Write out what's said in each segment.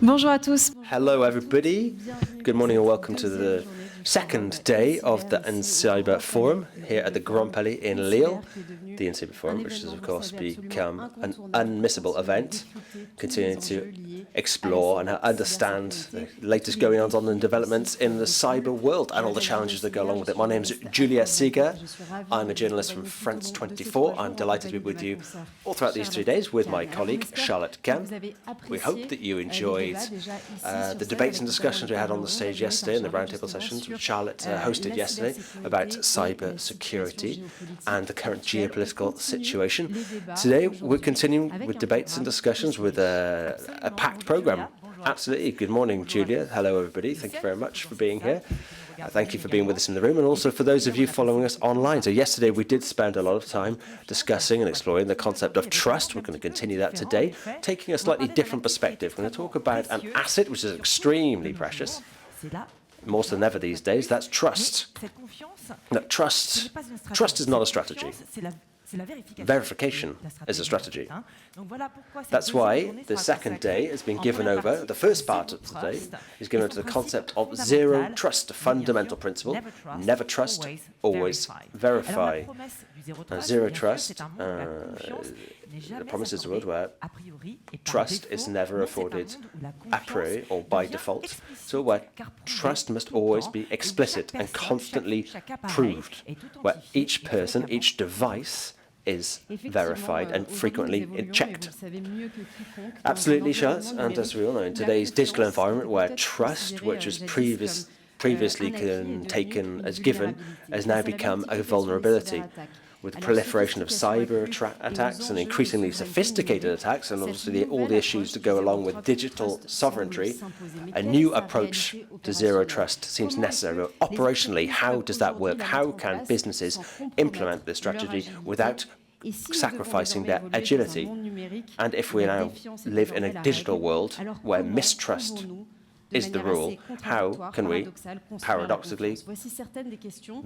Bonjour à tous. Hello, everybody. Good morning and welcome to the second day of the INCYBER Forum here at the Grand Palais in Lille. The INCYBER Forum, which has, of course, become an unmissable event, continuing to explore and understand the latest goings on and developments in the cyber world and all the challenges that go along with it. My name is Julia Seeger. I'm a journalist from France 24. I'm delighted to be with you all throughout these 3 days with my colleague, Charlotte Kemp. We hope that you enjoyed the debates and discussions we had on the stage yesterday in the roundtable sessions, which Charlotte hosted yesterday about cyber security and the current geopolitical situation. Today, we're continuing with debates and discussions with a packed programme. Absolutely. Good morning, Julia. Hello, everybody. Thank you very much for being here. Thank you for being with us in the room, and also for those of you following us online. So yesterday we did spend a lot of time discussing and exploring the concept of trust. We're going to continue that today, taking a slightly different perspective. We're going to talk about an asset which is extremely precious, more so than ever these days. That's trust. Now, trust is not a strategy. Verification is a strategy. That's why the second day has been given over, the first part of the day is given over to the concept of zero trust, a fundamental principle. Never trust, always verify. Zero trust, the promise is a world where trust is never afforded a priori or by default. So where trust must always be explicit and constantly proved, where each person, each device is verified and frequently checked. Absolutely, Charlotte. And as we all know, in today's digital environment where trust, which was previously taken as given, has now become a vulnerability. With the proliferation of cyber attacks and increasingly sophisticated attacks, and obviously all the issues that go along with digital sovereignty, a new approach to zero trust seems necessary. Operationally, how does that work? How can businesses implement this strategy without sacrificing their agility? And if we now live in a digital world where mistrust is the rule, how can we, paradoxically,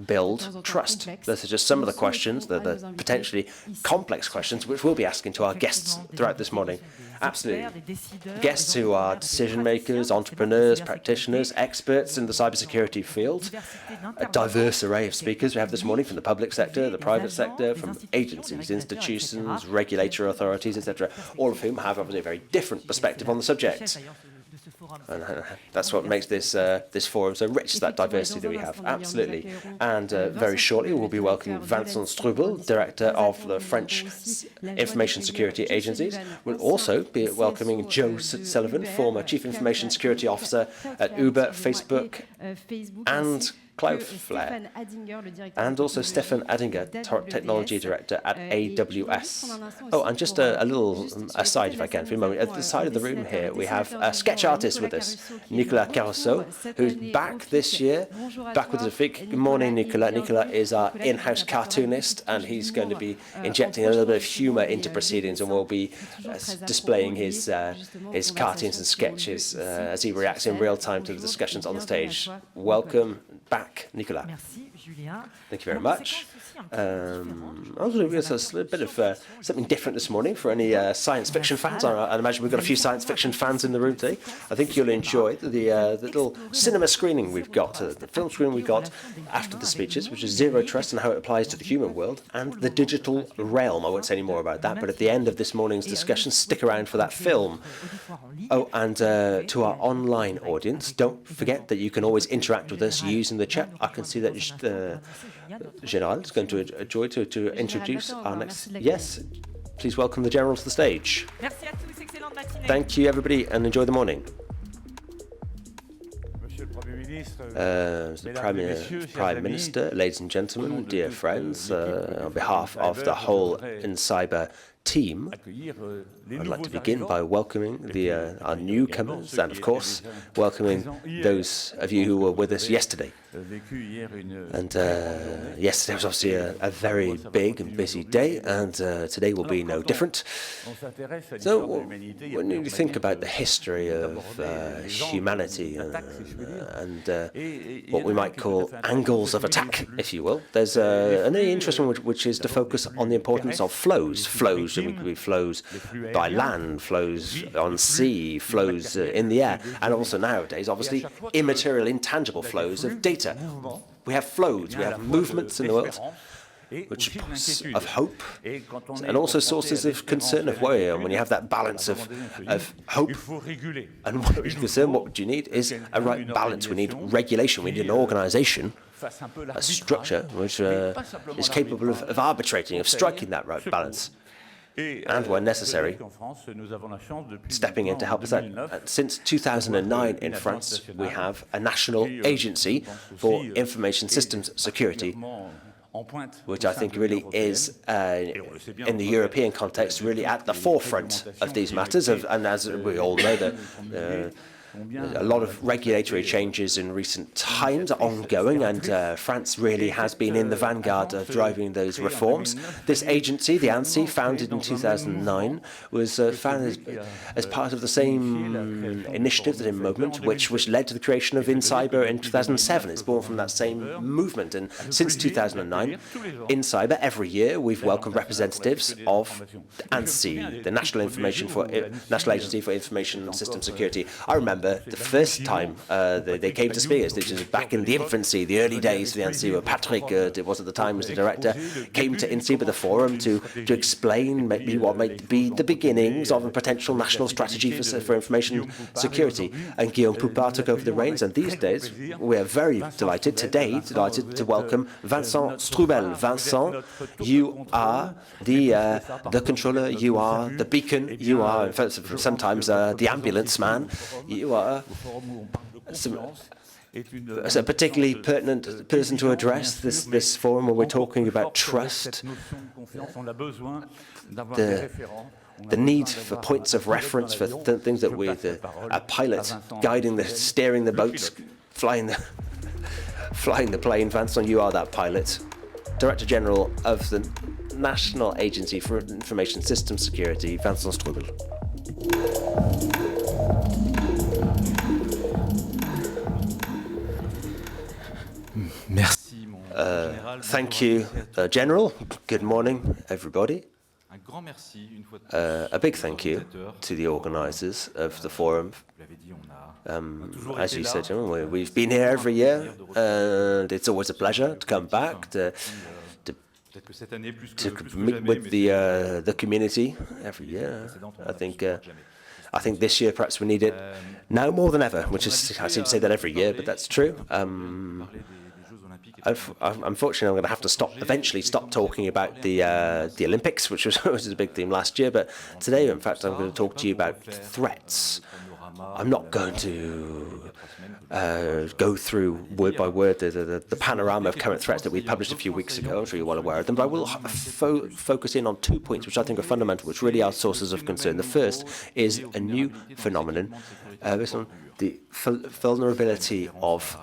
build trust? Those are just some of the questions, the potentially complex questions, which we'll be asking to our guests throughout this morning. Absolutely. Guests who are decision makers, entrepreneurs, practitioners, experts in the cybersecurity field. A diverse array of speakers we have this morning from the public sector, the private sector, from agencies, institutions, regulatory authorities, etc., all of whom have obviously a very different perspective on the subject. And that's what makes this forum so rich, that diversity that we have. Absolutely. And very shortly, we'll be welcoming Vincent Strubel, Director of the French Information Security Agencies. We'll also be welcoming Joe Sullivan, former Chief Information Security Officer at Uber, Facebook, and Cloudflare, and also Stefan Adinger, Technology Director at AWS. Oh, and just a little aside, if I can, for a moment. At the side of the room here, we have a sketch artist with us, Nicolas Caruso, who's back this year, back with the Good morning, Nicolas. Nicolas is our in-house cartoonist, and he's going to be injecting a little bit of humour into proceedings, and will be displaying his cartoons and sketches as he reacts in real time to the discussions on the stage. Welcome back, Nicolas. Thank you very much. Also, we have a bit of something different this morning for any science fiction fans. I imagine we've got a few science fiction fans in the room today. I think you'll enjoy the little cinema screening we've got, the film screening we got after the speeches, which is zero trust and how it applies to the human world and the digital realm. I won't say any more about that, but at the end of this morning's discussion, stick around for that film. Oh, and to our online audience, don't forget that you can always interact with us using the chat. I can see that General is going to enjoy to introduce our next. Yes, please welcome the General to the stage. Thank you, everybody, and enjoy the morning. The Prime Minister, ladies and gentlemen, dear friends, on behalf of the whole INCYBER team, I'd like to begin by welcoming our newcomers and, of course, welcoming those of you who were with us yesterday. And yesterday was obviously a very big and busy day, and today will be no different. So when you think about the history of humanity and what we might call angles of attack, if you will, there's an interesting one which is to focus on the importance of flows flows. It could be flows by land, flows on sea, flows in the air, and also nowadays, obviously, immaterial, intangible flows of data. We have flows, we have movements in the world, which are of hope, and also sources of concern, of worry. And when you have that balance of hope and concern, what do you need is a right balance. We need regulation, we need an organization, a structure which is capable of arbitrating, of striking that right balance. And when necessary, stepping in to help us out. Since 2009 in France, we have a national agency for information systems security, which I think really is, in the European context, really at the forefront of these matters. And as we all know, a lot of regulatory changes in recent times are ongoing, and France really has been in the vanguard of driving those reforms. This agency, the ANSSI, founded in 2009, was founded as part of the same initiative, the same movement, which led to the creation of INCYBER in 2007. It's born from that same movement, and since 2009, INCYBER, every year, we've welcomed representatives of ANSSI, the National Agency for Information System Security. I remember the first time they came to speak, which was back in the infancy, the early days of the ANSSI, where Patrick, it was at the time, was the director, came to INCYBER, the forum, to explain maybe what might be the beginnings of a potential national strategy for information security. And Guillaume Poupard took over the reins, and these days we are very delighted to welcome Vincent Stroubel. Vincent, you are the controller, you are the beacon, you are sometimes the ambulance man. You are a particularly pertinent person to address this forum when we're talking about trust, the need for points of reference, for things that a pilot guiding, steering the boats, flying the plane. Vincent, you are that pilot. Director General of the National Agency for Information System Security, Vincent Stroubel. Thank you, General. Good morning, everybody. A big thank you to the organisers of the forum. As you said, we've been here every year, and it's always a pleasure to come back to meet with the community every year. I think this year perhaps we need it now more than ever, which is, I seem to say that every year, but that's true. Unfortunately, I'm going to have to eventually stop talking about the Olympics, which was a big theme last year. But today, in fact, I'm going to talk to you about threats. I'm not going to go through word by word the panorama of current threats that we published a few weeks ago. I'm sure you're well aware of them. But I will focus in on 2 points which I think are fundamental, which really are sources of concern. The first is a new phenomenon based on the vulnerability of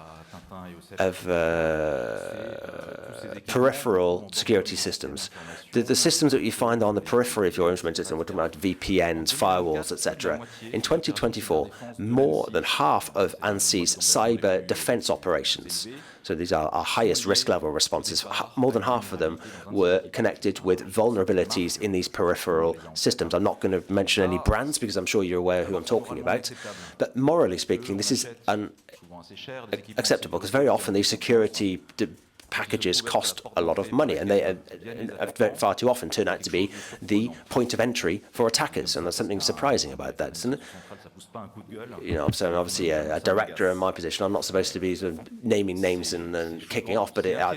peripheral security systems. The systems that you find on the periphery of your instrument system, we're talking about VPNs, firewalls, etc. In 2024, more than half of ANSSI's cyber defense operations, so these are our highest risk level responses, more than half of them were connected with vulnerabilities in these peripheral systems. I'm not going to mention any brands because I'm sure you're aware who I'm talking about. But morally speaking, this is unacceptable because very often these security packages cost a lot of money, and they far too often turn out to be the point of entry for attackers, and there's something surprising about that, isn't it? So obviously a director in my position, I'm not supposed to be sort of naming names and kicking off, but I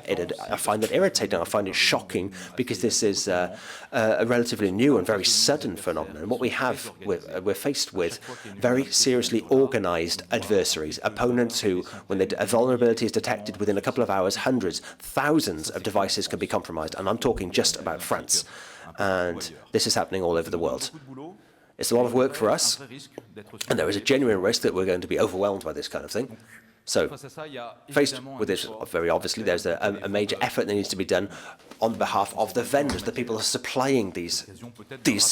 find it irritating, I find it shocking, because this is a relatively new and very sudden phenomenon. What we have, we're faced with very seriously organized adversaries, opponents who, when a vulnerability is detected within a couple of hours, hundreds, thousands of devices can be compromised, and I'm talking just about France. And this is happening all over the world. It's a lot of work for us, and there is a genuine risk that we're going to be overwhelmed by this kind of thing. So, faced with this, very obviously, there's a major effort that needs to be done on behalf of the vendors, the people who are supplying these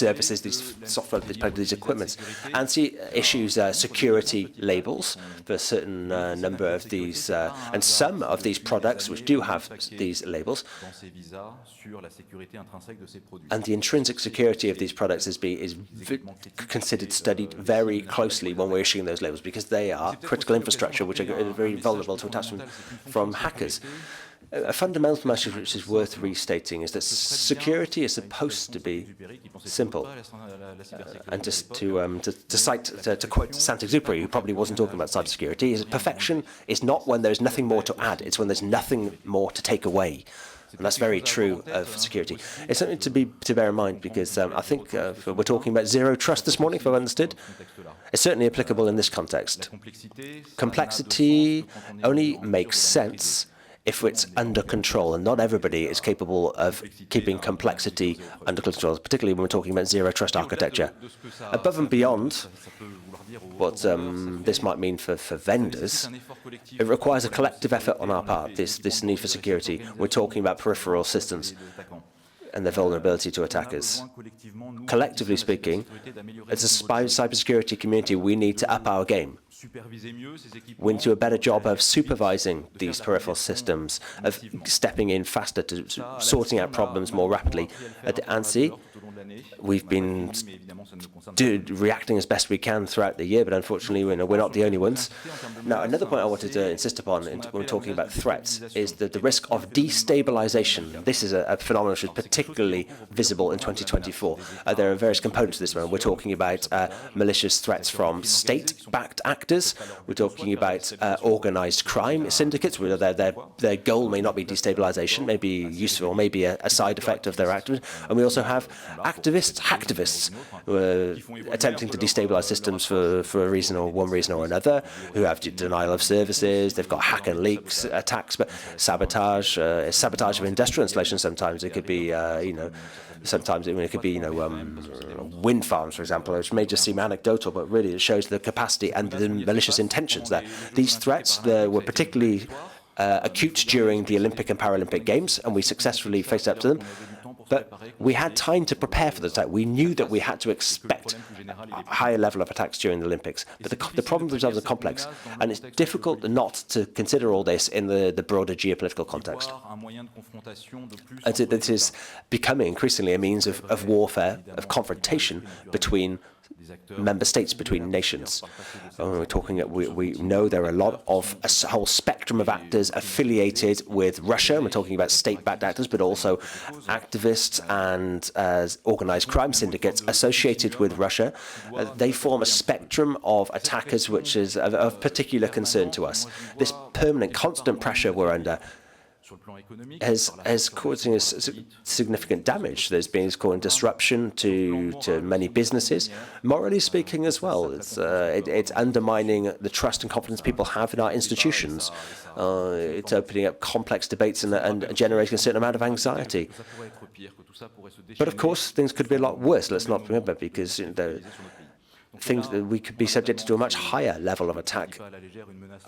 services, these software, these equipments. ANSI issues security labels for a certain number of these, and some of these products which do have these labels. And the intrinsic security of these products is considered, studied very closely when we're issuing those labels, because they are critical infrastructure which are very vulnerable to attacks from hackers. A fundamental message which is worth restating is that security is supposed to be simple. And just to quote Saint-Exupéry, who probably wasn't talking about cybersecurity, is that perfection is not when there's nothing more to add, it's when there's nothing more to take away. And that's very true of security. It's something to bear in mind, because I think we're talking about zero trust this morning, if I've understood. It's certainly applicable in this context. Complexity only makes sense if it's under control, and not everybody is capable of keeping complexity under control, particularly when we're talking about zero trust architecture. Above and beyond what this might mean for vendors, it requires a collective effort on our part, this need for security. We're talking about peripheral systems and their vulnerability to attackers. Collectively speaking, as a cybersecurity community, we need to up our game. We need to do a better job of supervising these peripheral systems, of stepping in faster to sorting out problems more rapidly. At the ANSI, we've been reacting as best we can throughout the year, but unfortunately we're not the only ones. Now, another point I wanted to insist upon when we're talking about threats is the risk of destabilization. This is a phenomenon which is particularly visible in 2024. There are various components to this one. We're talking about malicious threats from state-backed actors. We're talking about organized crime syndicates, where their goal may not be destabilization, may be useful, maybe a side effect of their activism. And we also have hacktivists who are attempting to destabilize systems for a reason or one reason or another, who have denial of services, they've got hack and leaks attacks, but sabotage of industrial installations. Sometimes it could be, sometimes it could be, wind farms, for example, which may just seem anecdotal, but really it shows the capacity and the malicious intentions there. These threats were particularly acute during the Olympic and Paralympic Games, and we successfully faced up to them. But we had time to prepare for the attack. We knew that we had to expect a higher level of attacks during the Olympics. But the problems themselves are complex, and it's difficult not to consider all this in the broader geopolitical context. As this is becoming increasingly a means of warfare, of confrontation between member states, between nations. We're talking, we know there are a lot of a whole spectrum of actors affiliated with Russia. We're talking about state-backed actors, but also activists and organized crime syndicates associated with Russia. They form a spectrum of attackers which is of particular concern to us. This permanent, constant pressure we're under has causing us significant damage. There's been causing disruption to many businesses. Morally speaking as well, it's undermining the trust and confidence people have in our institutions. It's opening up complex debates and generating a certain amount of anxiety. But of course, things could be a lot worse. Let's not remember, because things that we could be subjected to a much higher level of attack.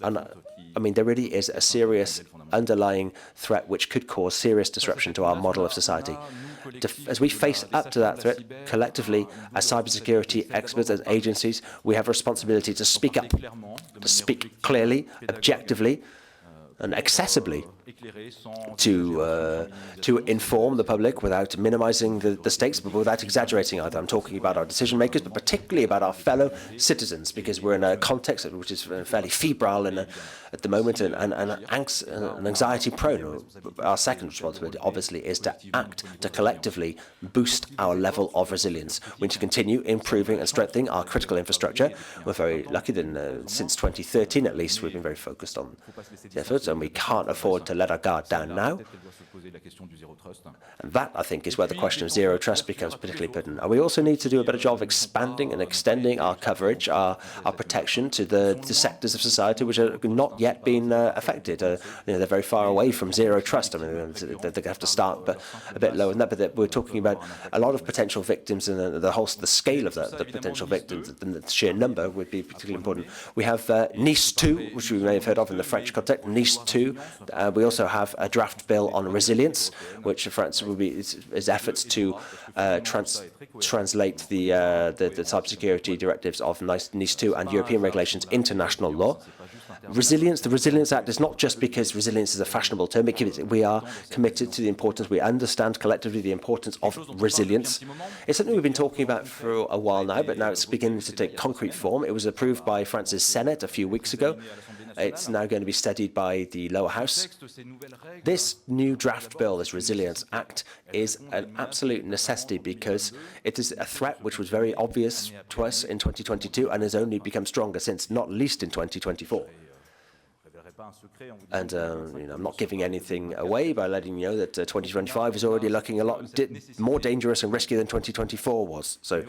And I mean, there really is a serious underlying threat which could cause serious disruption to our model of society. As we face up to that threat, collectively, as cybersecurity experts, as agencies, we have a responsibility to speak up, to speak clearly, objectively, and accessibly, to inform the public without minimizing the stakes, but without exaggerating either. I'm talking about our decision makers, but particularly about our fellow citizens, because we're in a context which is fairly febrile at the moment and anxiety prone. Our second responsibility, obviously, is to act to collectively boost our level of resilience. We need to continue improving and strengthening our critical infrastructure. We're very lucky that since 2013, at least, we've been very focused on the efforts, and we can't afford to let our guard down now. And that, I think, is where the question of zero trust becomes particularly pertinent. And we also need to do a better job of expanding and extending our coverage, our protection to the sectors of society which are not yet been affected. They're very far away from zero trust. I mean, they have to start a bit lower than that. But we're talking about a lot of potential victims, and the scale of the potential victims, the sheer number would be particularly important. We have Nice 2, which we may have heard of in the French context. Nice 2. We also have a draft bill on resilience, which France will be is efforts to translate the cybersecurity directives of NIS2 and European regulations into national law. Resilience, the Resilience Act is not just because resilience is a fashionable term. We are committed to the importance, we understand collectively the importance of resilience. It's something we've been talking about for a while now, but now it's beginning to take concrete form. It was approved by France's Senate a few weeks ago. It's now going to be studied by the lower house. This new draft bill, this Resilience Act, is an absolute necessity because it is a threat which was very obvious to us in 2022 and has only become stronger since, not least in 2024. And I'm not giving anything away by letting you know that 2025 is already looking a lot more dangerous and risky than 2024 was. So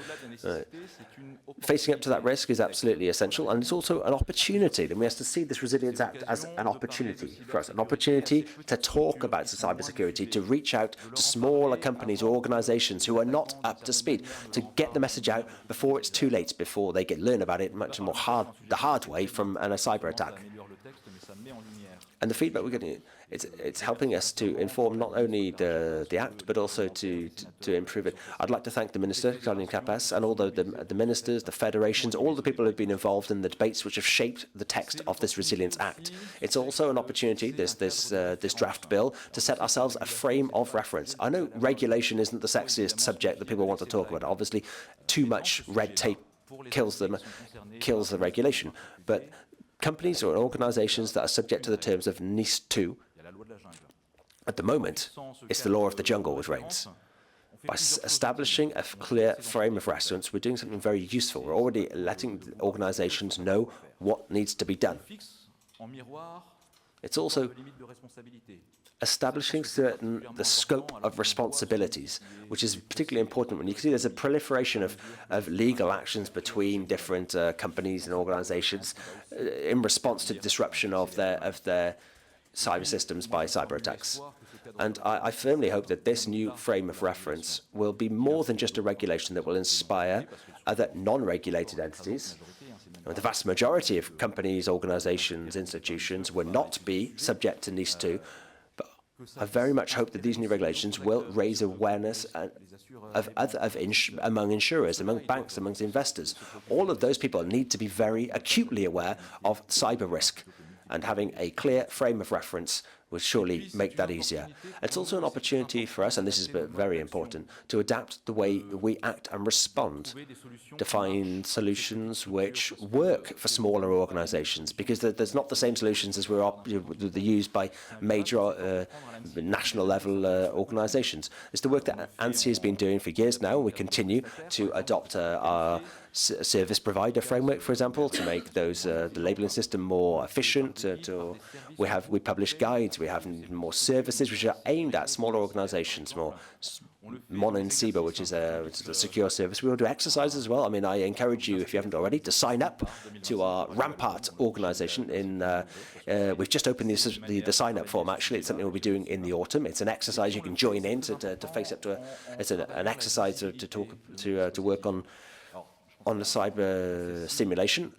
facing up to that risk is absolutely essential, and it's also an opportunity. And we have to see this Resilience Act as an opportunity for us, an opportunity to talk about cybersecurity, to reach out to smaller companies or organizations who are not up to speed, to get the message out before it's too late, before they learn about it much more the hard way from a cyber attack. And the feedback we're getting, it's helping us to inform not only the Act, but also to improve it. I'd like to thank the Minister, Claudine Capas, and all the ministers, the federations, all the people who have been involved in the debates which have shaped the text of this Resilience Act. It's also an opportunity, this draft bill, to set ourselves a frame of reference. I know regulation isn't the sexiest subject that people want to talk about. Obviously, too much red tape kills the regulation. But companies or organizations that are subject to the terms of NIS2, at the moment, it's the law of the jungle which reigns. By establishing a clear frame of reference, we're doing something very useful. We're already letting organizations know what needs to be done. It's also establishing the scope of responsibilities, which is particularly important when you can see there's a proliferation of legal actions between different companies and organizations in response to disruption of their cyber systems by cyber attacks. And I firmly hope that this new frame of reference will be more than just a regulation that will inspire other non-regulated entities. The vast majority of companies, organizations, institutions will not be subject to NIS2, but I very much hope that these new regulations will raise awareness among insurers, among banks, among investors. All of those people need to be very acutely aware of cyber risk, and having a clear frame of reference will surely make that easier. It's also an opportunity for us, and this is very important, to adapt the way we act and respond, to find solutions which work for smaller organizations, because there's not the same solutions as were used by major national level organizations. It's the work that ANSI has been doing for years now, and we continue to adopt our service provider framework, for example, to make the labeling system more efficient. We publish guides, we have more services which are aimed at smaller organizations, more Mon INCYBER, which is a secure service. We will do exercises as well. I mean, I encourage you, if you haven't already, to sign up to our Rampart organization. We've just opened the sign-up form, actually. It's something we'll be doing in the autumn. It's an exercise you can join in to face up to. It's an exercise to work on the cyber simulation.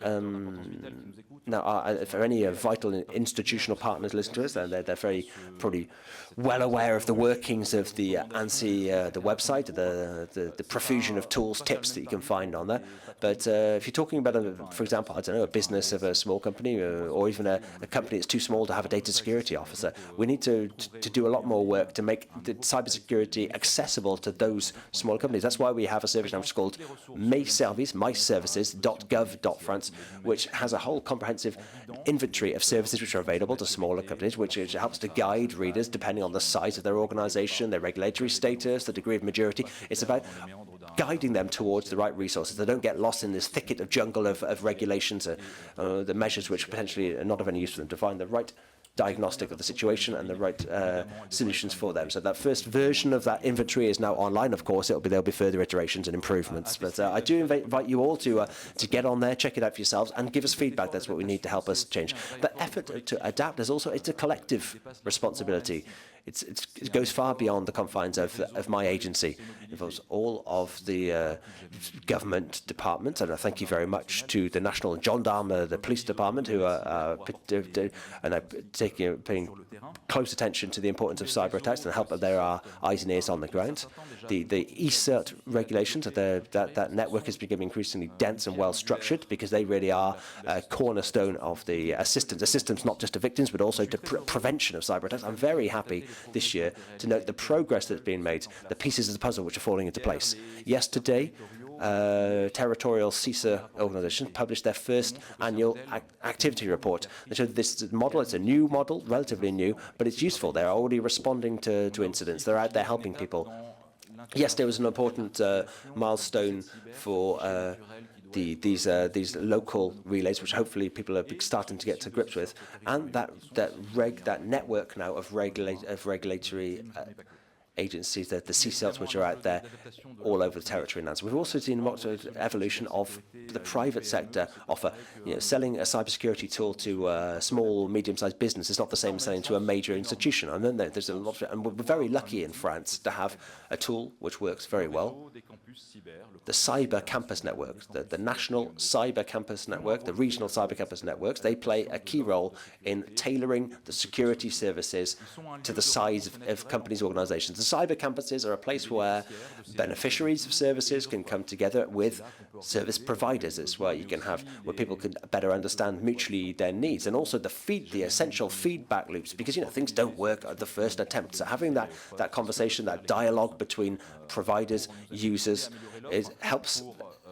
Now, for any vital institutional partners listening to us, they're very probably well aware of the workings of the ANSI, the website, the profusion of tools, tips that you can find on there. But if you're talking about, for example, I don't know, a business of a small company or even a company that's too small to have a data security officer, we need to do a lot more work to make the cybersecurity accessible to those small companies. That's why we have a service now which is called myservices.gov.france, which has a whole comprehensive inventory of services which are available to smaller companies, which helps to guide readers depending on the size of their organization, their regulatory status, the degree of maturity. It's about guiding them towards the right resources. They don't get lost in this thicket of jungle of regulations, the measures which potentially are not of any use for them, to find the right diagnostic of the situation and the right solutions for them. So that first version of that inventory is now online. Of course, there'll be further iterations and improvements. But I do invite you all to get on there, check it out for yourselves, and give us feedback. That's what we need to help us change. The effort to adapt is also, it's a collective responsibility. it goes far beyond the confines of my agency. It involves all of the government departments, and I thank you very much to the National Gendarme, the police department, who are paying close attention to the importance of cyber attacks and help that there are eyes and ears on the ground. The eCert regulations, that network is becoming increasingly dense and well structured because they really are a cornerstone of the assistance not just to victims but also to prevention of cyber attacks. I'm very happy this year to note the progress that's been made, the pieces of the puzzle which are falling into place. Yesterday, territorial CISA organizations published their first annual activity report. They showed this model. It's a new model, relatively new, but it's useful. They're already responding to incidents. They're out there helping people. Yes, there was an important milestone for these local relays, which hopefully people are starting to get to grips with, and that network now of regulatory agencies, the CSELs, which are out there all over the territory now. So we've also seen much of evolution of the private sector offer. Selling a cybersecurity tool to small, medium-sized business is not the same as selling to a major institution. And then there's a lot of, and we're very lucky in France to have a tool which works very well. The Cyber Campus Network, the National Cyber Campus Network, the regional Cyber Campus Networks, they play a key role in tailoring the security services to the size of companies' organizations. The cyber campuses are a place where beneficiaries of services can come together with service providers. It's where you can have, where people can better understand mutually their needs, and also the essential feedback loops, because things don't work at the first attempt. So having that conversation, that dialogue between providers, users, it helps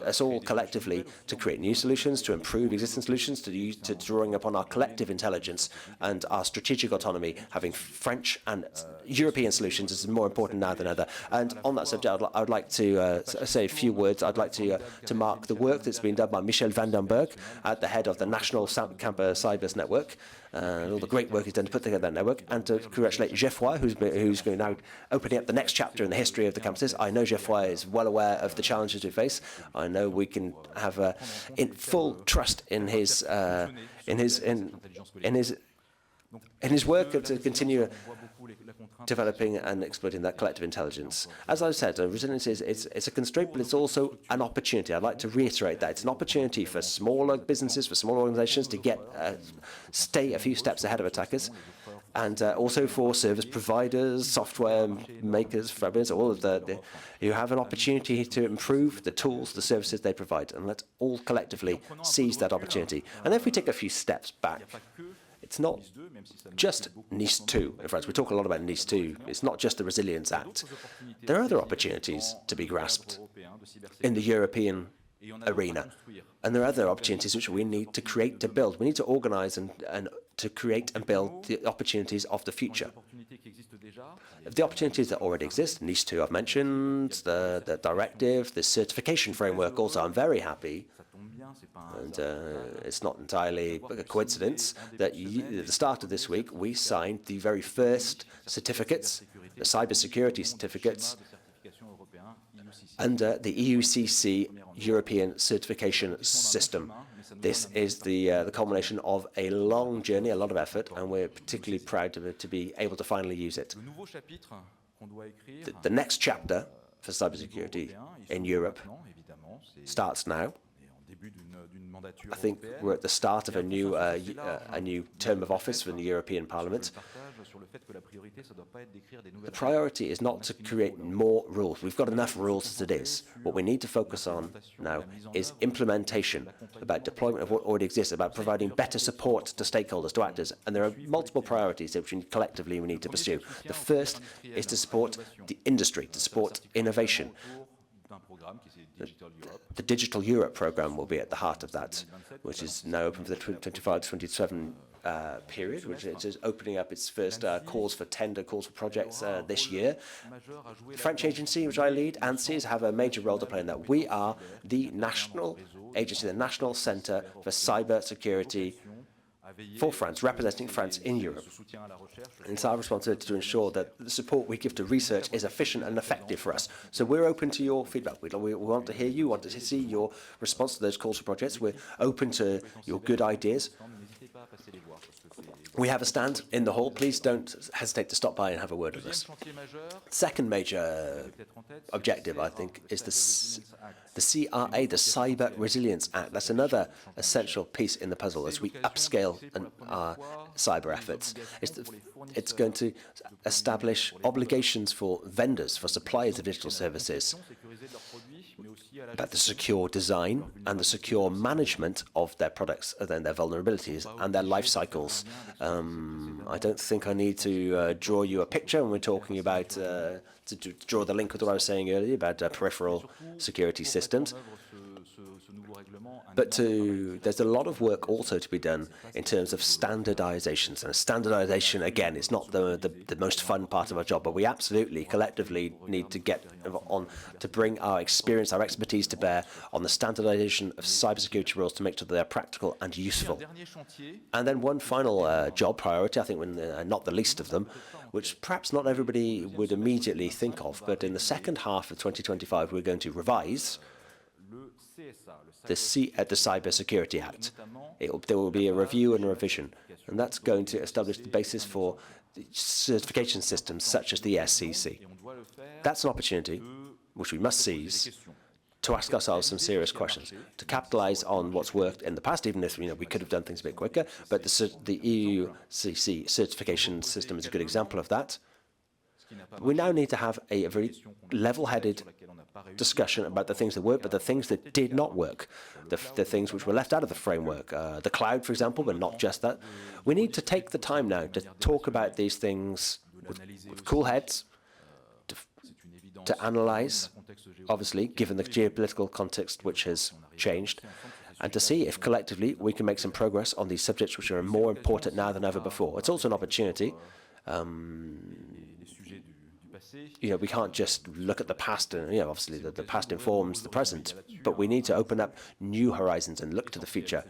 us all collectively to create new solutions, to improve existing solutions, to drawing upon our collective intelligence and our strategic autonomy. Having French and European solutions is more important now than ever. And on that subject, I would like to say a few words. I'd like to mark the work that's been done by Michel van den Berg at the head of the National Campus Cyber Network, and all the great work he's done to put together that network, and to congratulate Geoffroy, who's going now opening up the next chapter in the history of the campuses. I know Geoffroy is well aware of the challenges we face. I know we can have full trust in his work to continue developing and exploiting that collective intelligence. As I said, resilience it's a constraint, but it's also an opportunity. I'd like to reiterate that. It's an opportunity for smaller businesses, for smaller organizations to stay a few steps ahead of attackers, and also for service providers, software makers, fabricants, all of you have an opportunity to improve the tools, the services they provide, and let's all collectively seize that opportunity. And if we take a few steps back, it's not just Nice 2 in France. We talk a lot about Nice 2. It's not just the Resilience Act. There are other opportunities to be grasped in the European arena. And there are other opportunities which we need to create, to build. We need to organize and to create and build the opportunities of the future. The opportunities that already exist, Nice 2 I've mentioned, the directive, the certification framework also, I'm very happy. And it's not entirely a coincidence that at the start of this week we signed the very first certificates, the cybersecurity certificates, under the EUCC European certification system. This is the culmination of a long journey, a lot of effort, and we're particularly proud to be able to finally use it. The next chapter for cybersecurity in Europe starts now. I think we're at the start of a new term of office for the European Parliament. The priority is not to create more rules. We've got enough rules as it is. What we need to focus on now is implementation, about deployment of what already exists, about providing better support to stakeholders, to actors. And there are multiple priorities which collectively we need to pursue. The first is to support the industry, to support innovation. The Digital Europe program will be at the heart of that, which is now open for the 25 to 27 period, which is opening up its first calls for projects this year. The French agency, which I lead, ANSSI, have a major role to play in that. We are the national agency, the national centre for cyber security for France, representing France in Europe. And it's our responsibility to ensure that the support we give to research is efficient and effective for us. So we're open to your feedback. We want to hear you, want to see your response to those calls for projects. We're open to your good ideas. We have a stand in the hall. Please don't hesitate to stop by and have a word with us. Second major objective, I think, is the CRA, the Cyber Resilience Act. That's another essential piece in the puzzle as we upscale our cyber efforts. It's going to establish obligations for vendors, for suppliers of digital services, about the secure design and the secure management of their products and their vulnerabilities and their life cycles. I don't think I need to draw you a picture when we're talking about, to draw the link with what I was saying earlier about peripheral security systems. But there's a lot of work also to be done in terms of standardizations. And standardization, again, is not the most fun part of our job, but we absolutely, collectively, need to get on to bring our experience, our expertise to bear on the standardization of cybersecurity rules to make sure that they're practical and useful. And then one final job priority, I think not the least of them, which perhaps not everybody would immediately think of, but in the second half of 2025, we're going to revise the Cyber Security Act. There will be a review and a revision, and that's going to establish the basis for certification systems such as the SCC. That's an opportunity which we must seize to ask ourselves some serious questions, to capitalize on what's worked in the past, even if we could have done things a bit quicker. But the EUCC certification system is a good example of that. We now need to have a very level-headed discussion about the things that work, but the things that did not work, the things which were left out of the framework, the cloud, for example, but not just that. We need to take the time now to talk about these things with cool heads, to analyze, obviously, given the geopolitical context which has changed, and to see if collectively we can make some progress on these subjects which are more important now than ever before. It's also an opportunity. We can't just look at the past, and obviously the past informs the present, but we need to open up new horizons and look to the future.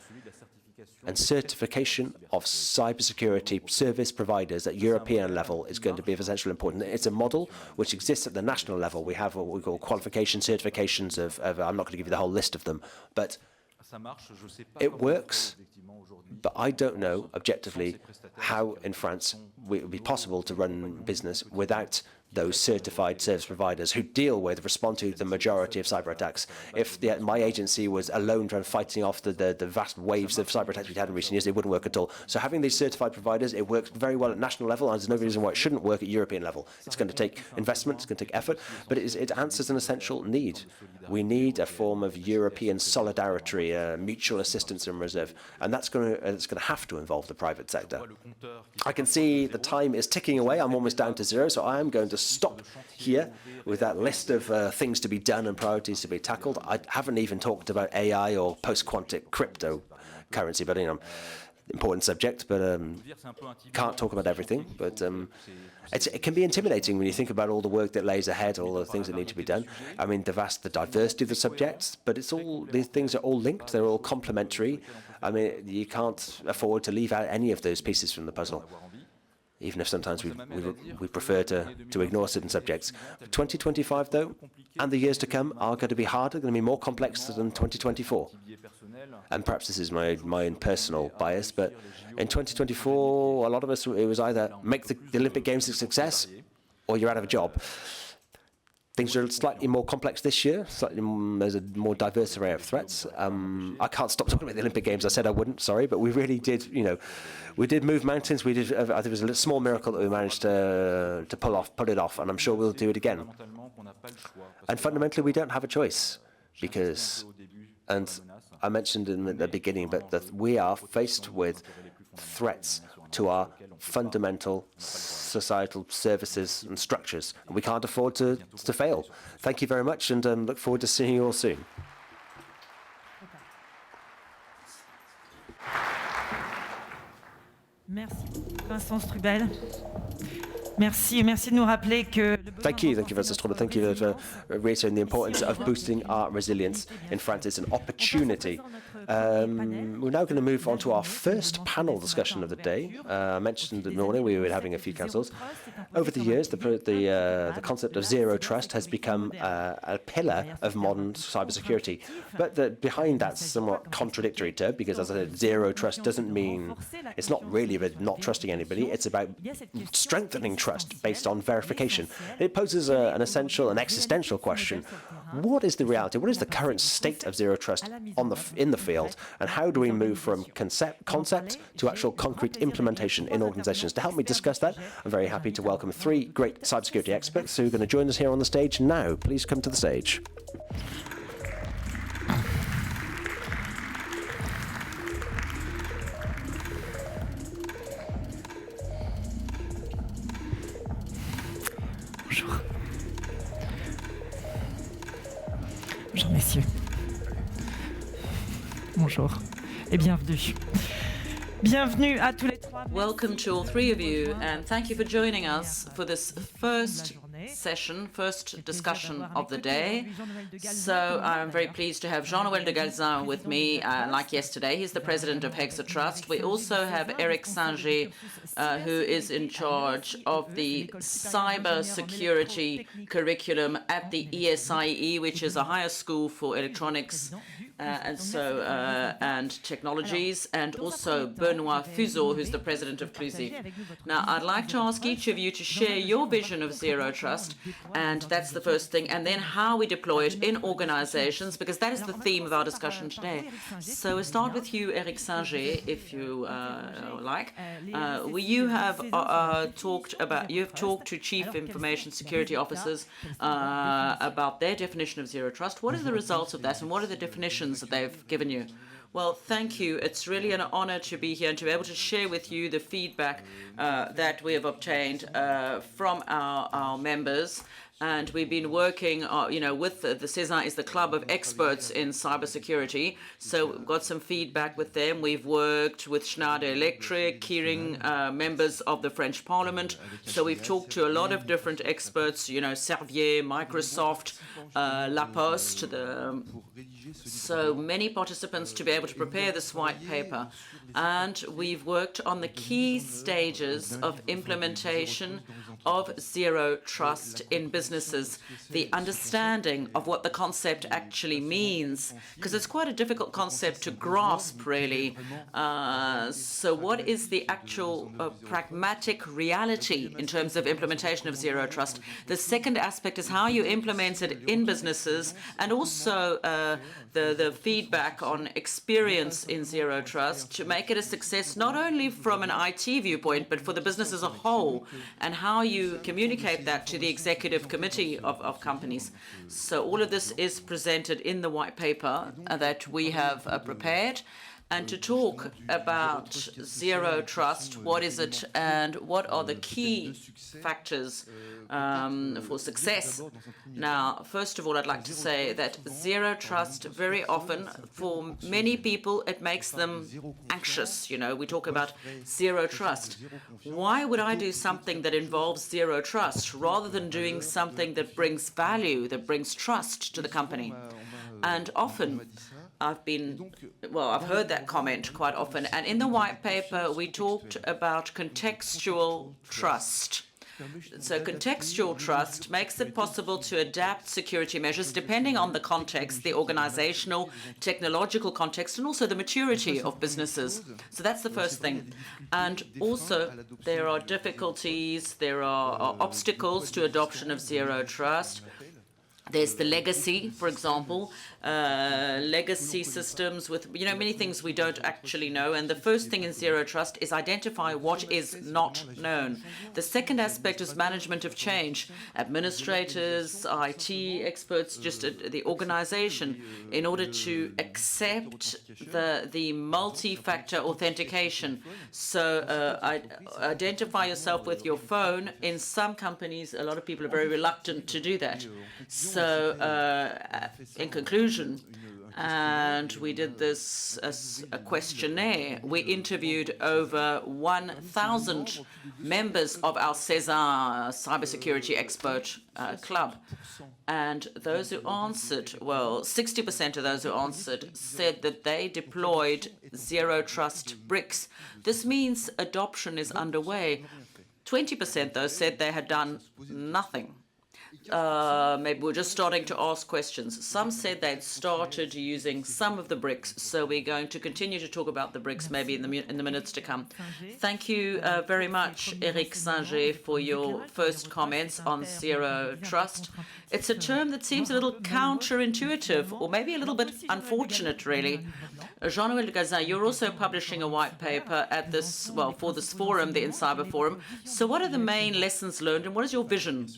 And certification of cybersecurity service providers at European level is going to be of essential importance. It's a model which exists at the national level. We have what we call qualification certifications of I'm not going to give you the whole list of them, but it works. But I don't know objectively how in France it would be possible to run business without those certified service providers who respond to the majority of cyber attacks. If my agency was alone fighting off the vast waves of cyber attacks we've had in recent years, it wouldn't work at all. So having these certified providers, it works very well at national level, and there's no reason why it shouldn't work at European level. It's going to take investment, it's going to take effort, but it answers an essential need. We need a form of European solidarity, mutual assistance and reserve, and it's going to have to involve the private sector. I can see the time is ticking away. I'm almost down to zero, so I am going to stop here with that list of things to be done and priorities to be tackled. I haven't even talked about AI or post-quantum cryptocurrency, but important subject, but can't talk about everything. But it can be intimidating when you think about all the work that lays ahead, all the things that need to be done. I mean, the diversity of the subjects, but these things are all linked. They're all complementary. I mean, you can't afford to leave out any of those pieces from the puzzle, even if sometimes we prefer to ignore certain subjects. 2025, though, and the years to come are going to be harder, going to be more complex than 2024. And perhaps this is my own personal bias, but in 2024, a lot of us, it was either make the Olympic Games a success or you're out of a job. Things are slightly more complex this year. There's a more diverse array of threats. I can't stop talking about the Olympic Games. I said I wouldn't, sorry, but we really did, we did move mountains. We did. I think it was a small miracle that we managed to pull it off, and I'm sure we'll do it again. And fundamentally, we don't have a choice because, and I mentioned in the beginning, but we are faced with threats to our fundamental societal services and structures, and we can't afford to fail. Thank you very much, and look forward to seeing you all soon. Merci, Vincent Strubel. Merci de nous rappeler que. Thank you, Francis Trouble. Thank you for reiterating the importance of boosting our resilience in France. It's an opportunity. We're now going to move on to our first panel discussion of the day. I mentioned this morning we were having a few councils. Over the years, the concept of zero trust has become a pillar of modern cybersecurity. But behind that somewhat contradictory term, because as I said, zero trust doesn't mean, it's not really about not trusting anybody, it's about strengthening trust based on verification. It poses an essential and existential question. What is the reality? What is the current state of zero trust in the field? And how do we move from concept to actual concrete implementation in organizations? To help me discuss that, I'm very happy to welcome three great cybersecurity experts who are going to join us here on the stage now. Please come to the stage. Bonjour. Bonjour messieurs. Bonjour et bienvenue. Bienvenue à tous les trois. Welcome to all three of you, and thank you for joining us for this first discussion of the day. So I'm very pleased to have Jean-Noël de Galzin with me, like yesterday. He's the president of Hexa Trust. We also have Eric Singer, who is in charge of the cyber security curriculum at the ESIE, which is a higher school for electronics and technologies, and also Benoît Fuseau, who's the president of Clusi. Now, I'd like to ask each of you to share your vision of zero trust, and that's the first thing, and then how we deploy it in organizations, because that is the theme of our discussion today. So we'll start with you, Eric Singer, if you like. You have talked to chief information security officers about their definition of zero trust. What are the results of that, and what are the definitions that they've given you? Well, thank you. It's really an honor to be here and to be able to share with you the feedback that we have obtained from our members. And we've been working, with the CESA is the club of experts in cybersecurity. So we've got some feedback with them. We've worked with Schneider Electric, Kering, members of the French Parliament. So we've talked to a lot of different experts, Servier, Microsoft, La Poste, so many participants to be able to prepare this white paper. And we've worked on the key stages of implementation of zero trust in businesses, the understanding of what the concept actually means, because it's quite a difficult concept to grasp, really. So what is the actual pragmatic reality in terms of implementation of zero trust? The second aspect is how you implement it in businesses, and also the feedback on experience in zero trust to make it a success, not only from an IT viewpoint, but for the business as a whole, and how you communicate that to the executive committee of companies. So all of this is presented in the white paper that we have prepared. And to talk about zero trust, what is it, and what are the key factors for success? Now, first of all, I'd like to say that zero trust, very often, for many people, it makes them anxious. We talk about zero trust. Why would I do something that involves zero trust rather than doing something that brings value, that brings trust to the company? And often, I've heard that comment quite often. And in the white paper, we talked about contextual trust. So contextual trust makes it possible to adapt security measures depending on the context, the organizational, technological context, and also the maturity of businesses. So that's the first thing. And also, there are difficulties, there are obstacles to adoption of zero trust. There's the legacy, for example, legacy systems with, many things we don't actually know. And the first thing in zero trust is identify what is not known. The second aspect is management of change. Administrators, IT experts, just the organization, in order to accept the multi-factor authentication. So identify yourself with your phone. In some companies, a lot of people are very reluctant to do that. In conclusion, and we did this as a questionnaire. We interviewed over 1,000 members of our César cybersecurity expert club. And those who answered, well, 60% of those who answered said that they deployed zero trust bricks. This means adoption is underway. 20% though said they had done nothing. Maybe we're just starting to ask questions. Some said they'd started using some of the bricks, so we're going to continue to talk about the bricks maybe in the minutes to come. Thank you very much, Eric Singer, for your first comments on zero trust. It's a term that seems a little counterintuitive, or maybe a little bit unfortunate, really. Jean-Noël Gazin, you're also publishing a white paper at this, well, for this forum, the INCYBER Forum. So what are the main lessons learned, and what is your vision?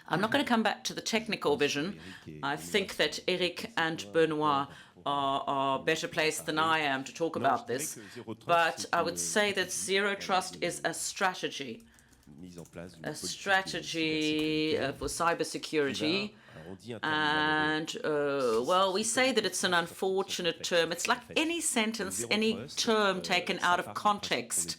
I'm not going to come back to the technical vision. I think that Eric and Benoit are better placed than I am to talk about this. But I would say that zero trust is a strategy for cybersecurity. And, well, we say that it's an unfortunate term. It's like any sentence, any term taken out of context.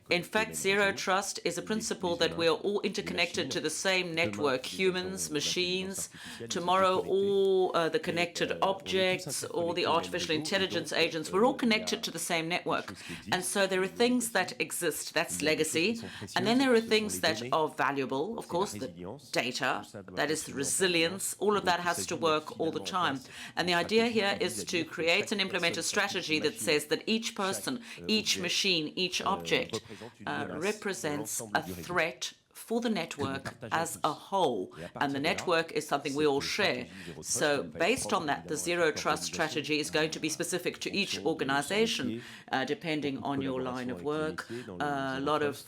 In fact, zero trust is a principle that we are all interconnected to the same network, humans, machines. Tomorrow, all the connected objects, all the artificial intelligence agents, we're all connected to the same network. And so there are things that exist, that's legacy. And then there are things that are valuable, of course, the data, that is resilience. All of that has to work all the time. And the idea here is to create and implement a strategy that says that each person, each machine, each object represents a threat for the network as a whole, and the network is something we all share. So based on that, the zero trust strategy is going to be specific to each organization, depending on your line of work. A lot of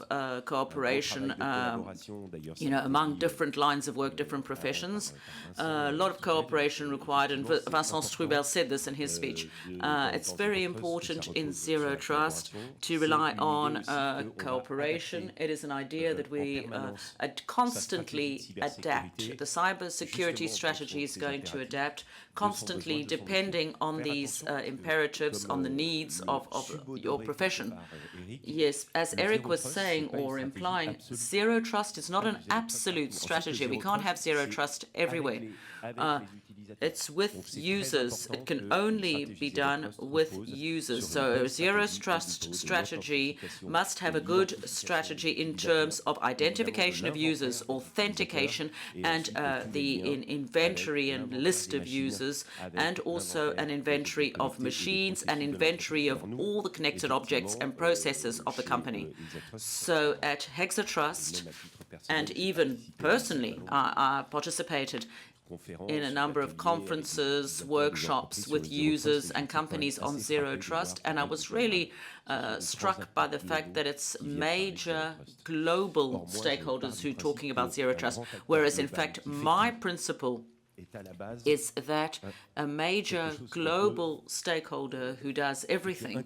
cooperation, among different lines of work, different professions. A lot of cooperation required, and Vincent Strubel said this in his speech. It's very important in zero trust to rely on cooperation. It is an idea that we constantly adapt. The cybersecurity strategy is going to adapt constantly depending on these imperatives, on the needs of your profession. Yes, as Eric was saying or implying, zero trust is not an absolute strategy. We can't have zero trust everywhere. It's with users. It can only be done with users. So a zero trust strategy must have a good strategy in terms of identification of users, authentication, and the inventory and list of users, and also an inventory of machines, an inventory of all the connected objects and processes of the company. So at Hexatrust, and even personally, I participated in a number of conferences, workshops with users and companies on zero trust, and I was really struck by the fact that it's major global stakeholders who are talking about zero trust, whereas in fact my principle is that a major global stakeholder who does everything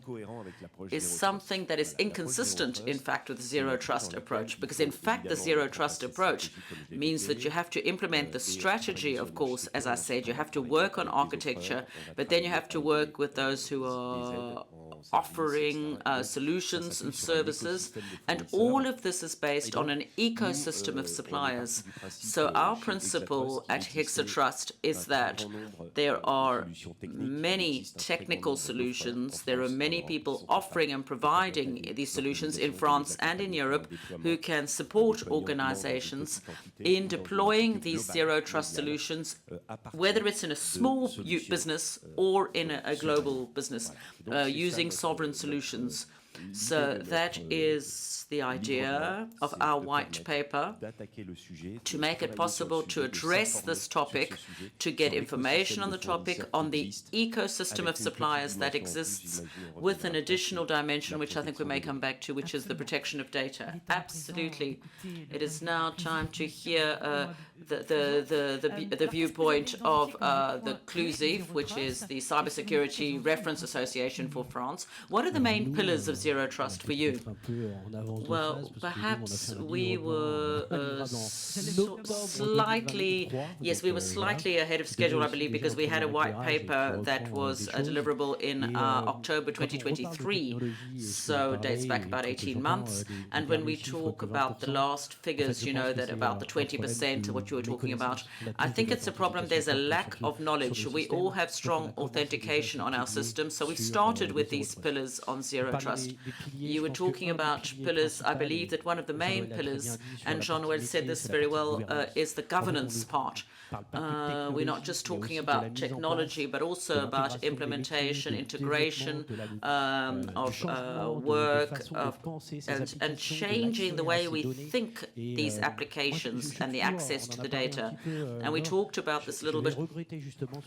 is something that is inconsistent, in fact, with the zero trust approach. Because, in fact, the zero trust approach means that you have to implement the strategy, of course, as I said, you have to work on architecture, but then you have to work with those who are offering solutions and services, and all of this is based on an ecosystem of suppliers. So our principle at Hexatrust is that there are many technical solutions, there are many people offering and providing these solutions in France and in Europe who can support organizations in deploying these zero trust solutions, whether it's in a small business or in a global business, using sovereign solutions. So that is the idea of our white paper, to make it possible to address this topic, to get information on the topic, on the ecosystem of suppliers that exists, with an additional dimension, which I think we may come back to, which is the protection of data. Absolutely. It is now time to hear the viewpoint of the CLUSIF, which is the Cybersecurity Reference Association for France. What are the main pillars of zero trust for you? Well, perhaps we were slightly ahead of schedule, I believe, because we had a white paper that was deliverable in October 2023, so dates back about 18 months. And when we talk about the last figures, you know, that about the 20%, what you were talking about, I think it's a problem. There's a lack of knowledge. We all have strong authentication on our system, so we've started with these pillars on zero trust. You were talking about pillars. I believe that one of the main pillars, and Jean-Noël said this very well, is the governance part. We're not just talking about technology, but also about implementation, integration of work, and changing the way we think these applications and the access to the data. And we talked about this a little bit.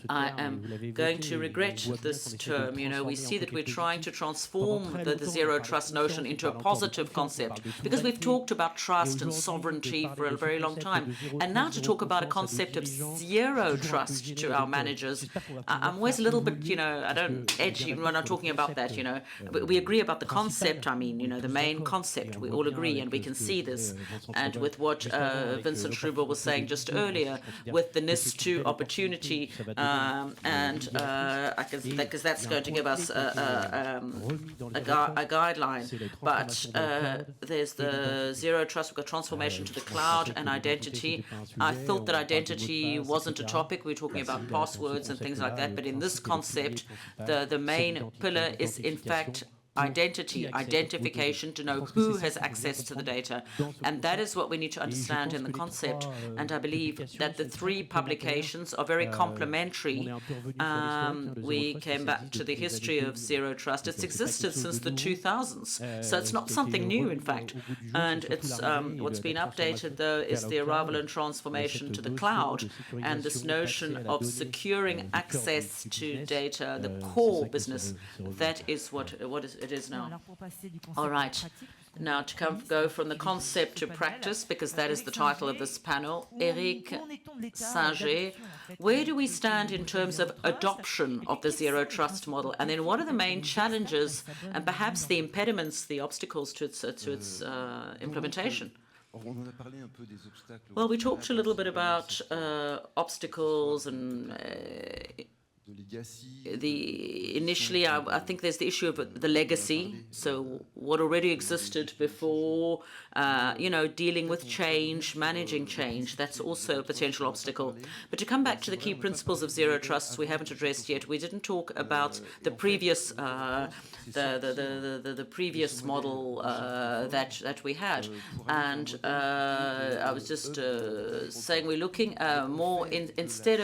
I am going to regret this term. You know, we see that we're trying to transform the zero trust notion into a positive concept, because we've talked about trust and sovereignty for a very long time. And now to talk about a concept of zero trust to our managers, I'm always a little bit, you know, I don't edge when I'm talking about that, you know. We agree about the concept, I mean, you know, the main concept, we all agree, and we can see this. And with what Vincent Schruber was saying just earlier, with the NIS2 opportunity, because that's going to give us a guideline. But there's the zero trust, we've got transformation to the cloud and identity. I thought that identity wasn't a topic. We were talking about passwords and things like that. But in this concept, the main pillar is, in fact, identification, to know who has access to the data. And that is what we need to understand in the concept. And I believe that the three publications are very complementary. We came back to the history of zero trust. It's existed since the 2000s. So it's not something new, in fact. And it's what's been updated, though, is the arrival and transformation to the cloud, and this notion of securing access to data, the core business. That is what it is now. All right. Now to go from the concept to practice, because that is the title of this panel, Eric Singer, where do we stand in terms of adoption of the zero trust model? And then what are the main challenges and perhaps the impediments, the obstacles to its implementation? Well, we talked a little bit about obstacles and initially, I think there's the issue of the legacy. So what already existed before, you know, dealing with change, managing change, that's also a potential obstacle. But to come back to the key principles of zero trust we haven't addressed yet, we didn't talk about the previous the previous model that we had. And I was just saying we're looking more instead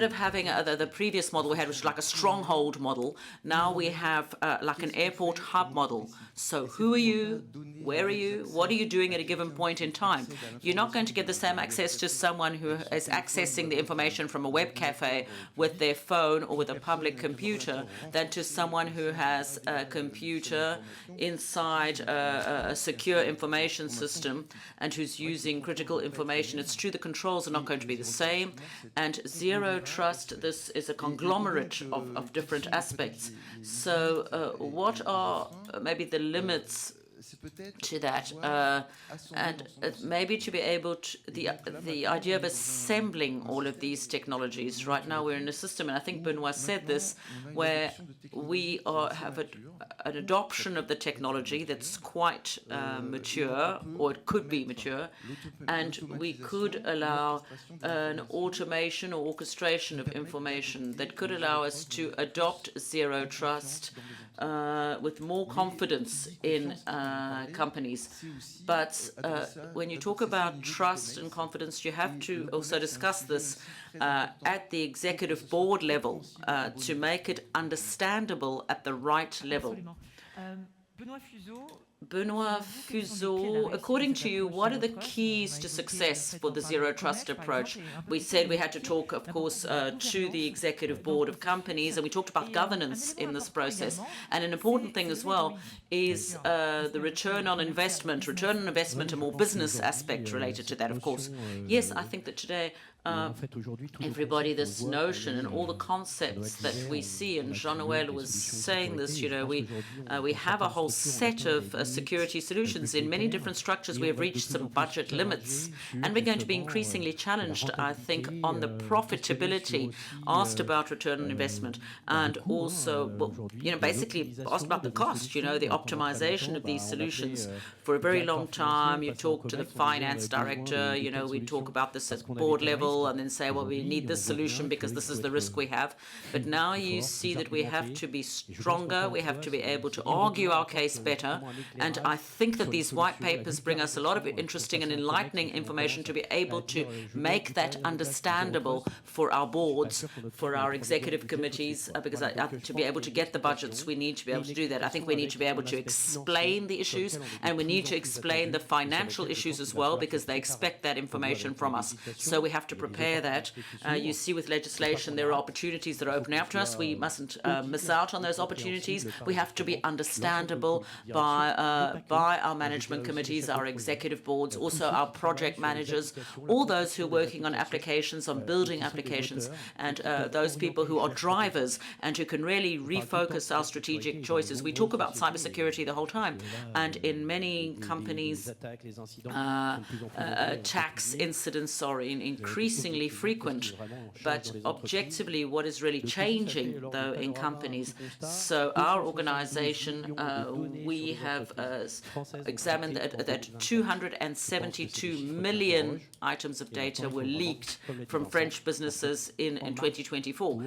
of having the previous model we had, which was like a stronghold model, now we have like an airport hub model. So who are you? Where are you? What are you doing at a given point in time? You're not going to get the same access to someone who is accessing the information from a web cafe with their phone or with a public computer than to someone who has a computer inside a secure information system and who's using critical information. It's true the controls are not going to be the same. And zero trust, this is a conglomerate of different aspects. So what are maybe the limits to that, and maybe to be able to, the idea of assembling all of these technologies. Right now we're in a system, and I think Benoit said this, where we have an adoption of the technology that's quite mature, or it could be mature, and we could allow an automation or orchestration of information that could allow us to adopt zero trust with more confidence in companies. But when you talk about trust and confidence, you have to also discuss this at the executive board level to make it understandable at the right level. Benoit Fuseau, according to you, what are the keys to success for the zero trust approach? We said we had to talk, of course, to the executive board of companies, and we talked about governance in this process. And an important thing as well is the return on investment, a more business aspect related to that, of course. Yes, I think that today everybody, this notion and all the concepts that we see, and Jean-Noël was saying this, we have a whole set of security solutions. In many different structures, we have reached some budget limits, and we're going to be increasingly challenged, I think, on the profitability, asked about return on investment, and also, basically asked about the cost, the optimization of these solutions. For a very long time, you talk to the finance director, we talk about this at board level, and then say, well, we need this solution because this is the risk we have. But now you see that we have to be stronger, we have to be able to argue our case better, and I think that these white papers bring us a lot of interesting and enlightening information to be able to make that understandable for our boards, for our executive committees, because to be able to get the budgets, we need to be able to do that. I think we need to be able to explain the issues, and we need to explain the financial issues as well, because they expect that information from us. So we have to prepare that. You see with legislation, there are opportunities that are opening up to us. We mustn't miss out on those opportunities. We have to be understandable by our management committees, our executive boards, also our project managers, all those who are working on applications, on building applications, and those people who are drivers and who can really refocus our strategic choices. We talk about cybersecurity the whole time, and in many companies, attacks incidents are increasingly frequent, but objectively what is really changing though in companies. So our organization, we have examined that 272 million items of data were leaked from French businesses in 2024.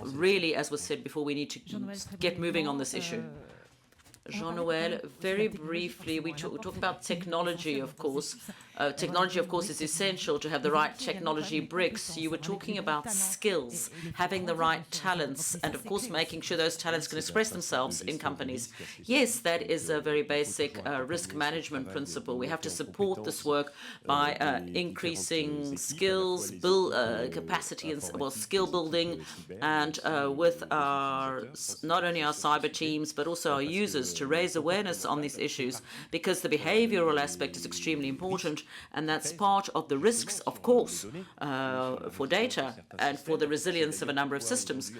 Really, as was said before, we need to get moving on this issue. Jean-Noël, very briefly, we talk about technology, of course. Technology, of course, is essential to have the right technology bricks. You were talking about skills, having the right talents, and of course, making sure those talents can express themselves in companies. Yes, that is a very basic risk management principle. We have to support this work by increasing skills, capacity, and skill building, and with not only our cyber teams, but also our users to raise awareness on these issues, because the behavioral aspect is extremely important. And that's part of the risks, of course, for data and for the resilience of a number of systems.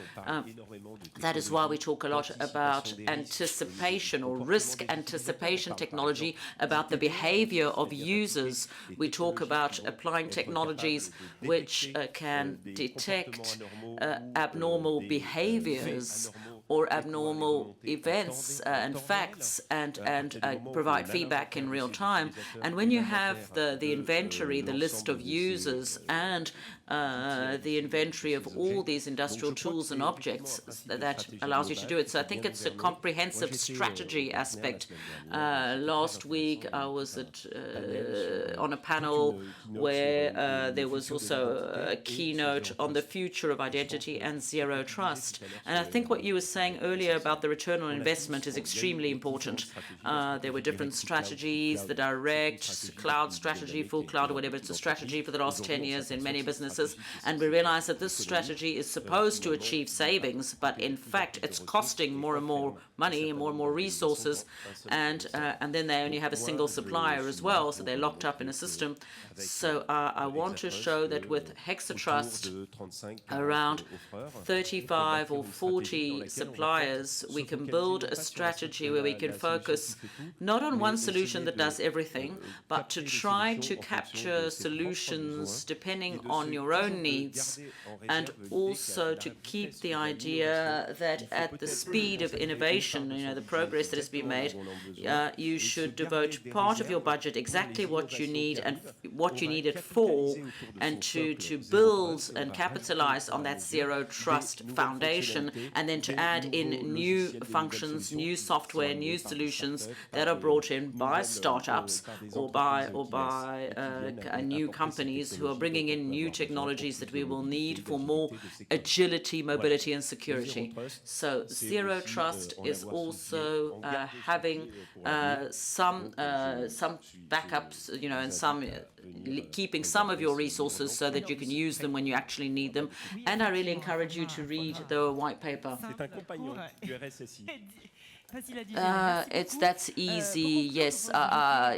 That is why we talk a lot about anticipation or risk anticipation technology, about the behavior of users. We talk about applying technologies which can detect abnormal behaviors or abnormal events and facts, and provide feedback in real time. And when you have the inventory, the list of users, and the inventory of all these industrial tools and objects, that allows you to do it. So I think it's a comprehensive strategy aspect. Last week I was on a panel where there was also a keynote on the future of identity and zero trust. And I think what you were saying earlier about the return on investment is extremely important. There were different strategies, the direct cloud strategy, full cloud, or whatever. It's a strategy for the last 10 years in many businesses. And we realize that this strategy is supposed to achieve savings, but in fact, it's costing more and more money and more resources. And then they only have a single supplier as well, so they're locked up in a system. So I want to show that with Hexatrust, around 35 or 40 suppliers, we can build a strategy where we can focus not on one solution that does everything, but to try to capture solutions depending on your own needs, and also to keep the idea that at the speed of innovation, the progress that has been made, you should devote part of your budget exactly what you need and what you need it for, and to build and capitalize on that zero trust foundation, and then to add add in new functions, new software, new solutions that are brought in by startups or by new companies who are bringing in new technologies that we will need for more agility, mobility, and security. So Zero Trust is also having some backups, and some keeping some of your resources so that you can use them when you actually need them. And I really encourage you to read the white paper. That's easy, yes.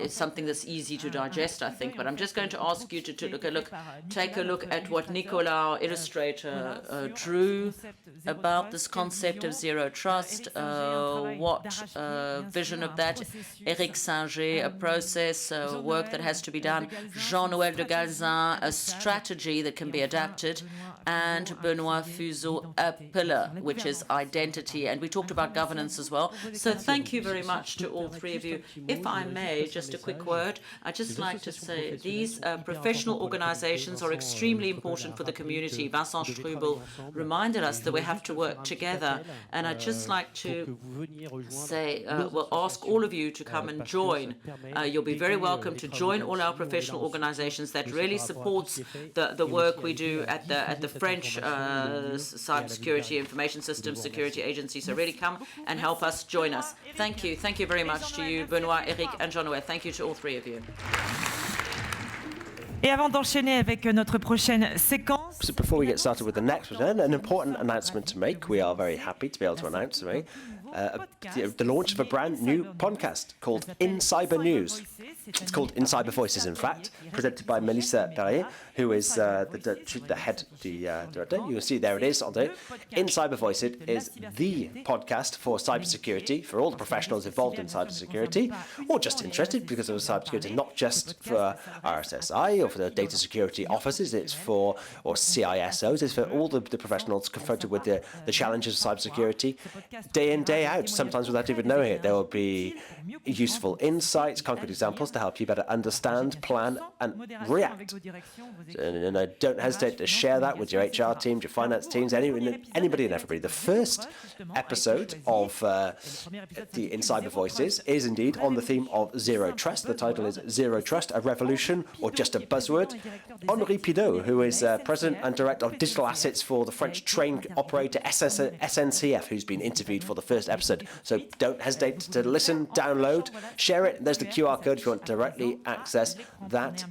It's something that's easy to digest, I think. But I'm just going to ask you to take a look at what Nicolas, our illustrator, drew about this concept of zero trust. What vision of that? Eric Singer, a process, work that has to be done. Jean-Noël de Galzin, a strategy that can be adapted. And Benoît Fuseau, a pillar, which is identity. And we talked about governance as well. So thank you very much to all three of you. If I may, just a quick word, I'd just like to say these professional organizations are extremely important for the community. Vincent Strubel reminded us that we have to work together. And I'd just like to say, ask all of you to come and join. You'll be very welcome to join all our professional organizations. That really supports the work we do at the French Cybersecurity Information Systems Security Agency. So really come and help us, join us. Thank you. Thank you very much to you, Benoît, Eric, and Jean-Noël. Thank you to all three of you. Et avant d'enchaîner avec notre prochaine séquence. So before we get started with the next one, an important announcement to make. We are very happy to be able to announce the launch of a brand new podcast called INCYBER News. It's called INCYBER Voices, in fact, presented by Melissa Perrier, who is the head director. You can see there it is on there. INCYBER Voices is the podcast for cybersecurity, for all the professionals involved in cybersecurity, or just interested because of cybersecurity, not just for RSSI or for the data security officers, it's for, or CISOs, it's for all the professionals confronted with the challenges of cybersecurity day in, day out, sometimes without even knowing it. There will be useful insights, concrete examples to help you better understand, plan, and react. And don't hesitate to share that with your HR teams, your finance teams, anybody and everybody. The first episode of the INCYBER Voices is indeed on the theme of zero trust. The title is Zero Trust, a Revolution or Just a Buzzword. Henri Pidot, who is President and Director of Digital Assets for the French train operator SNCF, who's been interviewed for the first episode. So don't hesitate to listen, download, share it. There's the QR code if you want to directly access that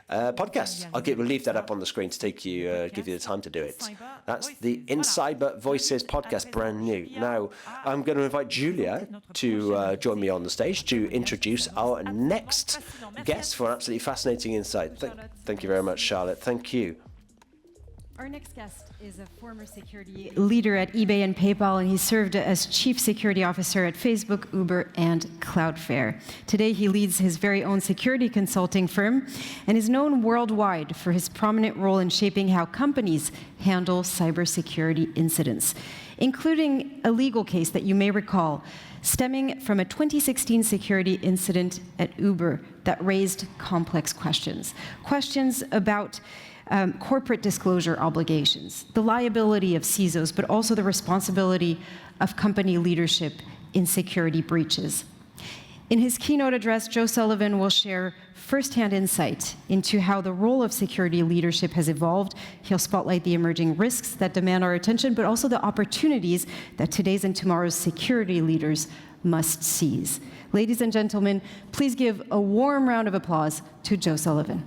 podcast. We'll leave that up on the screen to give you the time to do it. That's the INCYBER Voices podcast, brand new. Now, I'm going to invite Julia to join me on the stage to introduce our next guest for an absolutely fascinating insight. Thank you very much, Charlotte. Thank you. Our next guest is a former security leader at eBay and PayPal, and he served as chief security officer at Facebook, Uber, and Cloudflare. Today, he leads his very own security consulting firm and is known worldwide for his prominent role in shaping how companies handle cybersecurity incidents, including a legal case that you may recall stemming from a 2016 security incident at Uber that raised complex questions about corporate disclosure obligations, the liability of CISOs, but also the responsibility of company leadership in security breaches. In his keynote address, Joe Sullivan will share firsthand insight into how the role of security leadership has evolved. He'll spotlight the emerging risks that demand our attention, but also the opportunities that today's and tomorrow's security leaders must seize. Ladies and gentlemen, please give a warm round of applause to Joe Sullivan.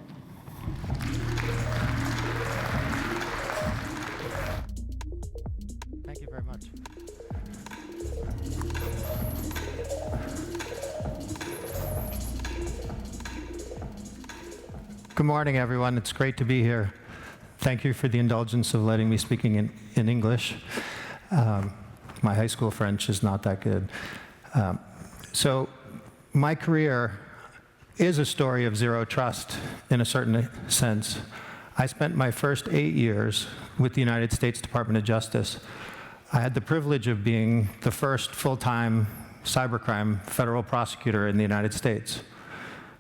Good morning, everyone. It's great to be here. Thank you for the indulgence of letting me speak in English. My high school French is not that good. So my career is a story of zero trust in a certain sense. I spent my first 8 years with the United States Department of Justice. I had the privilege of being the first full-time cybercrime federal prosecutor in the United States.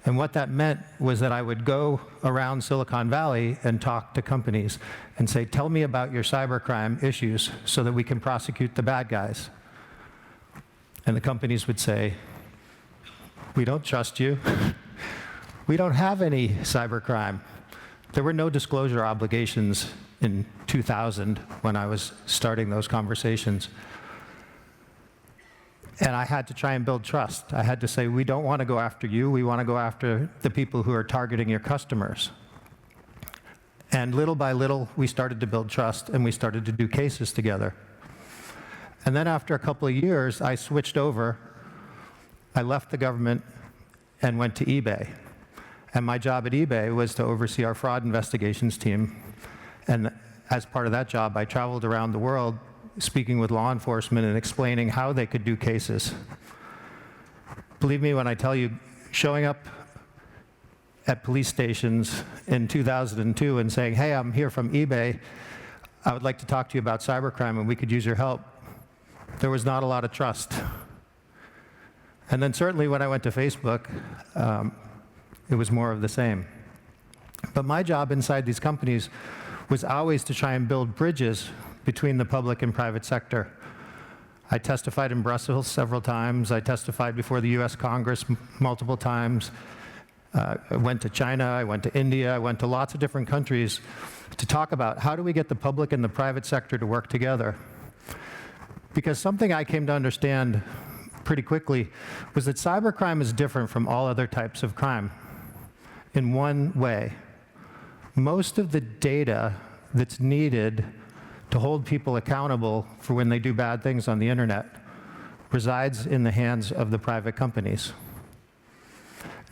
And what that meant was that I would go around Silicon Valley and talk to companies and say, tell me about your cybercrime issues so that we can prosecute the bad guys. And the companies would say, we don't trust you. We don't have any cybercrime. There were no disclosure obligations in 2000 when I was starting those conversations. And I had to try and build trust. I had to say, we don't want to go after you. We want to go after the people who are targeting your customers. And little by little, we started to build trust, and we started to do cases together. And then after a couple of years, I switched over. I left the government and went to eBay. And my job at eBay was to oversee our fraud investigations team. And as part of that job, I traveled around the world speaking with law enforcement and explaining how they could do cases. Believe me when I tell you, showing up at police stations in 2002 and saying, hey, I'm here from eBay, I would like to talk to you about cybercrime and we could use your help, there was not a lot of trust. And then certainly when I went to Facebook, it was more of the same. But my job inside these companies was always to try and build bridges between the public and private sector. I testified in Brussels several times. I testified before the US Congress multiple times. I went to China, I went to India, I went to lots of different countries to talk about how do we get the public and the private sector to work together. Because something I came to understand pretty quickly was that cybercrime is different from all other types of crime in one way. Most of the data that's needed to hold people accountable for when they do bad things on the internet resides in the hands of the private companies.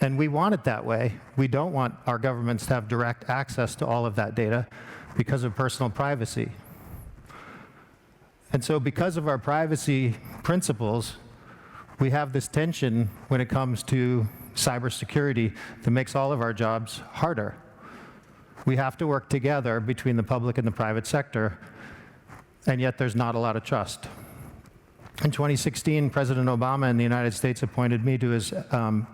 And we want it that way. We don't want our governments to have direct access to all of that data because of personal privacy. And so because of our privacy principles, we have this tension when it comes to cybersecurity that makes all of our jobs harder. We have to work together between the public and the private sector, and yet there's not a lot of trust. In 2016, President Obama in the United States appointed me to his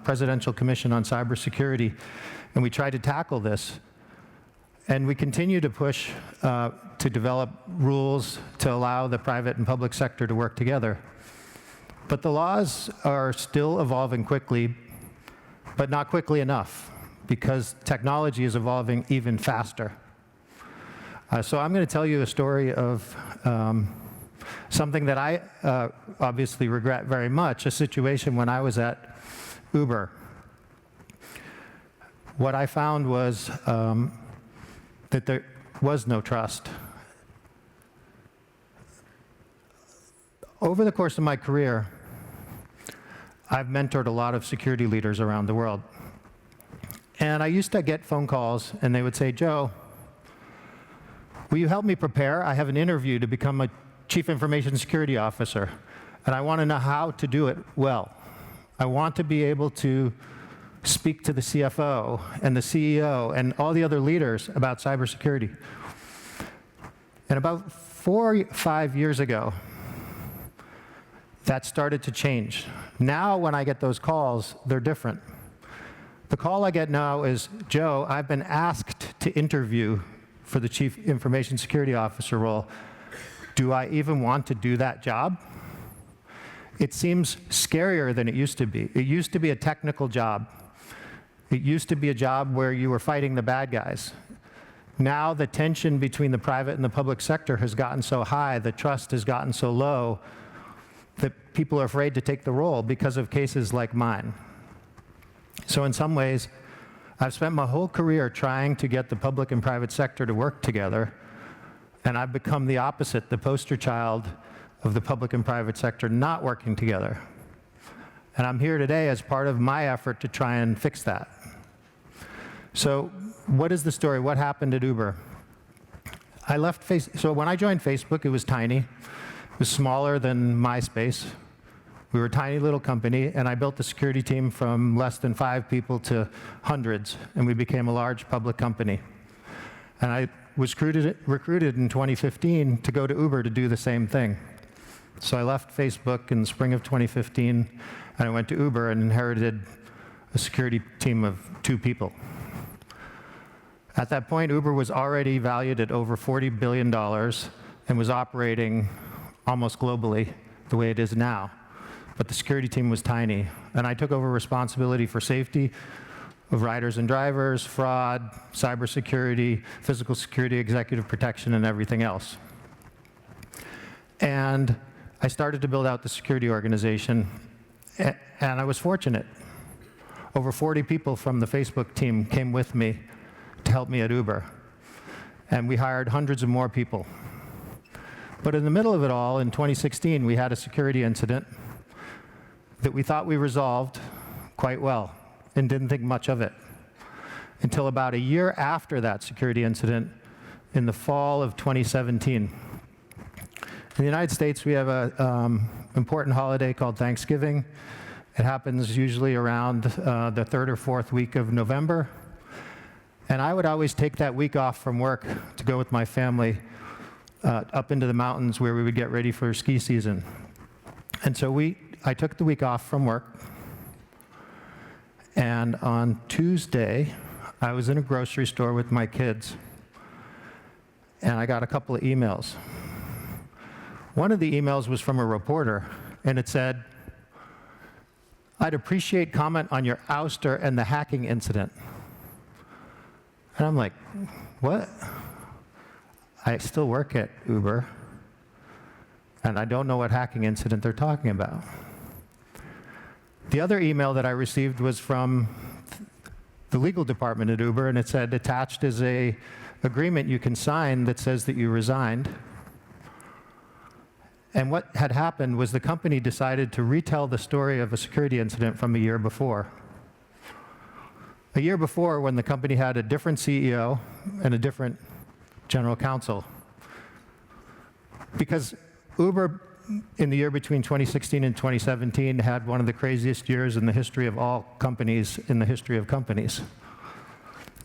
Presidential Commission on Cybersecurity, and we tried to tackle this. And we continue to push to develop rules to allow the private and public sector to work together. But the laws are still evolving quickly, but not quickly enough, because technology is evolving even faster. So I'm going to tell you a story of something that I obviously regret very much, a situation when I was at Uber. What I found was that there was no trust. Over the course of my career, I've mentored a lot of security leaders around the world. And I used to get phone calls, and they would say, Joe, will you help me prepare? I have an interview to become a Chief Information Security Officer, and I want to know how to do it well. I want to be able to speak to the CFO and the CEO and all the other leaders about cybersecurity. And about 4 or 5 years ago, that started to change. Now when I get those calls, they're different. The call I get now is, Joe, I've been asked to interview for the Chief Information Security Officer role. Do I even want to do that job? It seems scarier than it used to be. It used to be a technical job. It used to be a job where you were fighting the bad guys. Now the tension between the private and the public sector has gotten so high, the trust has gotten so low, that people are afraid to take the role because of cases like mine. So in some ways, I've spent my whole career trying to get the public and private sector to work together, and I've become the opposite, the poster child of the public and private sector not working together. And I'm here today as part of my effort to try and fix that. So what is the story? What happened at Uber? So when I joined Facebook, it was tiny. It was smaller than MySpace. We were a tiny little company, and I built the security team from less than 5 people to hundreds, and we became a large public company. And I was recruited in 2015 to go to Uber to do the same thing. So I left Facebook in the spring of 2015, and I went to Uber and inherited a security team of 2 people. At that point, Uber was already valued at over $40 billion and was operating almost globally the way it is now. But the security team was tiny, and I took over responsibility for safety of riders and drivers, fraud, cybersecurity, physical security, executive protection, and everything else. And I started to build out the security organization, and I was fortunate. Over 40 people from the Facebook team came with me to help me at Uber, and we hired hundreds of more people. But in the middle of it all, in 2016, we had a security incident that we thought we resolved quite well and didn't think much of it until about a year after that security incident in the fall of 2017. In the United States, we have an important holiday called Thanksgiving. It happens usually around the 3rd or 4th week of November. And I would always take that week off from work to go with my family up into the mountains where we would get ready for ski season. And so I took the week off from work. And on Tuesday, I was in a grocery store with my kids, and I got a couple of emails. One of the emails was from a reporter, and it said, "I'd appreciate comment on your ouster and the hacking incident." And I'm like, what? I still work at Uber, and I don't know what hacking incident they're talking about. The other email that I received was from the legal department at Uber, and it said, attached is an agreement you can sign that says that you resigned. And what had happened was the company decided to retell the story of a security incident from a year before. A year before, when the company had a different CEO and a different general counsel. Because Uber, in the year between 2016 and 2017, had one of the craziest years in the history of all companies, in the history of companies.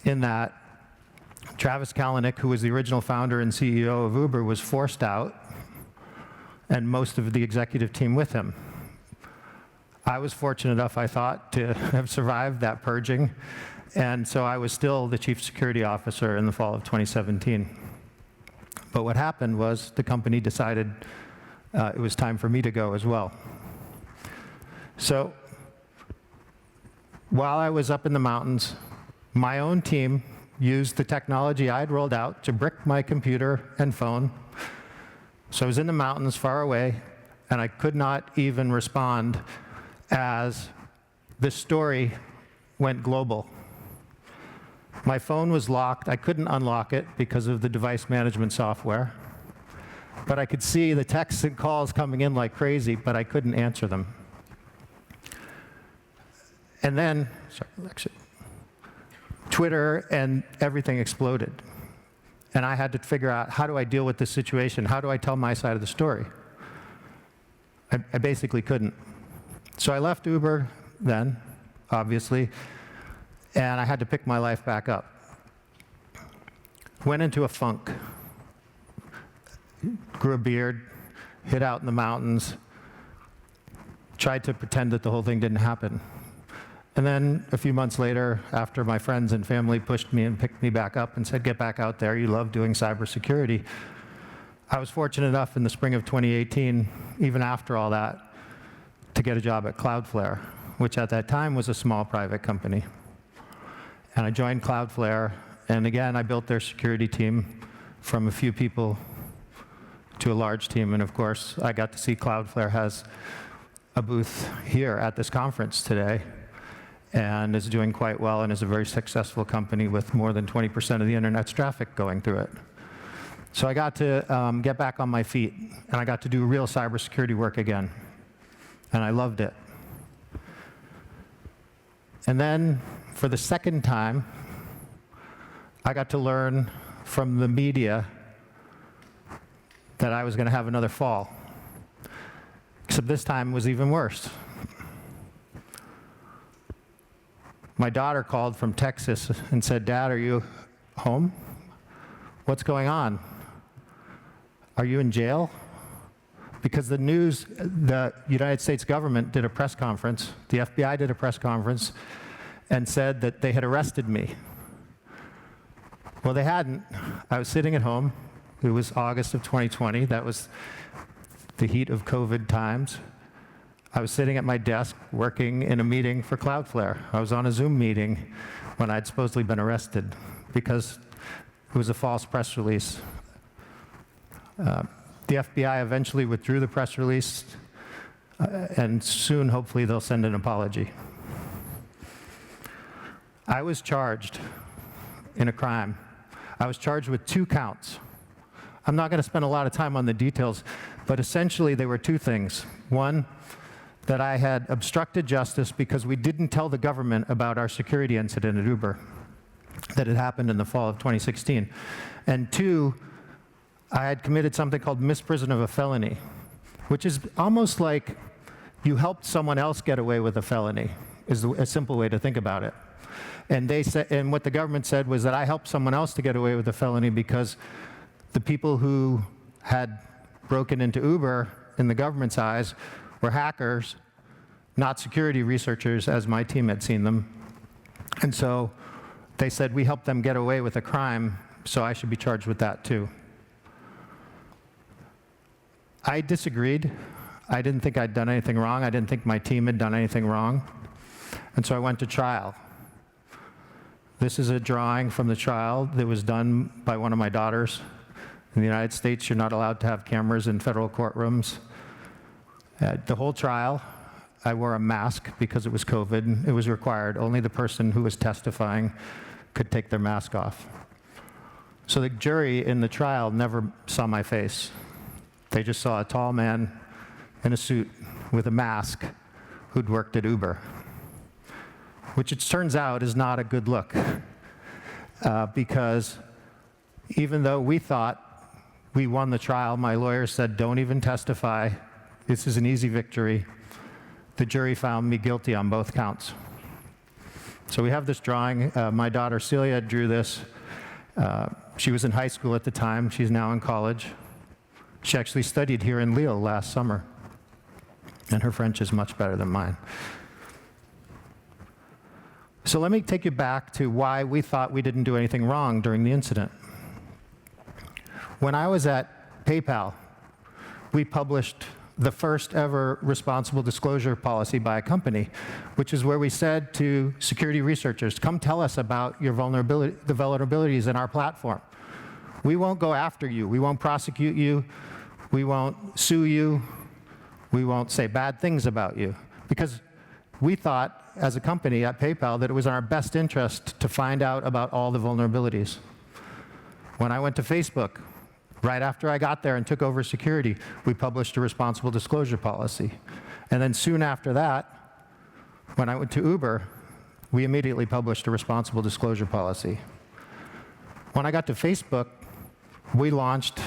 In that, Travis Kalanick, who was the original founder and CEO of Uber, was forced out, and most of the executive team with him. I was fortunate enough, I thought, to have survived that purging, and so I was still the chief security officer in the fall of 2017. But what happened was the company decided it was time for me to go as well. So while I was up in the mountains, my own team used the technology I'd rolled out to brick my computer and phone. So I was in the mountains far away, and I could not even respond as the story went global. My phone was locked. I couldn't unlock it because of the device management software. But I could see the texts and calls coming in like crazy, but I couldn't answer them. And then, Twitter and everything exploded. And I had to figure out, how do I deal with this situation? How do I tell my side of the story? I basically couldn't. So I left Uber then, obviously, and I had to pick my life back up. Went into a funk. Grew a beard, hid out in the mountains, tried to pretend that the whole thing didn't happen. And then a few months later, after my friends and family pushed me and picked me back up and said, get back out there, you love doing cybersecurity, I was fortunate enough in the spring of 2018, even after all that, to get a job at Cloudflare, which at that time was a small private company. And I joined Cloudflare, and again, I built their security team from a few people to a large team. And of course, I got to see Cloudflare has a booth here at this conference today and is doing quite well and is a very successful company with more than 20% of the internet's traffic going through it. So I got to get back on my feet, and I got to do real cybersecurity work again. And I loved it. And then, for the second time, I got to learn from the media that I was going to have another fall. Except this time was even worse. My daughter called from Texas and said, "Dad, are you home? What's going on? Are you in jail?" Because the news, the United States government did a press conference, the FBI did a press conference, and said that they had arrested me. Well, they hadn't. I was sitting at home. It was August of 2020. That was the heat of COVID times. I was sitting at my desk working in a meeting for Cloudflare. I was on a Zoom meeting when I'd supposedly been arrested because it was a false press release. The FBI eventually withdrew the press release, and soon, hopefully, they'll send an apology. I was charged in a crime. I was charged with 2 counts. I'm not going to spend a lot of time on the details, but essentially they were 2 things. One, that I had obstructed justice because we didn't tell the government about our security incident at Uber that had happened in the fall of 2016. And 2, I had committed something called misprision of a felony, which is almost like you helped someone else get away with a felony, is a simple way to think about it. And they said, and what the government said was that I helped someone else to get away with a felony because the people who had broken into Uber, in the government's eyes, were hackers, not security researchers, as my team had seen them. And so they said, we helped them get away with a crime, so I should be charged with that too. I disagreed. I didn't think I'd done anything wrong. I didn't think my team had done anything wrong. And so I went to trial. This is a drawing from the trial that was done by one of my daughters. In the United States, you're not allowed to have cameras in federal courtrooms. The whole trial, I wore a mask because it was COVID. It was required. Only the person who was testifying could take their mask off. So the jury in the trial never saw my face. They just saw a tall man in a suit with a mask who'd worked at Uber, which it turns out is not a good look because even though we thought we won the trial, my lawyer said, don't even testify. This is an easy victory. The jury found me guilty on both counts. So we have this drawing. My daughter Celia drew this. She was in high school at the time. She's now in college. She actually studied here in Lille last summer, and her French is much better than mine. So let me take you back to why we thought we didn't do anything wrong during the incident. When I was at PayPal, we published the first ever responsible disclosure policy by a company, which is where we said to security researchers, come tell us about your the vulnerabilities in our platform. We won't go after you. We won't prosecute you. We won't sue you. We won't say bad things about you. Because we thought, as a company at PayPal, that it was in our best interest to find out about all the vulnerabilities. When I went to Facebook, right after I got there and took over security, we published a responsible disclosure policy. And then soon after that, when I went to Uber, we immediately published a responsible disclosure policy. When I got to Facebook, we launched,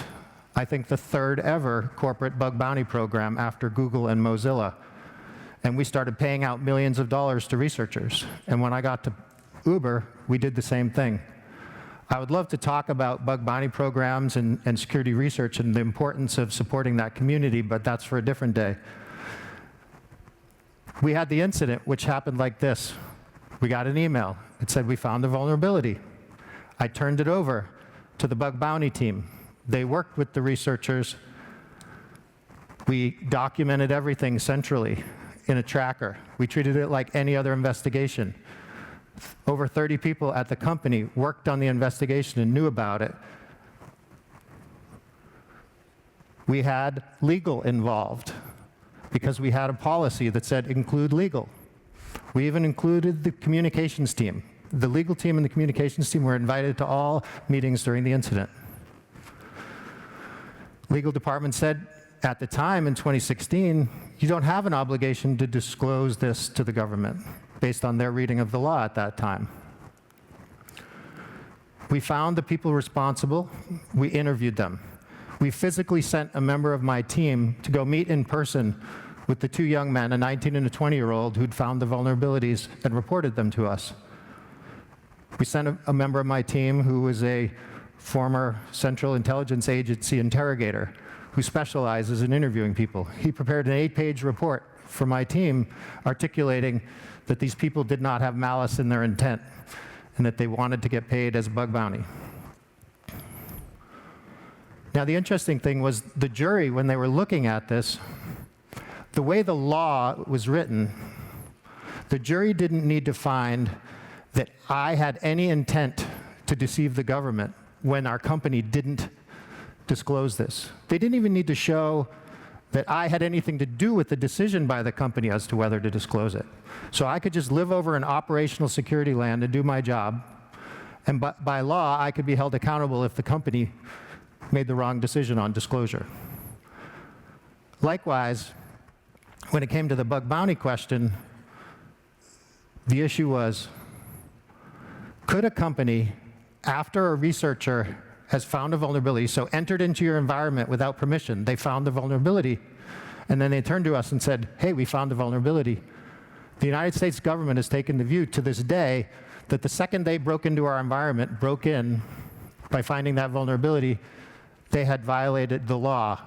I think, the 3rd ever corporate bug bounty program after Google and Mozilla. And we started paying out millions of dollars to researchers. And when I got to Uber, we did the same thing. I would love to talk about bug bounty programs and security research and the importance of supporting that community, but that's for a different day. We had the incident, which happened like this. We got an email. It said we found the vulnerability. I turned it over to the bug bounty team. They worked with the researchers. We documented everything centrally in a tracker. We treated it like any other investigation. Over 30 people at the company worked on the investigation and knew about it. We had legal involved because we had a policy that said include legal. We even included the communications team. The legal team and the communications team were invited to all meetings during the incident. Legal department said at the time in 2016, you don't have an obligation to disclose this to the government, based on their reading of the law at that time. We found the people responsible. We interviewed them. We physically sent a member of my team to go meet in person with the 2 young men, a 19 and a 20-year-old, who'd found the vulnerabilities and reported them to us. We sent a member of my team who was a former Central Intelligence Agency interrogator who specializes in interviewing people. He prepared an 8-page report for my team articulating that these people did not have malice in their intent and that they wanted to get paid as a bug bounty. Now, the interesting thing was the jury, when they were looking at this, the way the law was written, the jury didn't need to find that I had any intent to deceive the government when our company didn't disclose this. They didn't even need to show that I had anything to do with the decision by the company as to whether to disclose it. So I could just live over in operational security land and do my job, and by law, I could be held accountable if the company made the wrong decision on disclosure. Likewise, when it came to the bug bounty question, the issue was, could a company, after a researcher has found a vulnerability, so entered into your environment without permission, they found the vulnerability, and then they turned to us and said, hey, we found the vulnerability. The United States government has taken the view to this day that the second they broke into our environment, broke in by finding that vulnerability, they had violated the law.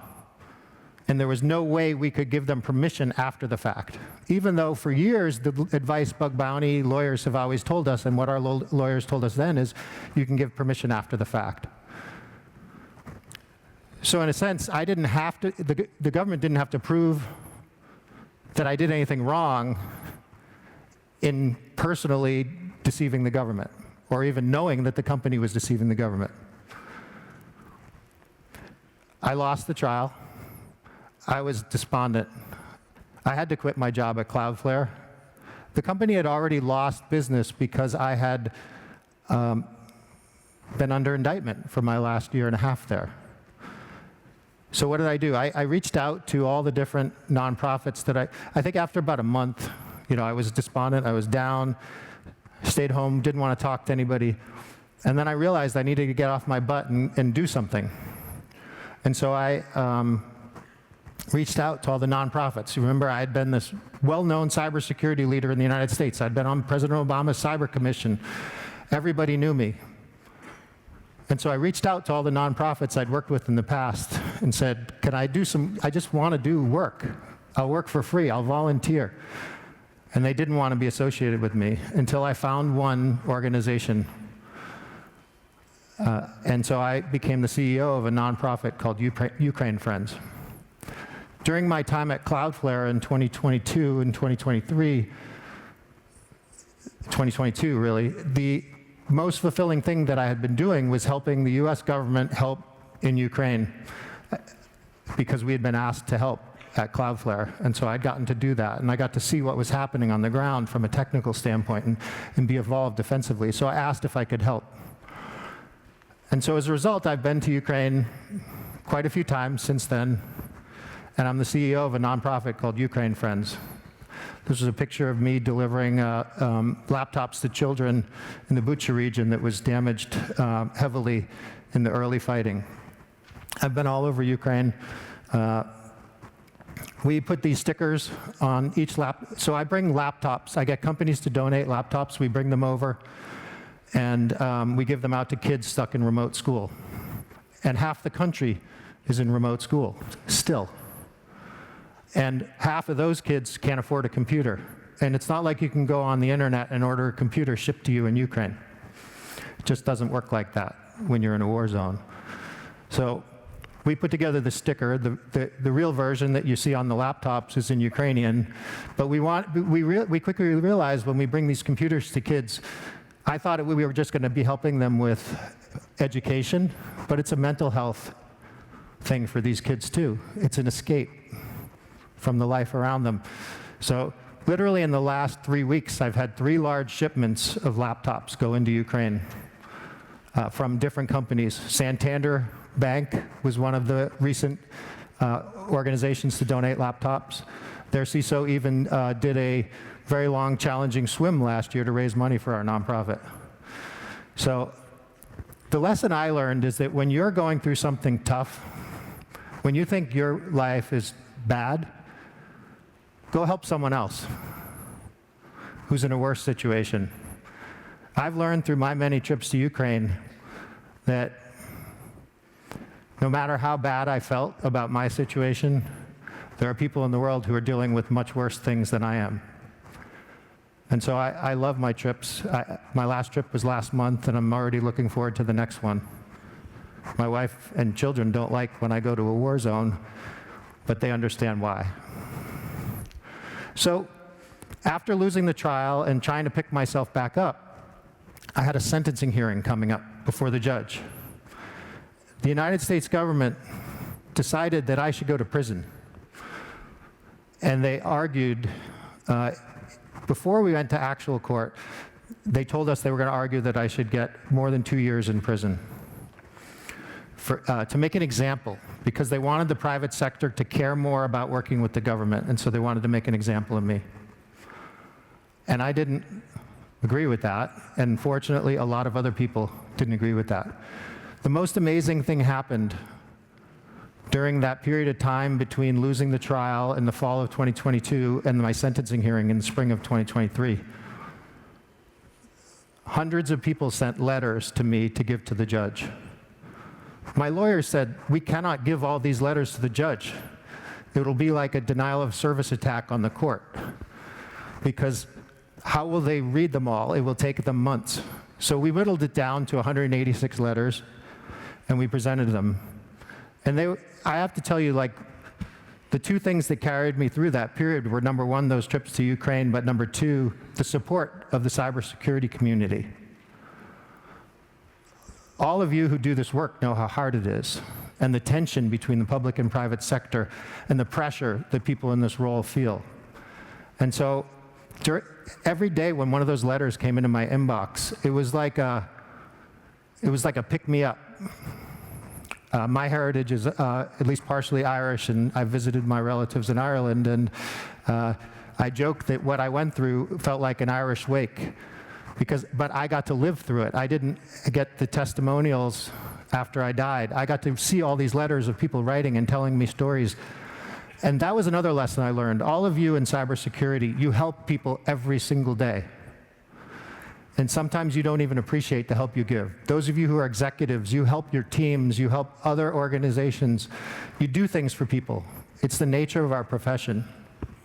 And there was no way we could give them permission after the fact. Even though for years the advice bug bounty lawyers have always told us, and what our lawyers told us then is, you can give permission after the fact. So in a sense, I didn't have to, the government didn't have to prove that I did anything wrong in personally deceiving the government, or even knowing that the company was deceiving the government. I lost the trial. I was despondent. I had to quit my job at Cloudflare. The company had already lost business because I had been under indictment for my last year and a half there. So what did I do? I reached out to all the different nonprofits that I think after about a month, I was despondent, I was down, stayed home, didn't want to talk to anybody. And then I realized I needed to get off my butt and do something. And so I reached out to all the nonprofits. You remember, I had been this well-known cybersecurity leader in the United States. I'd been on President Obama's Cyber Commission. Everybody knew me. And so I reached out to all the nonprofits I'd worked with in the past and said, can I do I just want to do work. I'll work for free, I'll volunteer. And they didn't want to be associated with me until I found one organization. And so I became the CEO of a nonprofit called Ukraine Friends. During my time at Cloudflare in 2022 and 2022 really, the most fulfilling thing that I had been doing was helping the US government help in Ukraine, because we had been asked to help at Cloudflare. And so I'd gotten to do that, and I got to see what was happening on the ground from a technical standpoint and be involved defensively. So I asked if I could help. And so as a result, I've been to Ukraine quite a few times since then, and I'm the CEO of a nonprofit called Ukraine Friends. This is a picture of me delivering laptops to children in the Bucha region that was damaged heavily in the early fighting. I've been all over Ukraine. We put these stickers on each so I bring laptops. I get companies to donate laptops. We bring them over, and we give them out to kids stuck in remote school. And half the country is in remote school, still. And half of those kids can't afford a computer. And it's not like you can go on the internet and order a computer shipped to you in Ukraine. It just doesn't work like that when you're in a war zone. So we put together the sticker. The real version that you see on the laptops is in Ukrainian. But we quickly realized when we bring these computers to kids, I thought we were just going to be helping them with education, but it's a mental health thing for these kids too. It's an escape from the life around them. So literally in the last 3 weeks, I've had 3 large shipments of laptops go into Ukraine from different companies. Santander Bank was one of the recent organizations to donate laptops. Their CISO even did a very long, challenging swim last year to raise money for our nonprofit. So the lesson I learned is that when you're going through something tough, when you think your life is bad, go help someone else who's in a worse situation. I've learned through my many trips to Ukraine that no matter how bad I felt about my situation, There are people in the world who are dealing with much worse things than I am. And so I love my trips. My last trip was last month, and I'm already looking forward to the next one. My wife and children don't like when I go to a war zone, but they understand why. So after losing the trial and trying to pick myself back up, I had a sentencing hearing coming up before the judge. The United States government decided that I should go to prison. And they argued, before we went to actual court, they told us they were going to argue that I should get more than 2 years in prison. To make an example, because they wanted the private sector to care more about working with the government, and so they wanted to make an example of me. And I didn't agree with that, and fortunately, a lot of other people didn't agree with that. The most amazing thing happened during that period of time between losing the trial in the fall of 2022 and my sentencing hearing in the spring of 2023. Hundreds of people sent letters to me to give to the judge. My lawyer said, we cannot give all these letters to the judge. It'll be like a denial of service attack on the court, because how will they read them all? It will take them months. So we whittled it down to 186 letters, and we presented them. And I have to tell you, like, the two things that carried me through that period were, number one, those trips to Ukraine, but number two, the support of the cybersecurity community. All of you who do this work know how hard it is, and the tension between the public and private sector, and the pressure that people in this role feel. And so every day when one of those letters came into my inbox, it was like a pick-me-up. My heritage is at least partially Irish, and I visited my relatives in Ireland, and I joke that what I went through felt like an Irish wake, but I got to live through it. I didn't get the testimonials after I died. I got to see all these letters of people writing and telling me stories. And that was another lesson I learned. All of you in cybersecurity, you help people every single day. And sometimes you don't even appreciate the help you give. Those of you who are executives, you help your teams, you help other organizations. You do things for people. It's the nature of our profession.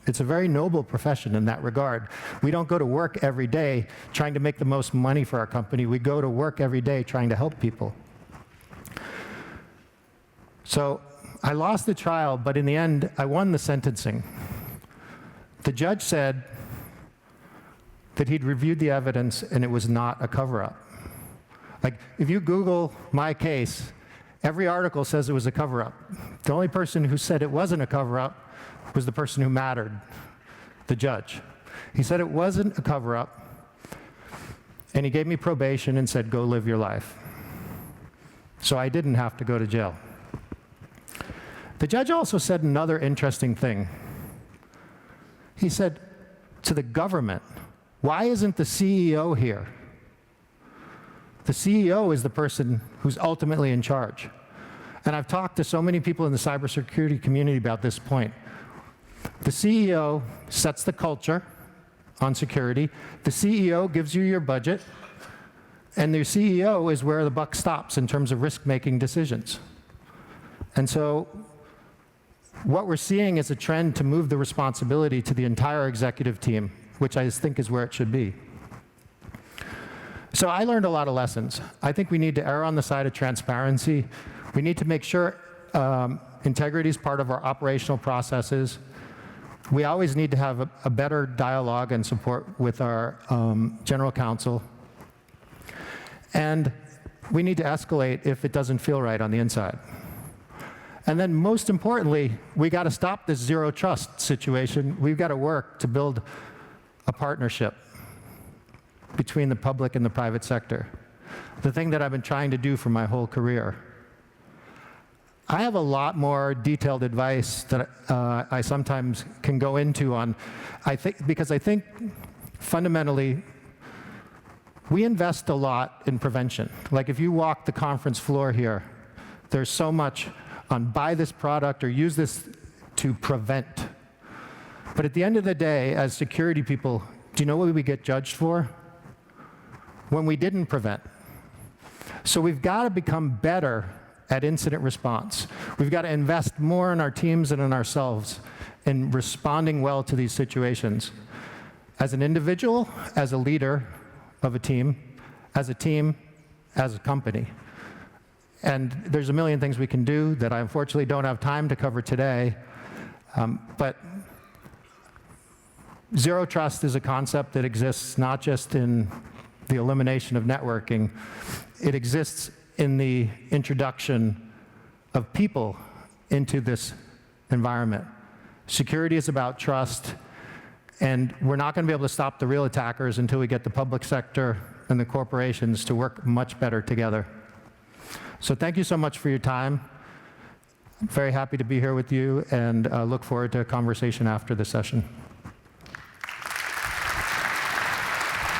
It's a very noble profession in that regard. We don't go to work every day trying to make the most money for our company. We go to work every day trying to help people. So I lost the trial, but in the end, I won the sentencing. The judge said that he'd reviewed the evidence and it was not a cover-up. Like, if you Google my case, every article says it was a cover-up. The only person who said it wasn't a cover-up was the person who mattered, the judge. He said it wasn't a cover-up, and he gave me probation and said, go live your life. So I didn't have to go to jail. The judge also said another interesting thing. He said to the government, why isn't the CEO here? The CEO is the person who's ultimately in charge. And I've talked to so many people in the cybersecurity community about this point. The CEO sets the culture on security. The CEO gives you your budget. And the CEO is where the buck stops in terms of risk-making decisions. And so what we're seeing is a trend to move the responsibility to the entire executive team, which I think is where it should be. So I learned a lot of lessons. I think we need to err on the side of transparency. We need to make sure integrity is part of our operational processes. We always need to have a better dialogue and support with our general counsel. And we need to escalate if it doesn't feel right on the inside. And then most importantly, we got to stop this zero trust situation. We've got to work to build a partnership between the public and the private sector. The thing that I've been trying to do for my whole career. I have a lot more detailed advice that I sometimes can go into on, because I think fundamentally, we invest a lot in prevention. Like, if you walk the conference floor here, there's so much on buy this product or use this to prevent. But at the end of the day, as security people, do you know what we get judged for? When we didn't prevent. So we've got to become better at incident response. We've got to invest more in our teams and in ourselves. in responding well to these situations. As an individual, as a leader of a team, as a company. And there's a million things we can do that I unfortunately don't have time to cover today. But zero trust is a concept that exists not just in the elimination of networking, it exists in the introduction of people into this environment. Security is about trust, and we're not going to be able to stop the real attackers until we get the public sector and the corporations to work much better together. So thank you so much for your time. I'm very happy to be here with you, and look forward to a conversation after the session.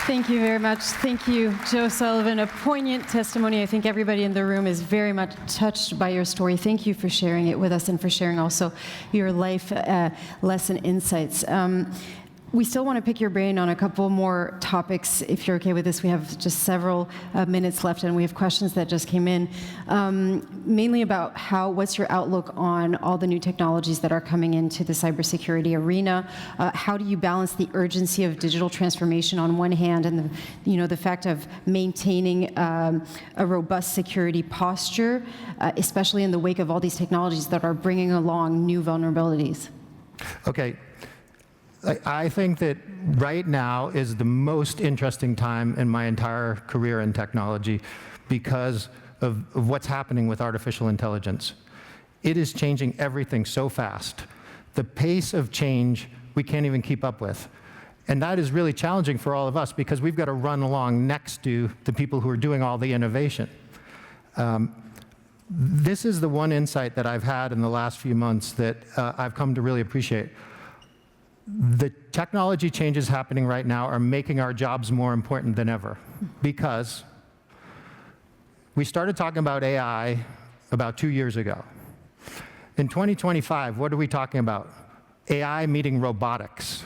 Thank you very much. Thank you, Joe Sullivan. A poignant testimony. I think everybody in the room is very much touched by your story. Thank you for sharing it with us and for sharing also your life lesson insights. We still want to pick your brain on a couple more topics, if you're okay with this. We have just several minutes left, and we have questions that just came in, mainly about what's your outlook on all the new technologies that are coming into the cybersecurity arena? How do you balance the urgency of digital transformation on one hand and the fact of maintaining a robust security posture, especially in the wake of all these technologies that are bringing along new vulnerabilities? Okay. I think that right now is the most interesting time in my entire career in technology because of what's happening with artificial intelligence. It is changing everything so fast. The pace of change we can't even keep up with. And that is really challenging for all of us because we've got to run along next to the people who are doing all the innovation. This is the one insight that I've had in the last few months that I've come to really appreciate. The technology changes happening right now are making our jobs more important than ever because we started talking about AI about 2 years ago. In 2025, what are we talking about? AI meeting robotics,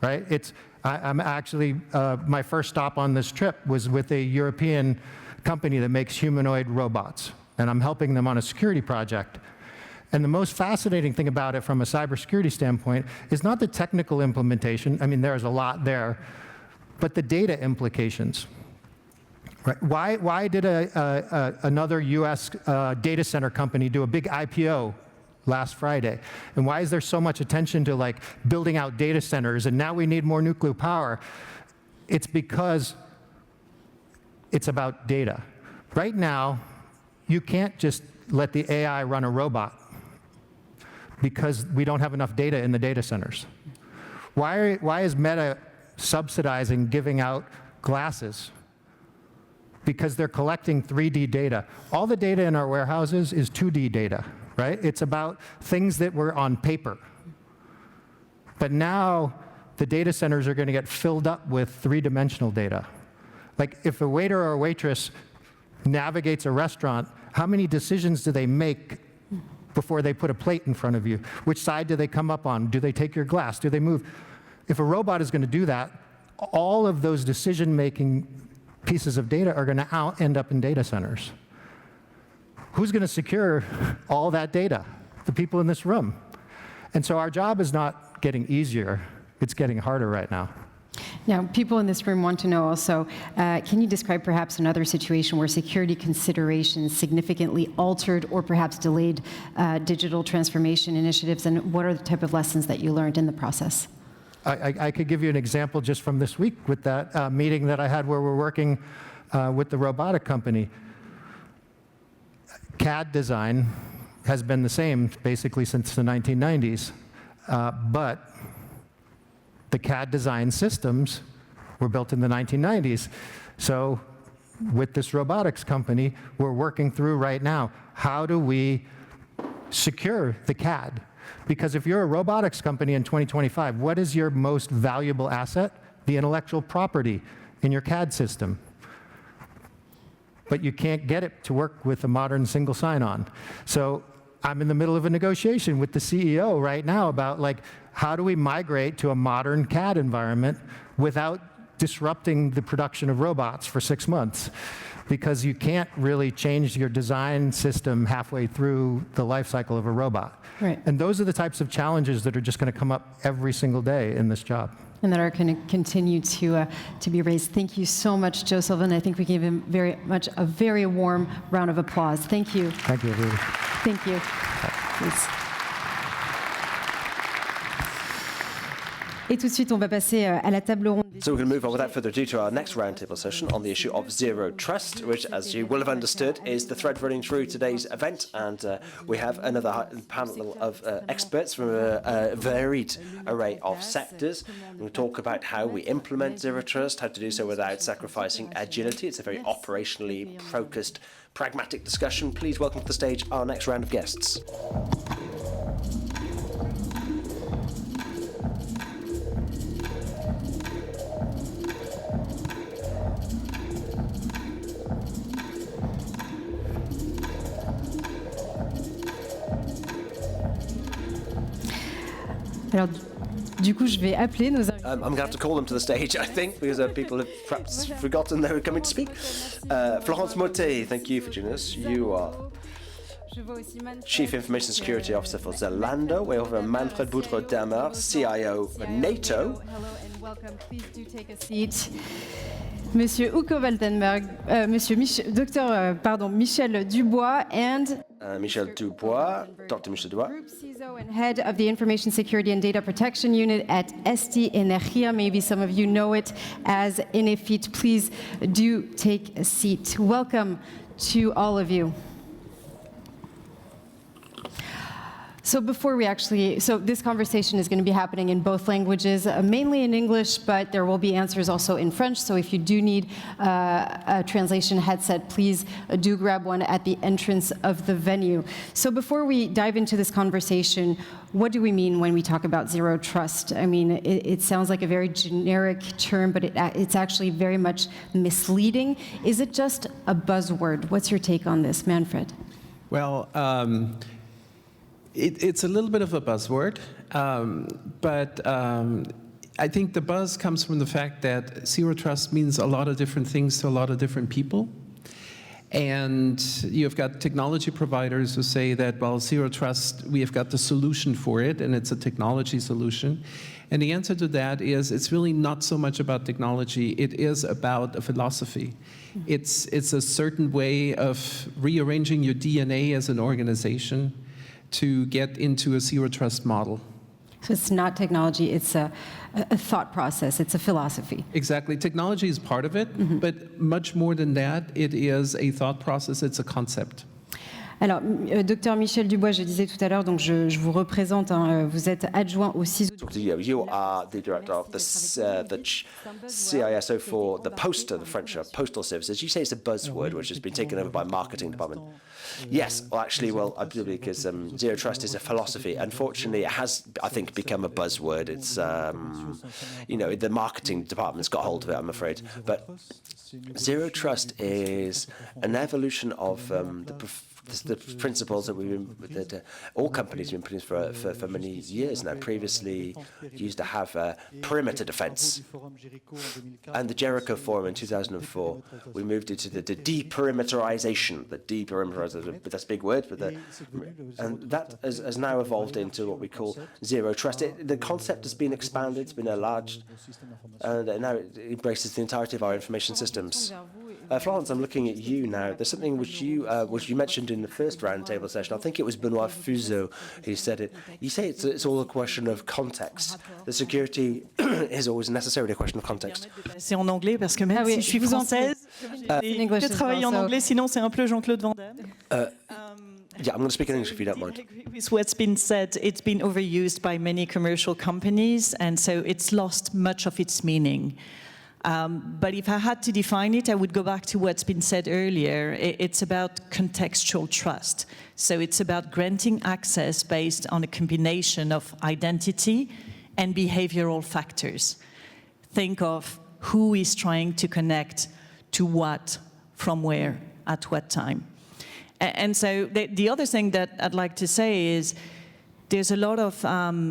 right? I'm actually, my first stop on this trip was with a European company that makes humanoid robots, and I'm helping them on a security project. And the most fascinating thing about it from a cybersecurity standpoint is not the technical implementation, I mean, there's a lot there, but the data implications. Right? Why did another US data center company do a big IPO last Friday? And why is there so much attention to like building out data centers and now we need more nuclear power? It's because it's about data. Right now, you can't just let the AI run a robot because we don't have enough data in the data centers. Why is Meta subsidizing giving out glasses? Because they're collecting 3D data. All the data in our warehouses is 2D data, right? It's about things that were on paper. But now the data centers are going to get filled up with three-dimensional data. Like if a waiter or a waitress navigates a restaurant, how many decisions do they make before they put a plate in front of you? Which side do they come up on? Do they take your glass? Do they move? If a robot is going to do that, all of those decision-making pieces of data are going to end up in data centers. Who's going to secure all that data? The people in this room. And so our job is not getting easier, it's getting harder right now. Now, people in this room want to know also, can you describe perhaps another situation where security considerations significantly altered or perhaps delayed digital transformation initiatives, and what are the type of lessons that you learned in the process? I could give you an example just from this week with that meeting that I had where we're working with the robotic company. CAD design has been the same basically since the 1990s, but the CAD design systems were built in the 1990s. So with this robotics company, we're working through right now, how do we secure the CAD? Because if you're a robotics company in 2025, what is your most valuable asset? The intellectual property in your CAD system. But you can't get it to work with a modern single sign-on. So I'm in the middle of a negotiation with the CEO right now about like, how do we migrate to a modern CAD environment without disrupting the production of robots for 6 months? because you can't really change your design system halfway through the life cycle of a robot. Right. And those are the types of challenges that are just going to come up every single day in this job. And that are going to continue to be raised. Thank you so much, Joe Sullivan. I think we gave him a very warm round of applause. Thank you. Thank you, everybody. Thank you. Please. Et tout de suite, on va passer à la table ronde. So we're going to move on without further ado to our next roundtable session on the issue of zero trust, which, as you will have understood, is the thread running through today's event. And we have another panel of experts from a varied array of sectors. We'll talk about how we implement zero trust, how to do so without sacrificing agility. It's a very operationally focused, pragmatic discussion. Please welcome to the stage our next round of guests. Alors, du coup, je vais appeler nos invités. I'm going to have to call them to the stage, I think, because people have perhaps forgotten they were coming to speak. Florence Motet, thank you for joining us. You are Chief Information Security Officer for Zalando. We have Manfred Boudreau-Damer, CIO of NATO. Hello and welcome. Please do take a seat. Monsieur Uko Waltenberg, Monsieur Michel Dubois, and Michel Dubois, Dr. Michel Dubois. Group CISO and Head of the Information Security and Data Protection Unit at ST Energia. Maybe some of you know it as Inefit. Please do take a seat. Welcome to all of you. So this conversation is going to be happening in both languages, mainly in English, but there will be answers also in French. So if you do need a translation headset, please do grab one at the entrance of the venue. So before we dive into this conversation, what do we mean when we talk about zero trust? I mean, it sounds like a very generic term, but it's actually very much misleading. Is it just a buzzword? What's your take on this, Manfred? Well, it's a little bit of a buzzword, but I think the buzz comes from the fact that zero trust means a lot of different things to a lot of different people. And you've got technology providers who say that, well, zero trust, we have got the solution for it, and it's a technology solution. And the answer to that is it's really not so much about technology, it is about a philosophy. It's a certain way of rearranging your DNA as an organization to get into a zero trust model. So it's not technology, it's a thought process, it's a philosophy. Exactly. Technology is part of it, but much more than that, it is a thought process, it's a concept. Alors, Dr Michel Dubois, je disais tout à l'heure, donc je vous représente, hein, vous êtes adjoint au CISO. You are the director of the CISO for the Posta, the French postal services. You say it's a buzzword which has been taken over by marketing department. Yes, well, actually, I believe because zero trust is a philosophy. Unfortunately, it has, I think, become a buzzword. It's, the marketing department's got hold of it, I'm afraid. But zero trust is an evolution of the principles that all companies have been putting for many years now. Previously, used to have perimeter defense. And the Jericho Forum in 2004, we moved into the deperimeterization. That's a big word, but and that has now evolved into what we call zero trust. The concept has been expanded, it's been enlarged, and now it embraces the entirety of our information systems. Florence, I'm looking at you now. There's something which you mentioned in the first roundtable session. I think it was Benoît Fuseau who said it. You say it's all a question of context. The security is always necessarily a question of context. C'est en anglais parce que même si je suis française, j'ai travaillé en anglais, sinon c'est un peu Jean-Claude Van Damme. Yeah, I'm going to speak in English if you don't mind. I agree with what's been said. It's been overused by many commercial companies, and so it's lost much of its meaning. But if I had to define it, I would go back to what's been said earlier. It's about contextual trust. So it's about granting access based on a combination of identity and behavioral factors. Think of who is trying to connect to what, from where, at what time. And so the other thing that I'd like to say is there's a lot of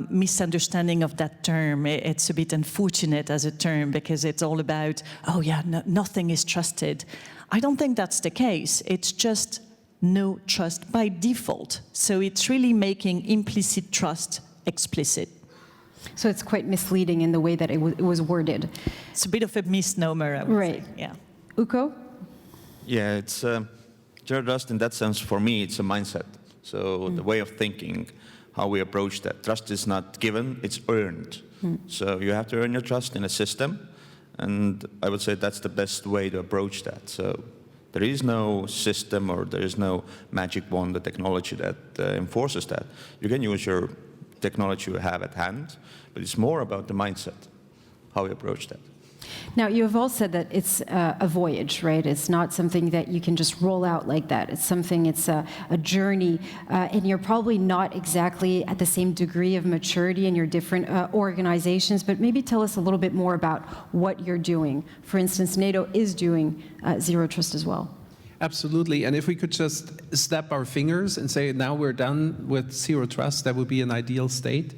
misunderstanding of that term. It's a bit unfortunate as a term because it's all about, oh yeah, nothing is trusted. I don't think that's the case. It's just no trust by default. So it's really making implicit trust explicit. So it's quite misleading in the way that it was worded. It's a bit of a misnomer, I would Right. say. Yeah. Uko? Yeah, it's zero trust in that sense. For me, it's a mindset. So the way of thinking, how we approach that. Trust is not given; it's earned. So you have to earn your trust in a system, and I would say that's the best way to approach that. So there is no system or there is no magic wand, the technology that enforces that. You can use your technology you have at hand, but it's more about the mindset, how you approach that. Now, you have all said that it's a voyage, right? It's not something that you can just roll out like that. It's something, it's a journey, and you're probably not exactly at the same degree of maturity in your different organizations, but maybe tell us a little bit more about what you're doing. For instance, NATO is doing Zero Trust as well. Absolutely, and if we could just snap our fingers and say, now we're done with Zero Trust, that would be an ideal state.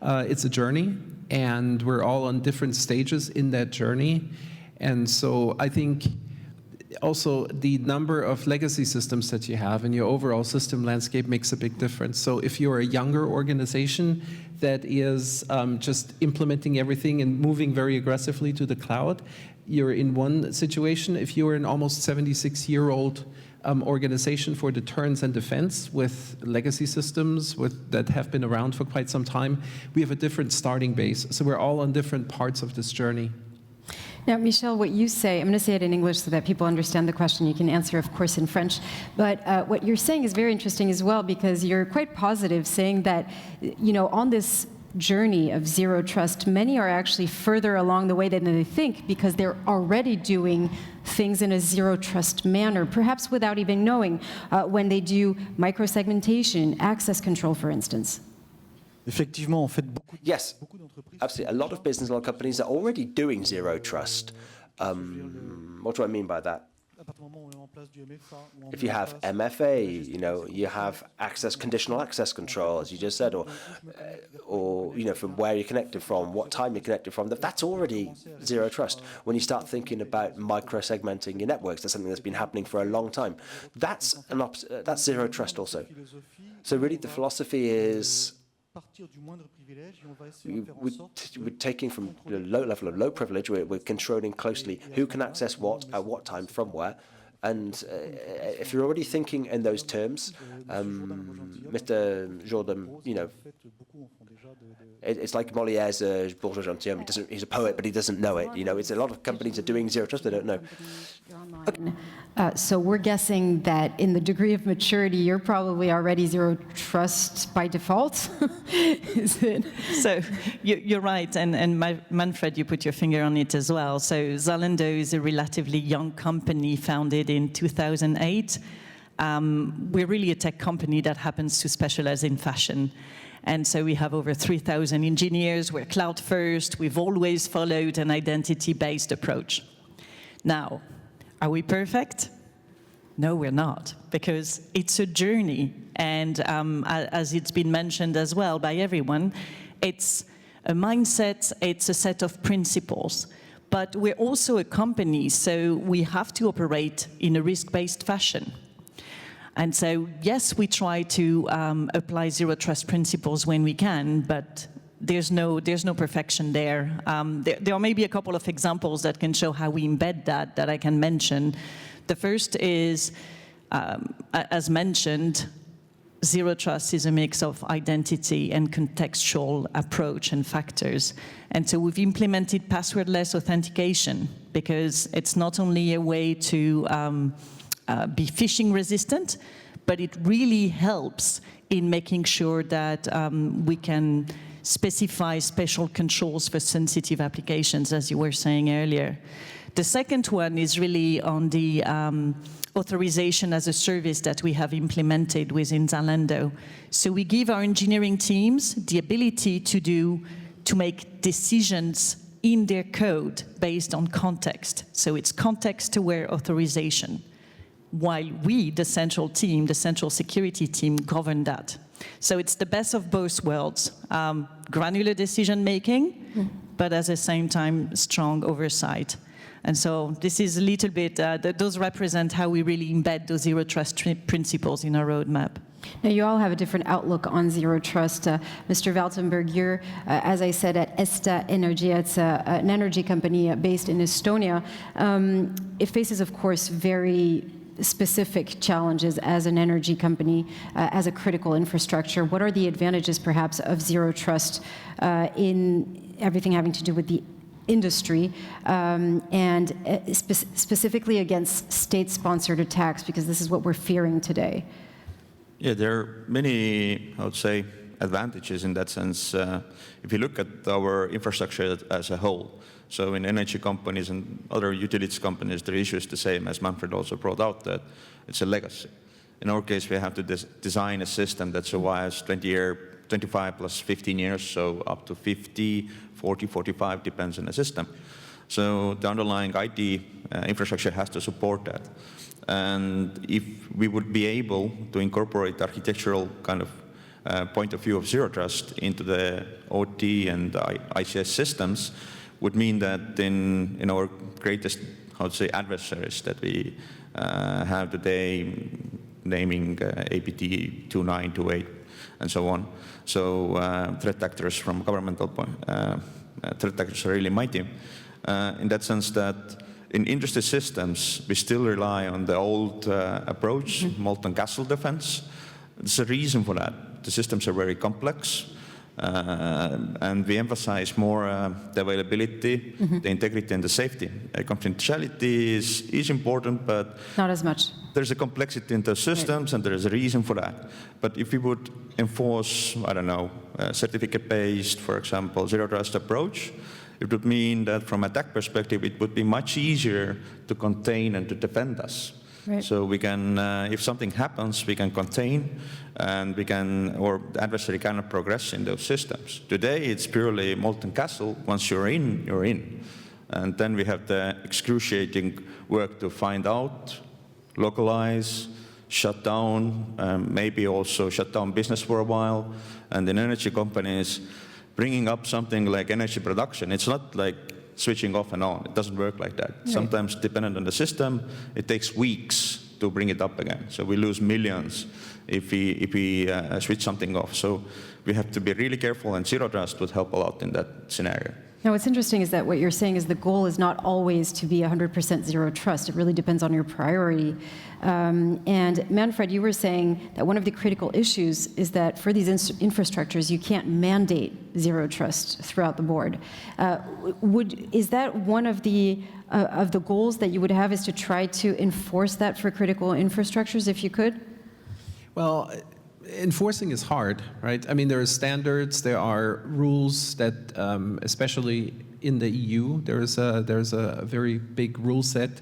It's a journey, and we're all on different stages in that journey. And so I think also the number of legacy systems that you have in your overall system landscape makes a big difference. So if you're a younger organization that is just implementing everything and moving very aggressively to the cloud, you're in one situation. If you're an almost 76-year-old organization for deterrence and defense with legacy systems that have been around for quite some time, we have a different starting base. So we're all on different parts of this journey. Now, Michel, what you say, I'm going to say it in English so that people understand the question. You can answer, of course, in French. But what you're saying is very interesting as well, because you're quite positive, saying that, you know, on this journey of Zero Trust, many are actually further along the way than they think, because they're already doing things in a Zero Trust manner, perhaps without even knowing, when they do microsegmentation, access control, for instance. Yes, absolutely. A lot of business, a lot of companies are already doing Zero Trust. What do I mean by that? If you have MFA, you know, you have conditional access control, as you just said, or you know, from where you're connected from, what time you're connected from. That's already Zero Trust. When you start thinking about micro-segmenting your networks, that's something that's been happening for a long time. That's Zero Trust also. So really, the philosophy is we're taking from the low level of low privilege, we're controlling closely who can access what, at what time, from where. And if you're already thinking in those terms, Mr. Jordan, you know, it's like Molière's Bourgeois Gentilhomme. He's a poet, but he doesn't know it. You know, it's a lot of companies are doing Zero Trust, they don't know. Okay. So we're guessing that in the degree of maturity, you're probably already Zero Trust by default. Is it? So you're right, and Manfred, you put your finger on it as well. So Zalando is a relatively young company founded in 2008. We're really a tech company that happens to specialize in fashion. And so we have over 3,000 engineers. We're cloud first. We've always followed an identity-based approach. Now, are we perfect? No, we're not, because it's a journey. And as it's been mentioned as well by everyone, it's a mindset, it's a set of principles. But we're also a company, so we have to operate in a risk-based fashion. And so, yes, we try to apply Zero Trust principles when we can, but there's no perfection there. There are maybe a couple of examples that can show how we embed that I can mention. The first is, as mentioned, Zero Trust is a mix of identity and contextual approach and factors. And so we've implemented passwordless authentication, because it's not only a way to be phishing resistant, but it really helps in making sure that we can specify special controls for sensitive applications, as you were saying earlier. The second one is really on the authorization as a service that we have implemented within Zalando. So we give our engineering teams the ability to make decisions in their code based on context. So it's context-aware authorization, while we, the central team, the central security team, govern that. So it's the best of both worlds, granular decision-making, but at the same time, strong oversight. And so this is a little bit, those represent how we really embed those zero trust principles in our roadmap. Now, you all have a different outlook on zero trust. Mr. Waltenberg, you're, as I said, at Esta Energia. It's an energy company based in Estonia. It faces, of course, very specific challenges as an energy company, as a critical infrastructure. What are the advantages, perhaps, of zero trust in everything having to do with the industry, and specifically against state-sponsored attacks, because this is what we're fearing today? Yeah, there are many, I would say, advantages in that sense. If you look at our infrastructure as a whole, so in energy companies and other utilities companies, the issue is the same, as Manfred also brought out, that it's a legacy. In our case, we have to design a system that survives 25 plus 15 years, so up to 50, 40, 45, depends on the system. So the underlying IT infrastructure has to support that. And if we would be able to incorporate architectural kind of point of view of zero trust into the OT and ICS systems, would mean that in our greatest, I would say, adversaries that we have today, naming APT 29, 28, and so on. So threat actors from governmental point, threat actors are really mighty. In that sense that in industry systems, we still rely on the old approach, molten castle defense. There's a reason for that. The systems are very complex, and we emphasize more the availability, the integrity, and the safety. Confidentiality is important, but not as much. There's a complexity in the systems, and there is a reason for that. But if we would enforce, I don't know, certificate-based, for example, zero trust approach, it would mean that from attack perspective, it would be much easier to contain and to defend us. Right. So we can, if something happens, we can contain, and we can, or the adversary cannot progress in those systems. Today, it's purely molten castle. Once you're in, you're in. And then we have the excruciating work to find out, localize, shut down, maybe also shut down business for a while. And in energy companies, bringing up something like energy production, it's not like switching off and on. It doesn't work like that. Right. Sometimes, dependent on the system, it takes weeks to bring it up again. So we lose millions if we switch something off. So we have to be really careful, and zero trust would help a lot in that scenario. Now, what's interesting is that what you're saying is the goal is not always to be 100% zero trust. It really depends on your priority. And Manfred, you were saying that one of the critical issues is that for these infrastructures, you can't mandate zero trust throughout the board. Is that one of the goals that you would have, is to try to enforce that for critical infrastructures, if you could? Well, enforcing is hard, right? I mean, there are standards, there are rules that, especially in the EU, there's a very big rule set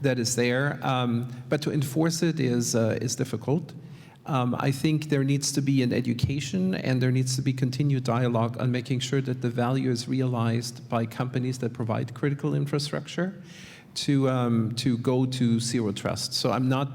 that is there. But to enforce it is difficult. I think there needs to be an education, and there needs to be continued dialogue on making sure that the value is realized by companies that provide critical infrastructure to go to zero trust. So I'm not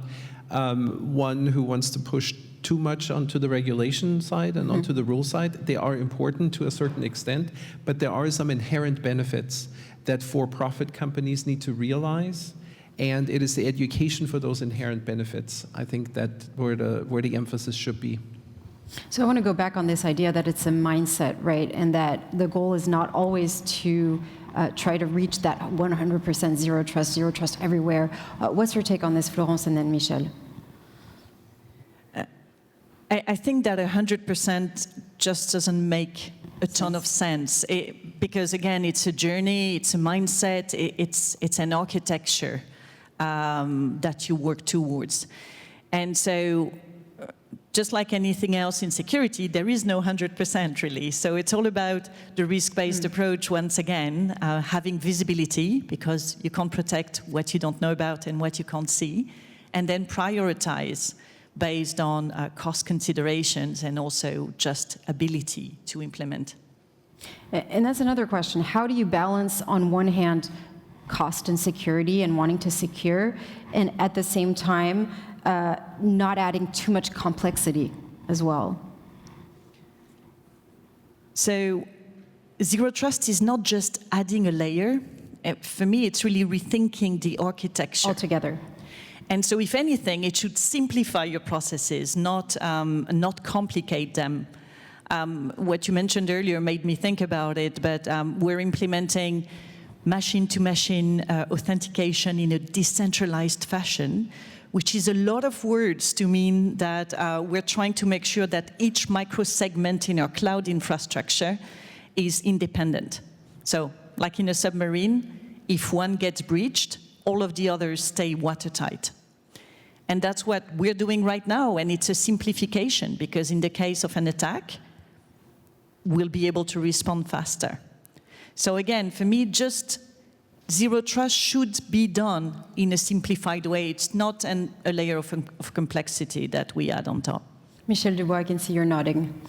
one who wants to push too much onto the regulation side and onto the rule side. They are important to a certain extent, but there are some inherent benefits that for-profit companies need to realize, and it is the education for those inherent benefits, I think, that where the emphasis should be. So I want to go back on this idea that it's a mindset, right, and that the goal is not always to try to reach that 100% zero trust everywhere. What's your take on this, Florence, and then Michel? I think that 100% just doesn't make a ton of sense, because again, it's a journey, it's a mindset, it's an architecture that you work towards. And so, just like anything else in security, there is no 100% really. So it's all about the risk-based approach once again, having visibility, because you can't protect what you don't know about and what you can't see, and then prioritize based on cost considerations and also just ability to implement. And that's another question. How do you balance, on one hand, cost and security and wanting to secure, and at the same time, not adding too much complexity as well? So Zero Trust is not just adding a layer. For me, it's really rethinking the architecture. Altogether. And so if anything, it should simplify your processes, not complicate them. What you mentioned earlier made me think about it, but we're implementing machine-to-machine authentication in a decentralized fashion, which is a lot of words to mean that we're trying to make sure that each micro-segment in our cloud infrastructure is independent. So, like in a submarine, if one gets breached, all of the others stay watertight. And that's what we're doing right now, and it's a simplification, because in the case of an attack, we'll be able to respond faster. So again, for me, just Zero Trust should be done in a simplified way. It's not a layer of complexity that we add on top. Michel Dubois, I can see you're nodding.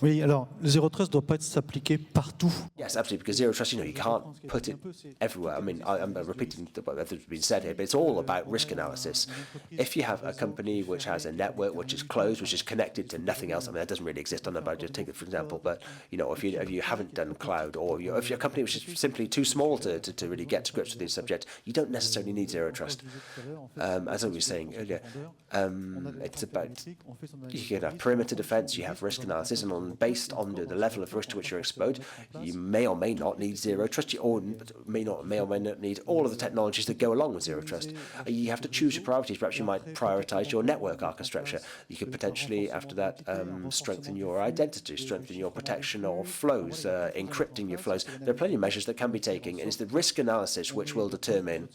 Oui, alors, le Zero Trust ne doit pas être s'appliquer partout. Yes, absolutely, because Zero Trust, you can't put it everywhere. I mean, I'm repeating what has been said here, but it's all about risk analysis. If you have a company which has a network which is closed, which is connected to nothing else, I mean, that doesn't really exist on the budget, take it for example, but, if you haven't done cloud, or if you're a company which is simply too small to really get to grips with these subjects, you don't necessarily need Zero Trust. As I was saying earlier, it's about, you can have perimeter defense, you have risk analysis, and based on the level of risk to which you're exposed, you may or may not need Zero Trust, or may or may not need all of the technologies that go along with Zero Trust. You have to choose your priorities. Perhaps you might prioritize your network architecture. You could potentially, after that, strengthen your identity, strengthen your protection of flows, encrypting your flows. There are plenty of measures that can be taken, and it's the risk analysis which will determine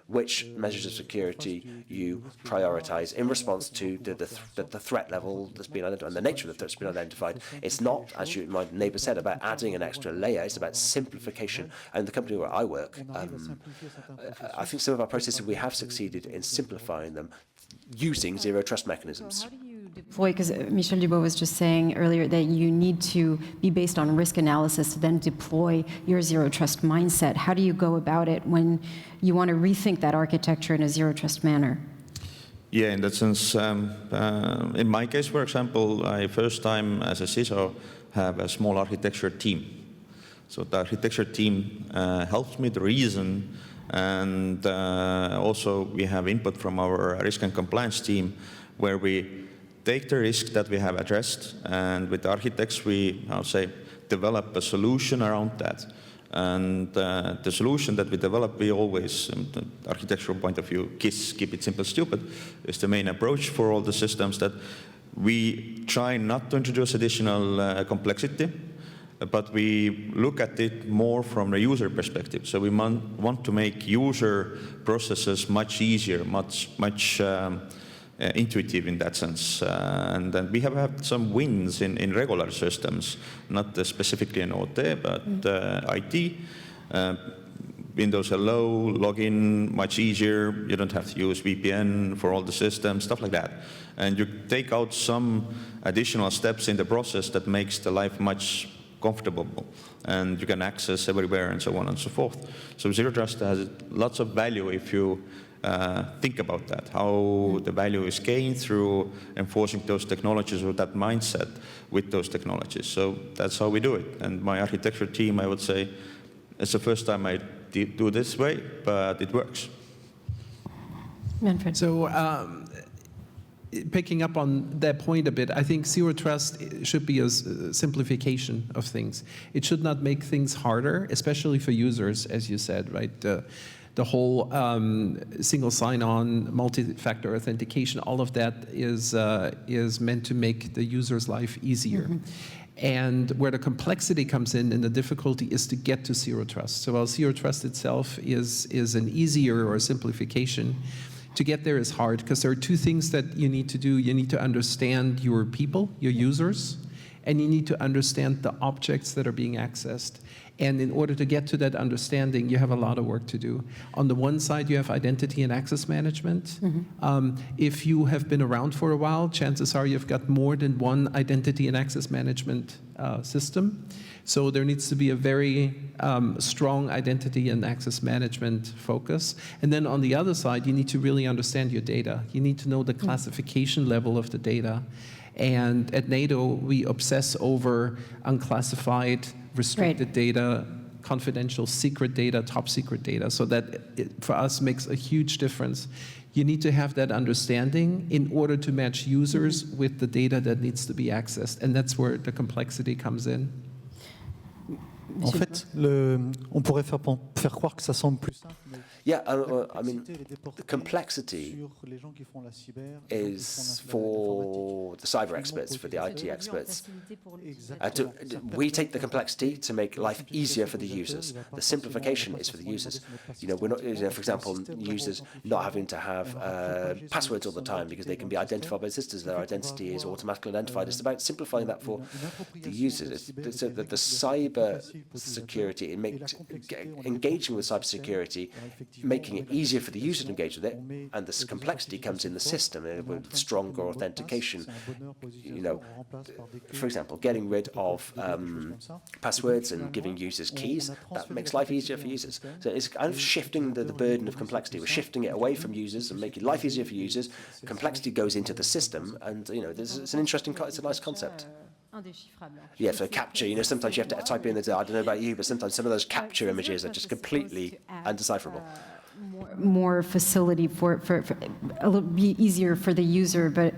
which measures of security you prioritize in response to the threat level that's been identified and the nature of the threat that's been identified. It's not, as my neighbour said, about adding an extra layer. It's about simplification. And the company where I work, I think some of our processes, we have succeeded in simplifying them using Zero Trust mechanisms. How do you deploy, because Michel Dubois was just saying earlier that you need to be based on risk analysis to then deploy your Zero Trust mindset. How do you go about it when you want to rethink that architecture in a Zero Trust manner? Yeah, in that sense, in my case, for example, I first time as a CISO have a small architecture team. So the architecture team helps me to reason, and also we have input from our risk and compliance team, where we take the risk that we have addressed, and with the architects we, develop a solution around that. And the solution that we develop, we always, from the architectural point of view, keep it simple, stupid, is the main approach for all the systems, that we try not to introduce additional complexity, but we look at it more from the user perspective. So we want to make user processes much easier, much intuitive in that sense. And then we have had some wins in regular systems, not specifically in OT, but IT. Windows Hello, login, much easier. You don't have to use VPN for all the systems, stuff like that. And you take out some additional steps in the process that makes the life much comfortable, and you can access everywhere and so on and so forth. So Zero Trust has lots of value if you think about that, how the value is gained through enforcing those technologies or that mindset with those technologies. So that's how we do it. And my architecture team, I would say, it's the first time I do this way, but it works. Manfred. So picking up on that point a bit, I think Zero Trust should be a simplification of things. It should not make things harder, especially for users, as you said, right? The whole single sign-on, multi-factor authentication, all of that is meant to make the user's life easier. And where the complexity comes in and the difficulty is to get to Zero Trust. So while Zero Trust itself is an easier or a simplification, to get there is hard, because there are two things that you need to do. You need to understand your people, your users, and you need to understand the objects that are being accessed. And in order to get to that understanding, you have a lot of work to do. On the one side, you have identity and access management. If you have been around for a while, chances are you've got more than one identity and access management system. So there needs to be a very strong identity and access management focus. And then on the other side, you need to really understand your data. You need to know the classification level of the data. And at NATO, we obsess over unclassified, restricted data, confidential, secret data, top secret data. So that, for us, makes a huge difference. You need to have that understanding in order to match users with the data that needs to be accessed. And that's where the complexity comes in. En fait, on pourrait faire croire que ça semble plus simple. Yeah, I mean, the complexity is for the cyber experts, for the IT experts. We take the complexity to make life easier for the users. The simplification is for the users. You know, we're not, for example, users not having to have passwords all the time because they can be identified by systems. Their identity is automatically identified. It's about simplifying that for the users. So that the cyber security, it makes engaging with cybersecurity, making it easier for the user to engage with it, and this complexity comes in the system with stronger authentication. You know, for example, getting rid of passwords and giving users keys, that makes life easier for users. So it's kind of shifting the burden of complexity. We're shifting it away from users and making life easier for users. Complexity goes into the system, and you know, it's an interesting, it's a nice concept. Yeah, so capture, you know, sometimes you have to type in the, I don't know about you, but sometimes some of those capture images are just completely undecipherable. More facility for a little be easier for the user, but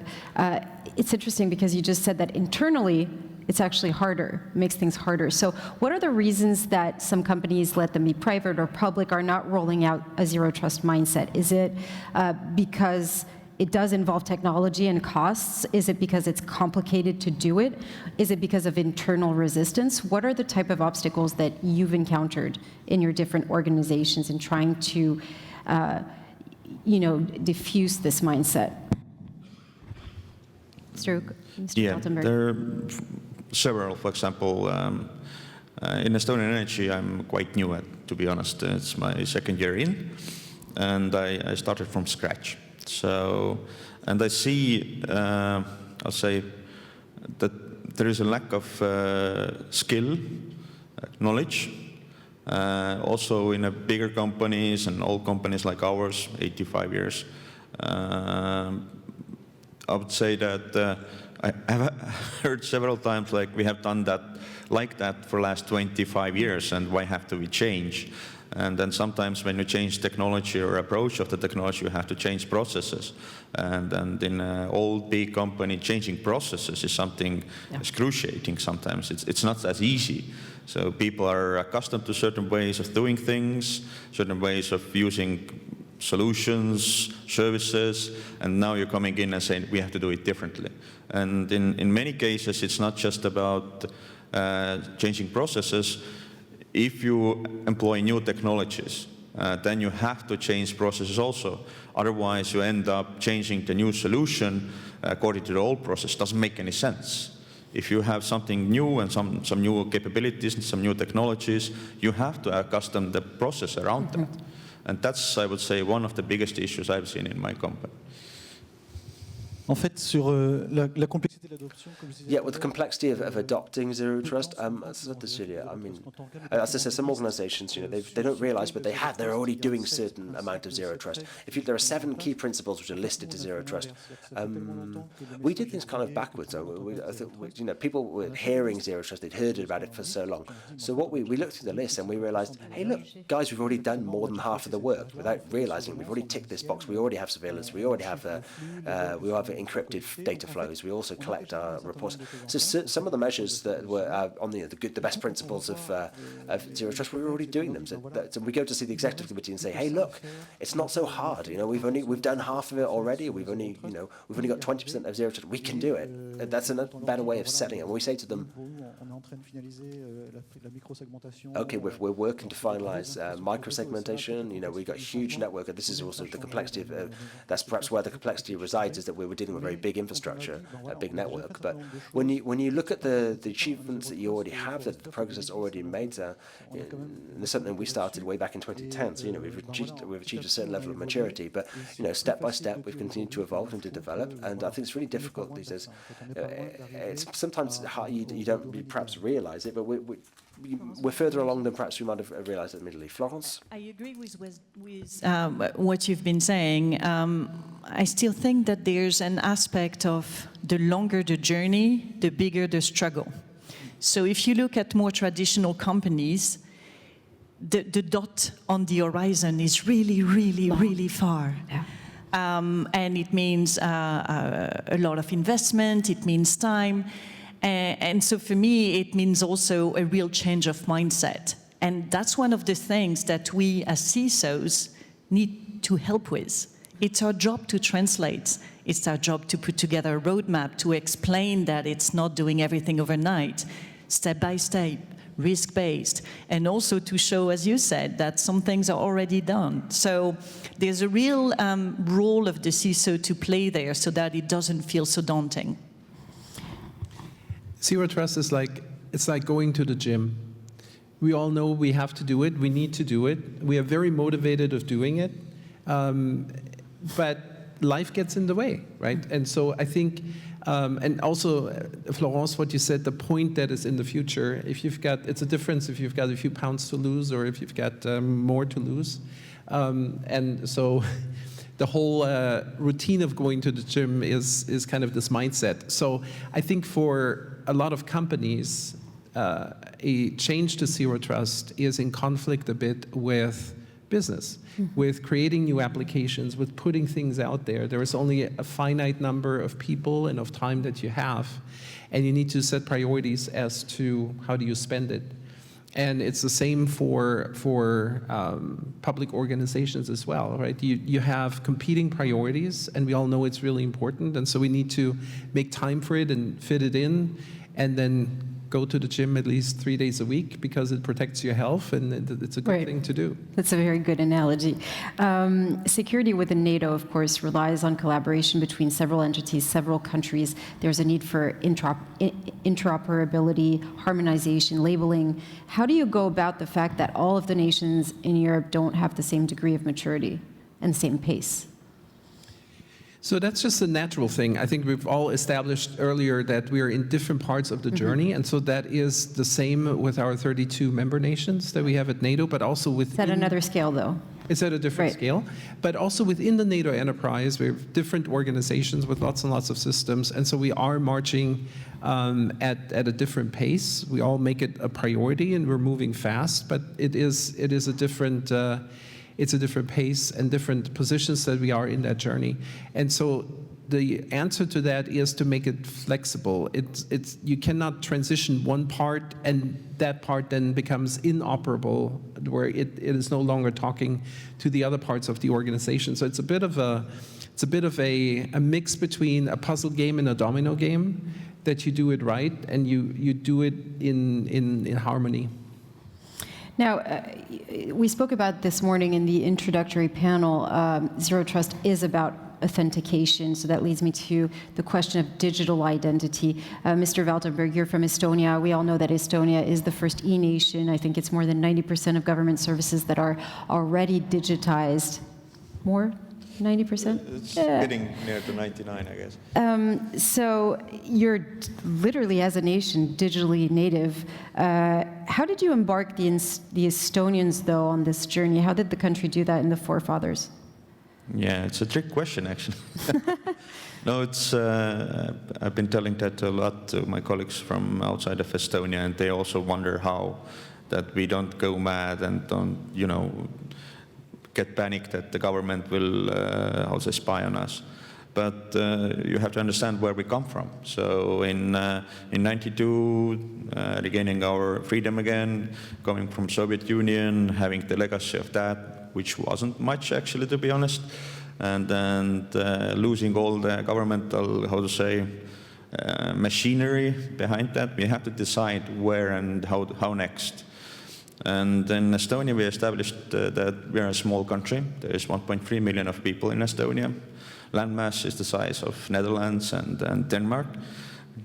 it's interesting because you just said that internally it's actually harder, makes things harder. So what are the reasons that some companies, let them be private or public, are not rolling out a zero trust mindset? Is it because it does involve technology and costs? Is it because it's complicated to do it? Is it because of internal resistance? What are the type of obstacles that you've encountered in your different organizations in trying to, you know, diffuse this mindset? Mr. Yeah, Altenberg. there are several. For example, in Estonian Energy, I'm quite new at, to be honest. It's my second year in, and I started from scratch. So, and I see, I'll say, that there is a lack of skill, knowledge, also in bigger companies and old companies like ours, 85 years. I would say that I have heard several times, like, we have done that like that for the last 25 years, and why have to we change? And then sometimes when you change technology or approach of the technology, you have to change processes. And in an old big company, changing processes is something excruciating sometimes. It's not as easy. So people are accustomed to certain ways of doing things, certain ways of using solutions, services, and now you're coming in and saying, we have to do it differently. And in many cases, it's not just about changing processes. If you employ new technologies, then you have to change processes also. Otherwise, you end up changing the new solution according to the old process. Doesn't make any sense. If you have something new and some new capabilities and some new technologies, you have to accustom the process around that. And that's, I would say, one of the biggest issues I've seen in my company. En fait, sur la complexité de l'adoption, comme je disais. Yeah, with the complexity of adopting zero trust, I mean, as I said, some organizations, you know, they don't realize, but they're already doing a certain amount of zero trust. There are 7 key principles which are listed to zero trust. We did things kind of backwards. You know, people were hearing zero trust, they'd heard about it for so long. So what we looked through the list and we realized, hey, look, guys, we've already done more than half of the work without realizing. We've already ticked this box. We already have surveillance. We already have encrypted data flows. We also collect our reports. So some of the measures that were on the best principles of zero trust, we're already doing them. So we go to see the executive committee and say, hey, look, it's not so hard. You know, we've done half of it already. We've only got 20% of zero trust. We can do it. That's a better way of setting it. And we say to them, okay, we're working to finalize microsegmentation. You know, we've got a huge network. And this is also the complexity of that's perhaps where the complexity resides, is that we were dealing with a very big infrastructure, a big network. But when you look at the achievements that you already have, the progress that's already made, and there's something we started way back in 2010. So, you know, we've achieved a certain level of maturity. But, you know, step by step, we've continued to evolve and to develop. And I think it's really difficult these days. It's sometimes hard, you don't perhaps realize it, but we're further along than perhaps we might have realised admittedly. Florence? I agree with what you've been saying. I still think that there's an aspect of the longer the journey, the bigger the struggle. So if you look at more traditional companies, the dot on the horizon is really, really, really far. Yeah. And it means a lot of investment, it means time. And so for me, it means also a real change of mindset. And that's one of the things that we as CISOs need to help with. It's our job to translate. It's our job to put together a roadmap to explain that it's not doing everything overnight, step by step, risk-based, and also to show, as you said, that some things are already done. So there's a real role of the CISO to play there so that it doesn't feel so daunting. Zero Trust is it's like going to the gym. We all know we have to do it, we need to do it. We are very motivated of doing it, but life gets in the way, right? And so I think, and also, Florence, what you said, the point that is in the future, if you've got, it's a difference if you've got a few pounds to lose or if you've got more to lose. And so the whole routine of going to the gym is kind of this mindset. So I think for a lot of companies, a change to Zero Trust is in conflict a bit with business, with creating new applications, with putting things out there. There is only a finite number of people and of time that you have, and you need to set priorities as to how do you spend it. And it's the same for public organizations as well, right? You have competing priorities, and we all know it's really important, and so we need to make time for it and fit it in, and then go to the gym at least 3 days a week because it protects your health, and it's a good thing to do. That's a very good analogy. Security within NATO, of course, relies on collaboration between several entities, several countries. There's a need for interoperability, harmonization, labeling. How do you go about the fact that all of the nations in Europe don't have the same degree of maturity and the same pace? So that's just a natural thing. I think we've all established earlier that we are in different parts of the journey, and so that is the same with our 32 member nations that we have at NATO, but also within... It's at another scale, though. It's at a different scale, but also within the NATO enterprise, we have different organizations with lots and lots of systems, and so we are marching at a different pace. We all make it a priority, and we're moving fast, but it is a different... it's a different pace and different positions that we are in that journey. And so the answer to that is to make it flexible. You cannot transition one part and that part then becomes inoperable, where it is no longer talking to the other parts of the organization. So it's a bit of a mix between a puzzle game and a domino game, that you do it right and you do it in harmony. Now, we spoke about this morning in the introductory panel, Zero Trust is about authentication, so that leads me to the question of digital identity. Mr. Waltenberg, you're from Estonia. We all know that Estonia is the first e-nation. I think it's more than 90% of government services that are already digitized. More? 90%? It's getting near to 99, I guess. So you're literally, as a nation, digitally native. How did you embark the Estonians, though, on this journey? How did the country do that in the forefathers? Yeah, it's a trick question, actually. No, it's. I've been telling that a lot to my colleagues from outside of Estonia, and they also wonder how that we don't go mad and don't, get panicked that the government will also spy on us. But you have to understand where we come from. So in 92, regaining our freedom again, coming from Soviet Union, having the legacy of that, which wasn't much actually, to be honest, and then losing all the governmental, machinery behind that, we have to decide where and how next. And in Estonia, we established that we are a small country. There is 1.3 million of people in Estonia. Landmass is the size of Netherlands and Denmark.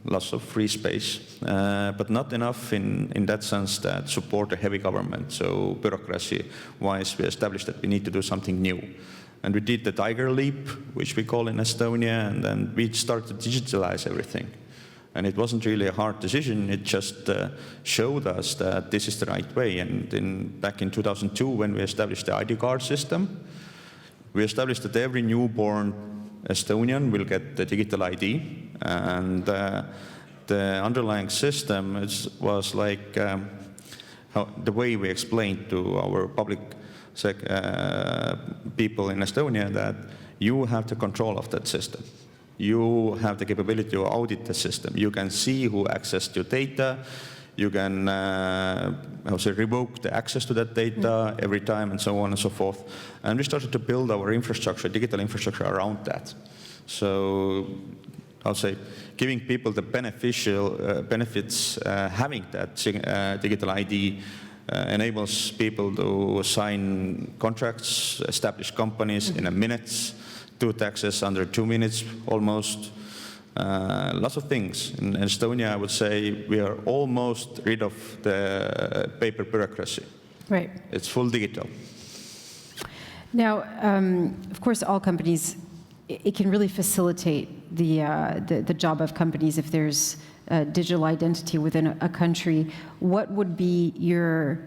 Lots of free space, but not enough in that sense that support a heavy government. So bureaucracy-wise, we established that we need to do something new. And we did the tiger leap, which we call in Estonia, and then we started to digitalize everything. And it wasn't really a hard decision. It just showed us that this is the right way. And back in 2002, when we established the ID card system, we established that every newborn Estonian will get the digital ID. And the underlying system was like the way we explained to our public people in Estonia that you have the control of that system. You have the capability to audit the system. You can see who accessed your data. You can revoke the access to that data every time, and so on and so forth. And we started to build our infrastructure, digital infrastructure around that. So I'll say giving people the beneficial benefits, having that digital ID enables people to sign contracts, establish companies in a minute, do taxes under 2 minutes almost. Lots of things. In Estonia, I would say we are almost rid of the paper bureaucracy. Right. It's full digital. Now, of course, all companies, it can really facilitate the job of companies if there's digital identity within a country. What would be your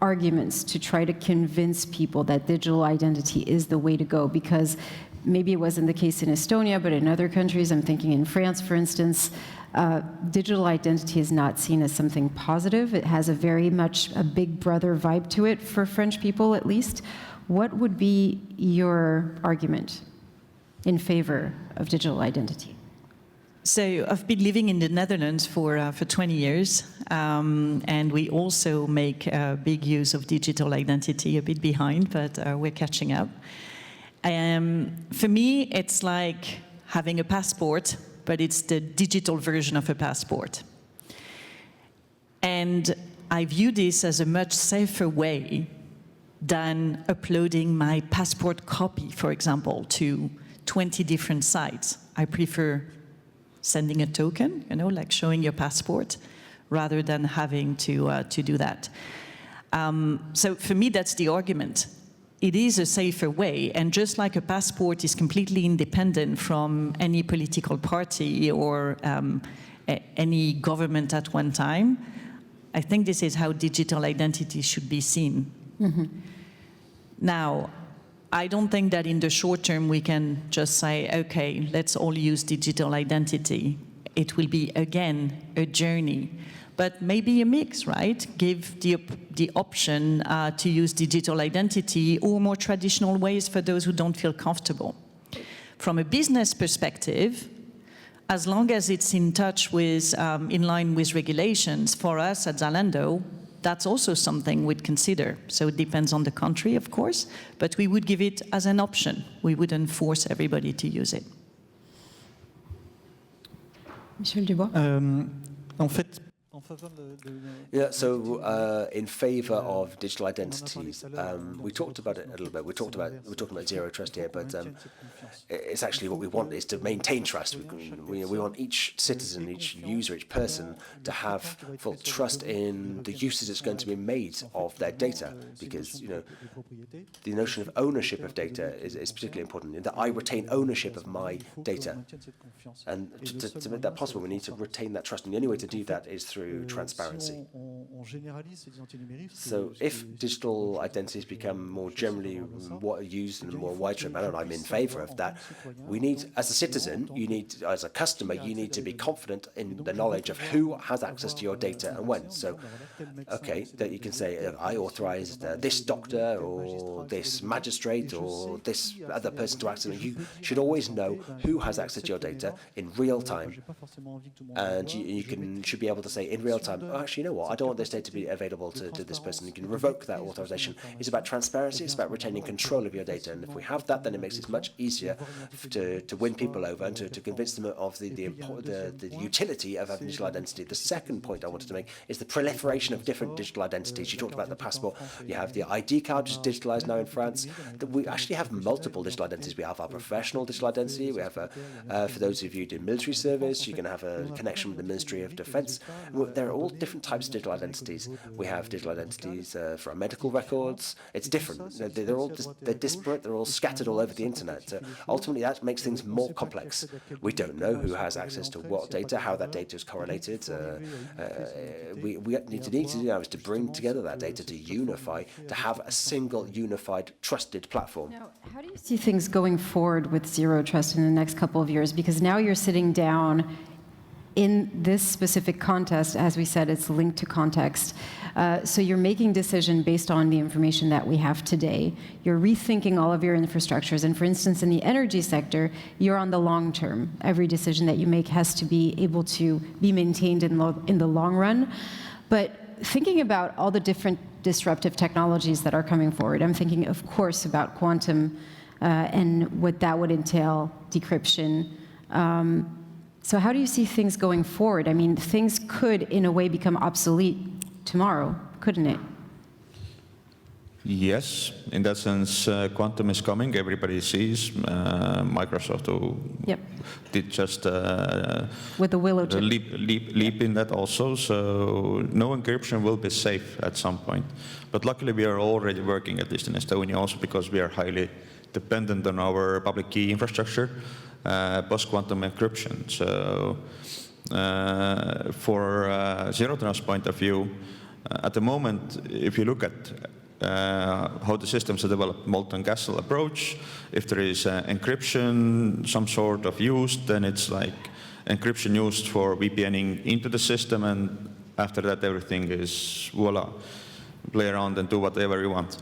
arguments to try to convince people that digital identity is the way to go? Because maybe it wasn't the case in Estonia, but in other countries, I'm thinking in France, for instance, digital identity is not seen as something positive. It has a very much a big brother vibe to it for French people, at least. What would be your argument in favor of digital identity? So I've been living in the Netherlands for 20 years, and we also make big use of digital identity, a bit behind, but we're catching up. For me, it's like having a passport, but it's the digital version of a passport. And I view this as a much safer way than uploading my passport copy, for example, to 20 different sites. I prefer sending a token, like showing your passport, rather than having to do that. So for me, that's the argument. It is a safer way, and just like a passport is completely independent from any political party or any government at one time, I think this is how digital identity should be seen. Mm-hmm. Now, I don't think that in the short term we can just say, okay, let's all use digital identity. It will be, again, a journey. But maybe a mix, right? Give the option to use digital identity or more traditional ways for those who don't feel comfortable. From a business perspective, as long as it's in touch with, in line with regulations, for us at Zalando, that's also something we'd consider. So it depends on the country, of course, but we would give it as an option. We wouldn't force everybody to use it. Michel Dubois. En fait, Yeah, so in favor of digital identities, we talked about it a little bit. We're talking about zero trust here, but it's actually what we want is to maintain trust. We want each citizen, each user, each person to have full trust in the uses that's going to be made of their data, because the notion of ownership of data is particularly important. In that I retain ownership of my data, and to make that possible, we need to retain that trust, and the only way to do that is through transparency. So if digital identities become more generally used in a more widespread manner, and I'm in favor of that, we need, as a citizen, as a customer, you need to be confident in the knowledge of who has access to your data and when. So, okay, that you can say, I authorized this doctor or this magistrate or this other person to access it. You should always know who has access to your data in real time. And you should be able to say in real time, oh, actually, you know what, I don't want this data to be available to this person. You can revoke that authorization. It's about transparency, it's about retaining control of your data. And if we have that, then it makes it much easier to win people over and to convince them of the utility of having digital identity. The second point I wanted to make is the proliferation of different digital identities. You talked about the passport. You have the ID card, which is digitalized now in France. We actually have multiple digital identities. We have our professional digital identity. We have, for those of you who do military service, you can have a connection with the Ministry of Defense. there are all different types of digital identities. We have digital identities for our medical records. It's different. They're disparate. They're all scattered all over the internet. Ultimately, that makes things more complex. We don't know who has access to what data, how that data is correlated. We need to do now is to bring together that data, to unify, to have a single, unified, trusted platform. Now, how do you see things going forward with Zero Trust in the next couple of years? Because now you're sitting down in this specific context, as we said, it's linked to context. So you're making decision based on the information that we have today. You're rethinking all of your infrastructures. And for instance, in the energy sector, you're on the long term. Every decision that you make has to be able to be maintained in the long run. But thinking about all the different disruptive technologies that are coming forward, I'm thinking, of course, about quantum and what that would entail, decryption. So how do you see things going forward? I mean, things could, in a way, become obsolete tomorrow, couldn't it? Yes, in that sense, quantum is coming. Everybody sees. Microsoft did just with the Willow chip. leap in that also. So no encryption will be safe at some point. But luckily, we are already working, at least in Estonia, also because we are highly dependent on our public key infrastructure, post-quantum encryption. So for Zero Trust point of view, at the moment, if you look at how the systems are developed, molten castle approach, if there is encryption, some sort of used, then it's like encryption used for VPNing into the system, and after that everything is voila, play around and do whatever you want.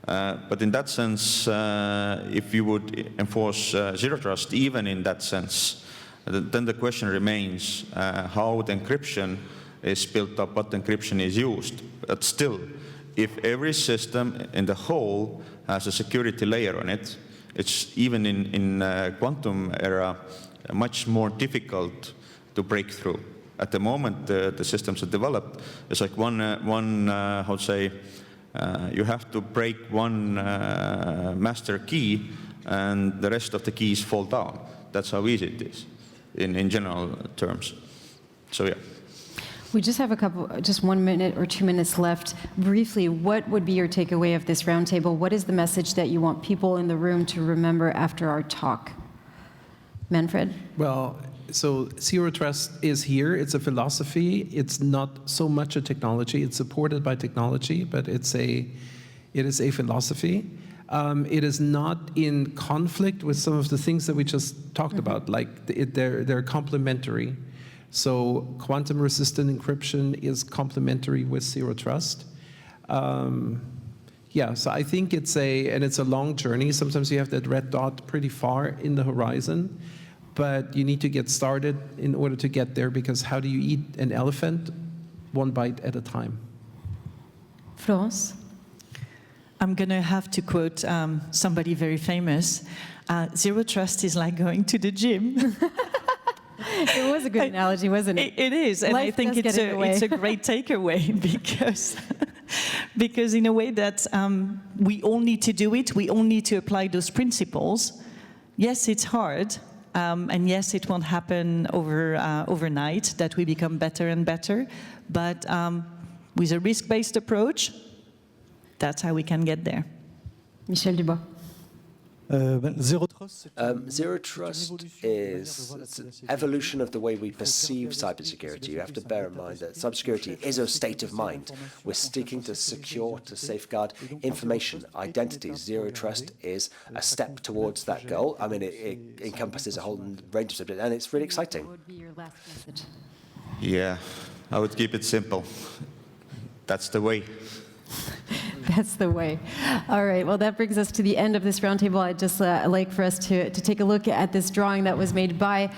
But in that sense, if you would enforce Zero Trust, even in that sense, then the question remains how the encryption is built up, what encryption is used. But still, if every system in the whole has a security layer on it, it's even in quantum era much more difficult to break through. At the moment, the systems are developed. It's like how to say, you have to break one master key, and the rest of the keys fall down. That's how easy it is, in general terms. So yeah. We just have just 1 minute or 2 minutes left. Briefly, what would be your takeaway of this roundtable? What is the message that you want people in the room to remember after our talk? Manfred? Well, so Zero Trust is here. It's a philosophy. It's not so much a technology. It's supported by technology, but it is a philosophy. It is not in conflict with some of the things that we just talked about. Like they're complementary. So quantum-resistant encryption is complementary with Zero Trust. Yeah, so I think it's a long journey. Sometimes you have that red dot pretty far in the horizon, but you need to get started in order to get there, because how do you eat an elephant? One bite at a time. Florence? I'm going to have to quote somebody very famous. Zero Trust is like going to the gym. It was a good analogy, wasn't it? It is, and I think it's a great takeaway because in a way that we all need to do it, we all need to apply those principles. Yes, it's hard, and yes, it won't happen overnight that we become better and better, but with a risk-based approach, that's how we can get there. Michel Dubois. Zero Trust is an evolution of the way we perceive cybersecurity. You have to bear in mind that cybersecurity is a state of mind. We're seeking to secure, to safeguard information, identities. Zero Trust is a step towards that goal. I mean, it encompasses a whole range of subjects, and it's really exciting. What would be your last message? Yeah, I would keep it simple. That's the way. That's the way. All right, well, that brings us to the end of this roundtable. I'd just like for us to take a look at this drawing that was made by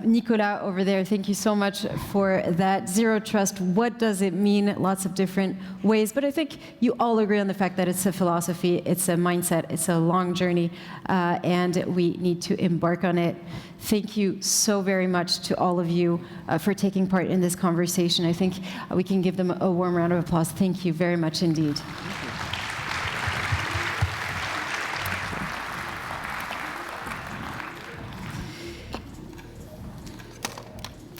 Nicolas over there. Thank you so much for that. Zero Trust, what does it mean? Lots of different ways, but I think you all agree on the fact that it's a philosophy, it's a mindset, it's a long journey, and we need to embark on it. Thank you so very much to all of you for taking part in this conversation. I think we can give them a warm round of applause. Thank you very much indeed.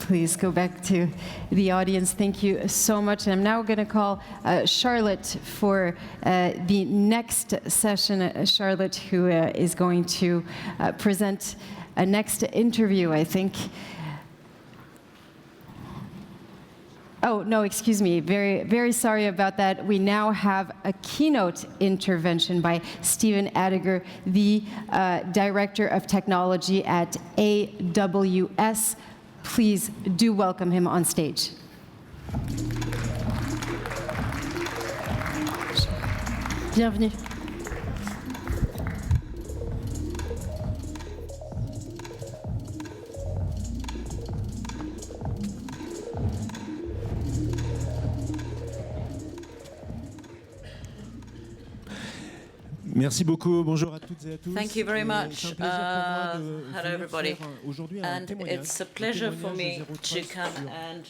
please go back to the audience. Thank you so much. And I'm now going to call Charlotte for the next session. Charlotte, who is going to present a next interview, I think. Oh, no, excuse me. Very, very sorry about that. We now have a keynote intervention by Stephen Adiger, the Director of Technology at AWS. Please do welcome him on stage. Bienvenue. Merci beaucoup. Bonjour à toutes et à tous. Thank you very much. Hello, everybody. And it's a pleasure for me to come and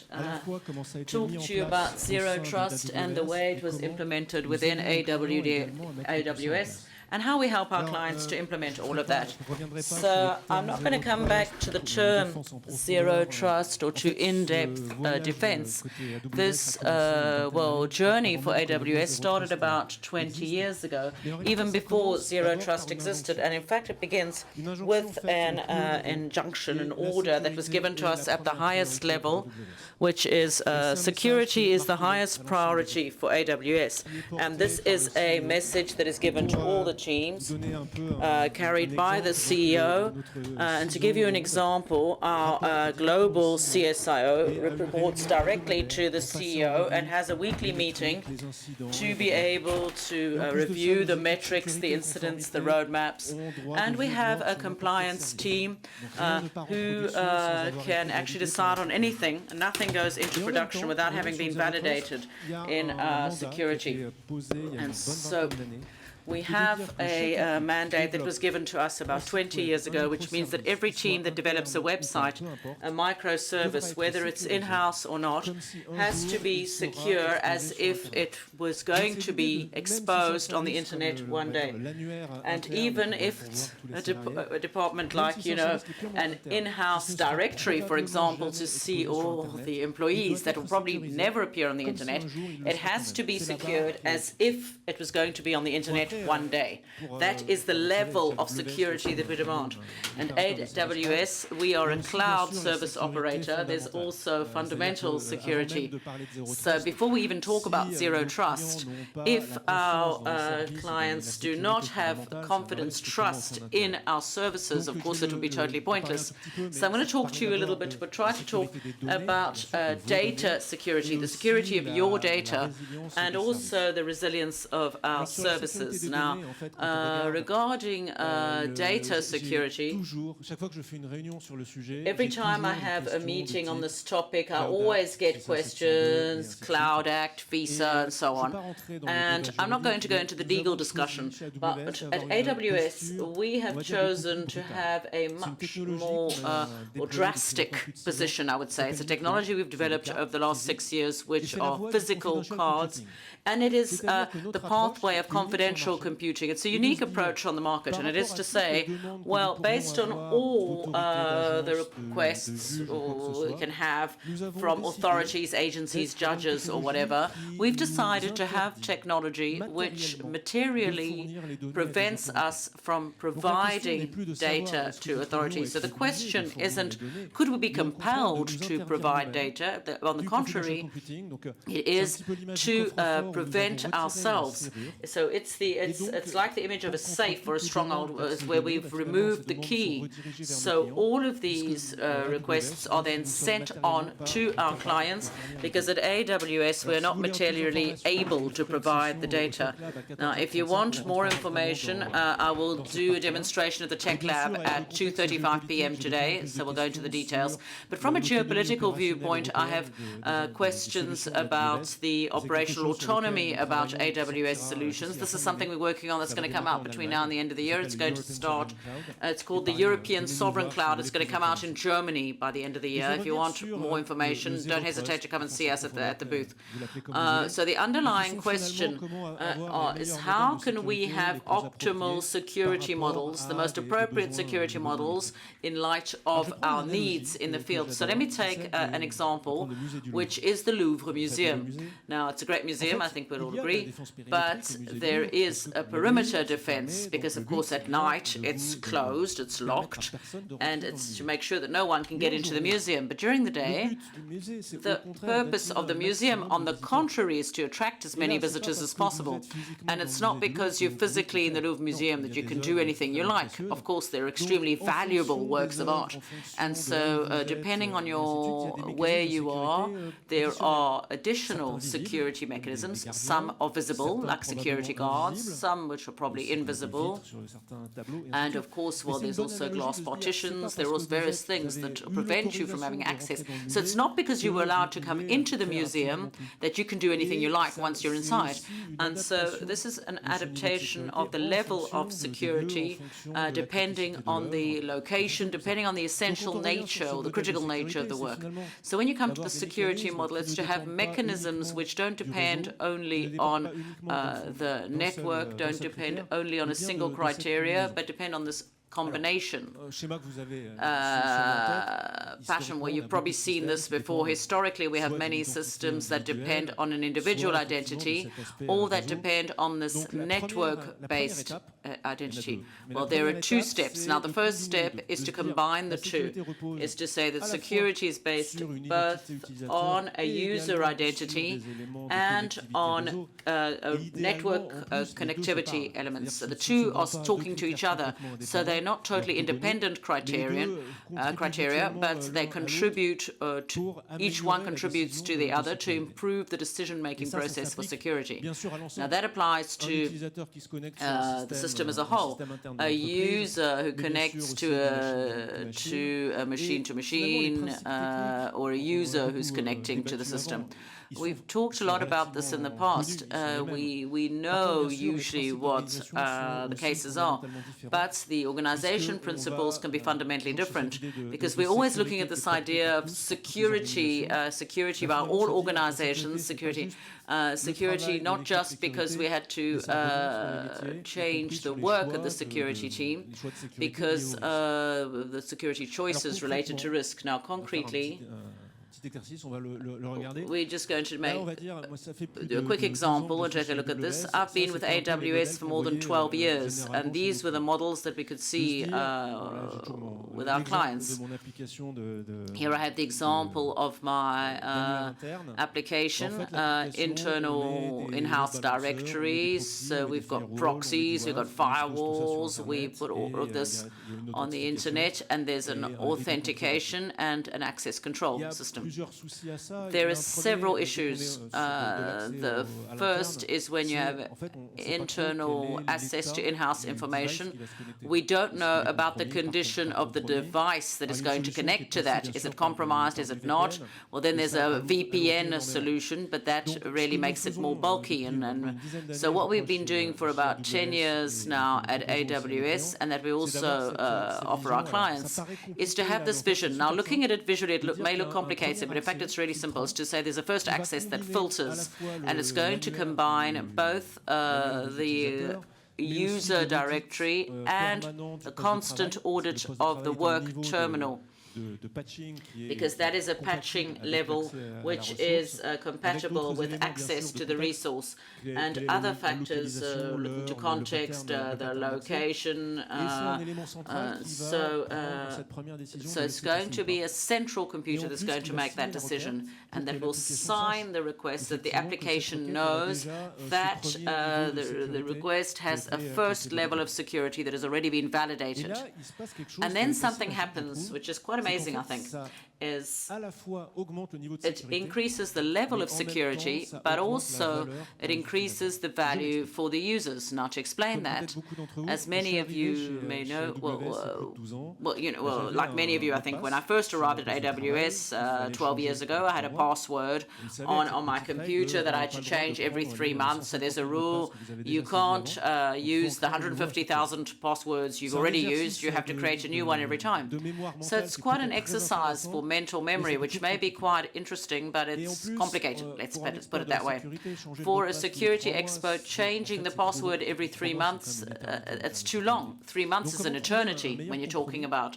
talk to you about Zero Trust and the way it was implemented within AWS and how we help our clients to implement all of that. So I'm not going to come back to the term Zero Trust or to in-depth defense. This journey for AWS started about 20 years ago, even before Zero Trust existed. And in fact, it begins with an injunction, an order that was given to us at the highest level, which is security is the highest priority for AWS. And this is a message that is given to all the teams, carried by the CEO. And to give you an example, our global CSIO reports directly to the CEO and has a weekly meeting to be able to review the metrics, the incidents, the roadmaps. And we have a compliance team who can actually decide on anything, and nothing goes into production without having been validated in security. And so we have a mandate that was given to us about 20 years ago, which means that every team that develops a website, a microservice, whether it's in-house or not, has to be secure as if it was going to be exposed on the internet one day. And even if a department like, an in-house directory, for example, to see all the employees that will probably never appear on the internet, it has to be secured as if it was going to be on the internet one day. That is the level of security that we demand. And AWS, we are a cloud service operator. There's also fundamental security. So before we even talk about Zero Trust, if our clients do not have confidence, trust in our services, of course, it would be totally pointless. So I'm going to talk to you a little bit, but try to talk about data security, the security of your data, and also the resilience of our services. Now, regarding data security, every time I have a meeting on this topic, I always get questions, Cloud Act, Visa, and so on. And I'm not going to go into the legal discussion, but at AWS, we have chosen to have a much more drastic position, I would say. It's a technology we've developed over the last 6 years, which are physical cards, and it is the pathway of confidential computing. It's a unique approach on the market, and it is to say, well, based on all the requests we can have from authorities, agencies, judges, or whatever, we've decided to have technology which materially prevents us from providing data to authorities. So the question isn't, could we be compelled to provide data? On the contrary, it is to prevent ourselves. So it's like the image of a safe or a stronghold where we've removed the key. So all of these requests are then sent on to our clients, because at AWS we're not materially able to provide the data. Now, if you want more information, I will do a demonstration at the Tech Lab at 2:35 p.m. today, so we'll go into the details. But from a geopolitical viewpoint, I have questions about the operational autonomy about AWS solutions. This is something we we're working on that's going to come out between now and the end of the year. It's going to start, it's called the European Sovereign Cloud. It's going to come out in Germany by the end of the year. If you want more information, don't hesitate to come and see us at the booth. So the underlying question is how can we have optimal security models, the most appropriate security models in light of our needs in the field. So let me take an example, which is the Louvre Museum. Now, it's a great museum, I think we'll all agree, but there is a perimeter defense because, of course, at night it's closed, it's locked, and it's to make sure that no one can get into the museum. But during the day, the purpose of the museum, on the contrary, is to attract as many visitors as possible. And it's not because you're physically in the Louvre Museum that you can do anything you like. Of course, they're extremely valuable works of art. And so, depending on where you are, there are additional security mechanisms. Some are visible, like security guards, some which are probably invisible. And of course, well, there's also glass partitions. There are various things that prevent you from having access. So it's not because you were allowed to come into the museum that you can do anything you like once you're inside. And so this is an adaptation of the level of security depending on the location, depending on the essential nature or the critical nature of the work. So when you come to the security model, it's to have mechanisms which don't depend only on the network, don't depend only on a single criteria, but depend on this combination pattern where you've probably seen this before. Historically, we have many systems that depend on an individual identity or that depend on this network-based identity. Well, there are two steps. Now, the first step is to combine the two, is to say that security is based both on a user identity and on network connectivity elements. So the two are talking to each other. So they're not totally independent criteria, but they contribute each one contributes to the other to improve the decision-making process for security. Now that applies to the system as a whole. A user who connects to a machine-to-machine, or a user who's connecting to the system. We've talked a lot about this in the past. We know usually what the cases are, but the organization principles can be fundamentally different because we're always looking at this idea of security, security about all organizations, security not just because we had to change the work of the security team, because the security choices related to risk. Now, concretely, we're just going to make a quick example and take a look at this. I've been with AWS for more than 12 years, and these were the models that we could see with our clients. Here I have the example of my application, internal in-house directories. So we've got proxies, we've got firewalls, we put all of this on the internet, and there's an authentication and an access control system. There are several issues. The first is when you have internal access to in-house information. We don't know about the condition of the device that is going to connect to that. Is it compromised? Is it not? Well, then there's a VPN solution, but that really makes it more bulky. And so what we've been doing for about 10 years now at AWS, and that we also offer our clients, is to have this vision. Now, looking at it visually, it may look complicated, but in fact, it's really simple. It's to say there's a first access that filters, and it's going to combine both the user directory and a constant audit of the work terminal, because that is a patching level which is compatible with access to the resource, and other factors looking to context, the location. So it's going to be a central computer that's going to make that decision, and that will sign the request, that the application knows that the request has a first level of security that has already been validated. And then something happens, which is quite amazing, I think. is it increases the level of security, but also it increases the value for the users. Now, to explain that, as many of you may know, like many of you, I think when I first arrived at AWS 12 years ago, I had a password on my computer that I had to change every 3 months. So there's a rule: you can't use the 150,000 passwords you've already used. You have to create a new one every time. So it's quite an exercise for mental memory, which may be quite interesting, but it's complicated. Let's put it that way. For a security expert, changing the password every 3 months, it's too long. 3 months is an eternity when you're talking about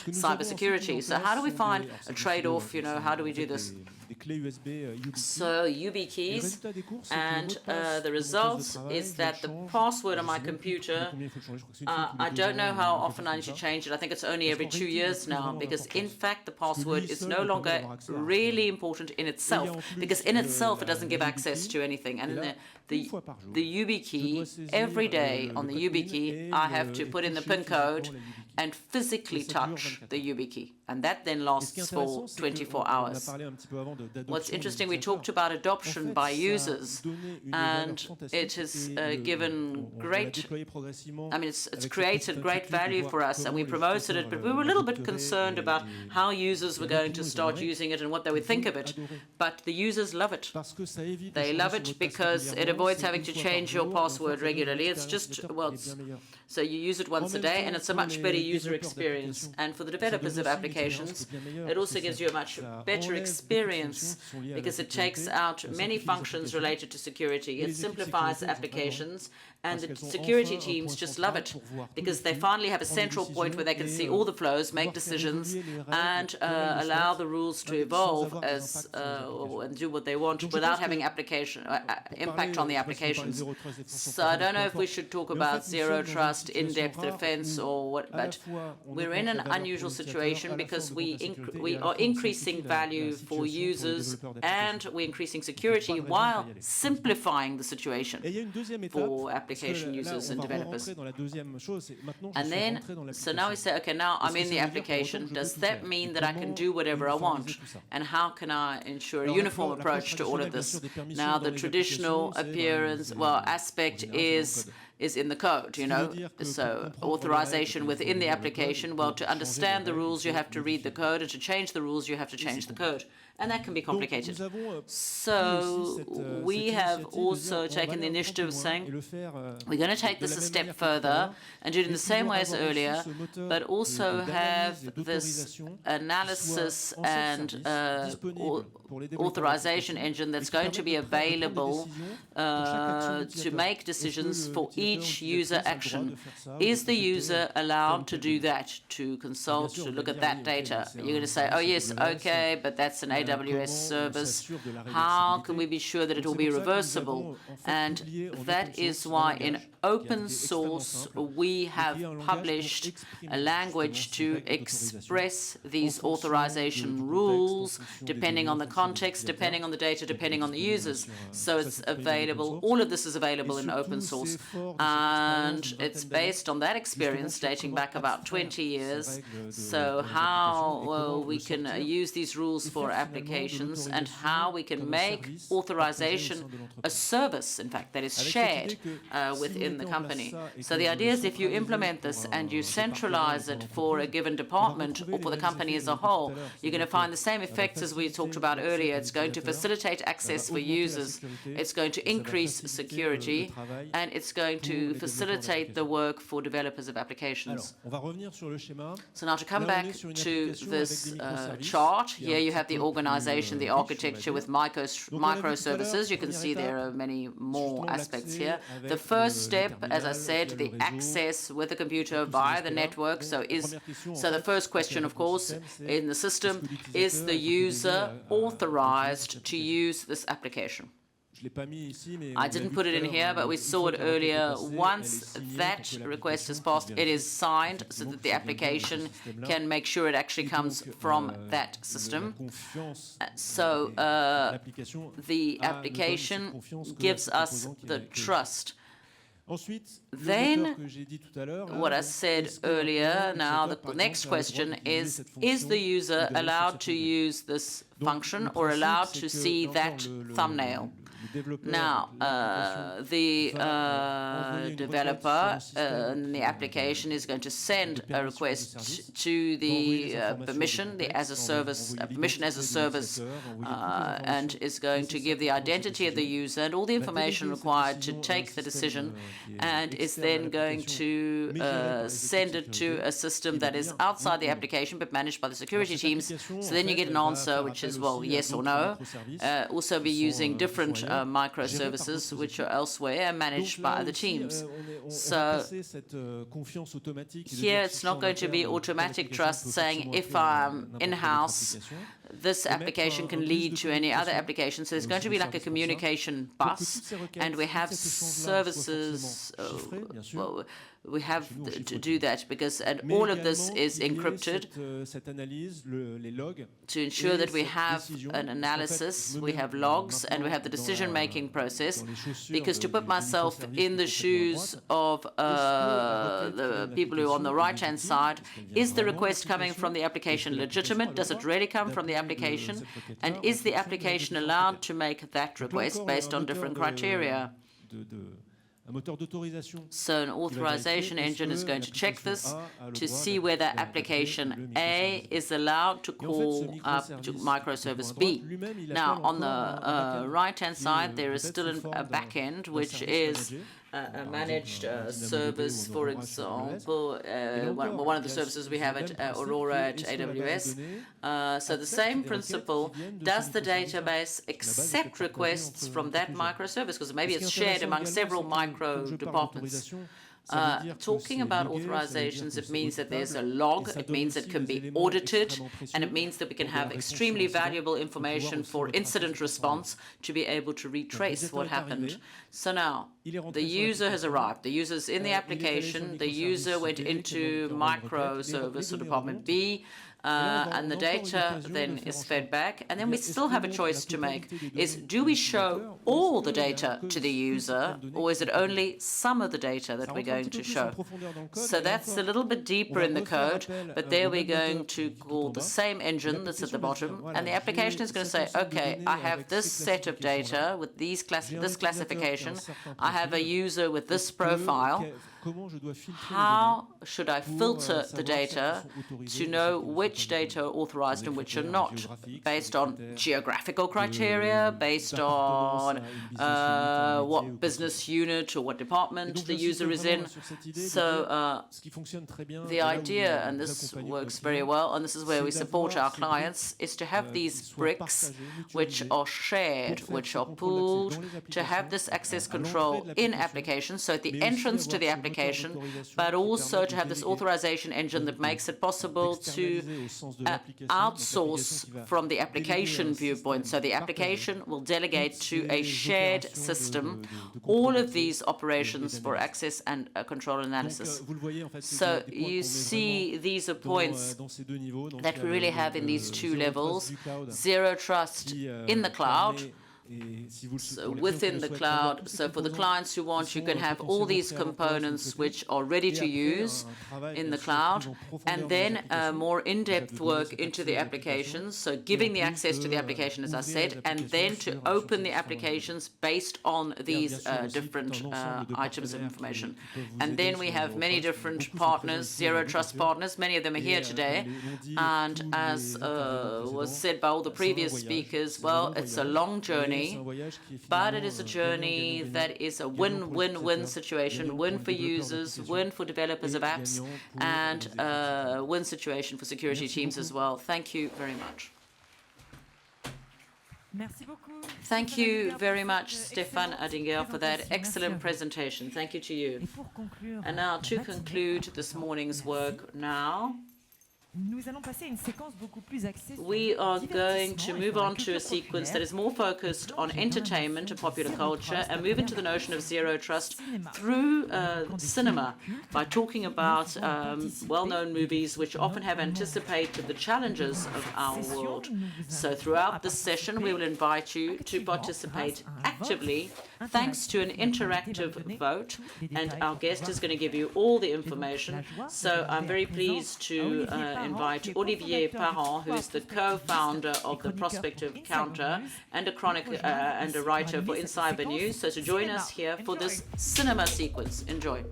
cybersecurity. So how do we find a trade-off? How do we do this? So YubiKeys, and the result is that the password on my computer, I don't know how often I need to change it. I think it's only every 2 years now, because in fact the password is no longer really important in itself, because in itself it doesn't give access to anything. And the YubiKey, every day on the YubiKey, I have to put in the PIN code and physically touch the YubiKey, and that then lasts for 24 hours. What's interesting, we talked about adoption by users, and it has given great, it's created great value for us, and we promoted it, but we were a little bit concerned about how users were going to start using it and what they would think of it. But the users love it. They love it because it avoids having to change your password regularly. It's just, so you use it once a day, and it's a much better user experience. And for the developers of applications, it also gives you a much better experience because it takes out many functions related to security. It simplifies applications, and the security teams just love it because they finally have a central point where they can see all the flows, make decisions, and allow the rules to evolve as and do what they want without having impact on the applications. So I don't know if we should talk about zero trust, in-depth defense, or what, but we're in an unusual situation because we are increasing value for users and we're increasing security while simplifying the situation for application users and developers. And then, so now we say, okay, now I'm in the application. Does that mean that I can do whatever I want? And how can I ensure a uniform approach to all of this? Now, the traditional aspect is in the code, So authorization within the application, to understand the rules, you have to read the code, and to change the rules, you have to change the code. And that can be complicated. So we have also taken the initiative of saying, we're going to take this a step further and do it in the same way as earlier, but also have this analysis and authorization engine that's going to be available to make decisions for each user action. Is the user allowed to do that, to consult, to look at that data? You're going to say, oh yes, okay, but that's an AWS service. How can we be sure that it will be reversible? And that is why in open source we have published a language to express these authorization rules depending on the context, depending on the data, depending on the users. So it's available, all of this is available in open source, and it's based on that experience dating back about 20 years. So how we can use these rules for applications and how we can make authorization a service, in fact, that is shared within the company. So the idea is if you implement this and you centralize it for a given department or for the company as a whole, you're going to find the same effects as we talked about earlier. It's going to facilitate access for users, it's going to increase security, and it's going to facilitate the work for developers of applications. So now to come back to this chart, here you have the organization, the architecture with microservices. You can see there are many more aspects here. The first step, as I said, the access with the computer via the network. So the first question, of course, in the system, is the user authorized to use this application? I didn't put it in here, but we saw it earlier. Once that request is passed, it is signed so that the application can make sure it actually comes from that system. So the application gives us the trust Then, what I said earlier, now the next question is the user allowed to use this function or allowed to see that thumbnail? Now, the developer in the application is going to send a request to the permission, the as a service, permission as a service, and is going to give the identity of the user and all the information required to take the decision, and is then going to send it to a system that is outside the application but managed by the security teams. So then you get an answer which is, well, yes or no. Also be using different microservices which are elsewhere managed by other teams. So here it's not going to be automatic trust saying if I'm in-house, this application can lead to any other application. So there's going to be like a communication bus, and we have services, well, we have to do that because all of this is encrypted to ensure that we have an analysis, we have logs, and we have the decision-making process. Because to put myself in the shoes of the people who are on the right-hand side, is the request coming from the application legitimate? Does it really come from the application? And is the application allowed to make that request based on different criteria? So an authorization engine is going to check this to see whether application A is allowed to call up to microservice B. Now, on the right-hand side, there is still a backend, which is a managed service, for example, one of the services we have at Aurora at AWS. So the same principle, does the database accept requests from that microservice? Because maybe it's shared among several micro departments. Talking about authorizations, it means that there's a log, it means it can be audited, and it means that we can have extremely valuable information for incident response to be able to retrace what happened. So now, the user has arrived. The user's in the application. The user went into microservice or department B, and the data then is fed back. And then we still have a choice to make. Do we show all the data to the user, or is it only some of the data that we're going to show? So that's a little bit deeper in the code, but there we're going to call the same engine that's at the bottom, and the application is going to say, okay, I have this set of data with this classification. I have a user with this profile. How should I filter the data to know which data are authorized and which are not, based on geographical criteria, based on what business unit or what department the user is in? So the idea, and this works very well, and this is where we support our clients, is to have these bricks which are shared, which are pooled, to have this access control in applications, so at the entrance to the application, but also to have this authorization engine that makes it possible to outsource from the application viewpoint. So the application will delegate to a shared system all of these operations for access and control analysis. So you see these are points that we really have in these two levels: zero trust in the cloud, so within the cloud. So for the clients who want, you can have all these components which are ready to use in the cloud, and then more in-depth work into the applications, so giving the access to the application, as I said, and then to open the applications based on these different items of information. And then we have many different partners, zero trust partners. Many of them are here today, and as was said by all the previous speakers, well, it's a long journey, but it is a journey that is a win-win-win situation: win for users, win for developers of apps, and win situation for security teams as well. Thank you very much. Thank you very much, Stéphane Adinger, for that excellent presentation. Thank you to you. And now, to conclude this morning's work now, We are going to move on to a sequence that is more focused on entertainment and popular culture and move into the notion of zero trust through cinema by talking about well-known movies which often have anticipated the challenges of our world. So throughout this session, we will invite you to participate actively thanks to an interactive vote, and our guest is going to give you all the information. So I'm very pleased to invite Olivier Parent, who is the co-founder of the Prospective Counter and a writer for INCYBER News, so to join us here for this cinema sequence. Enjoy.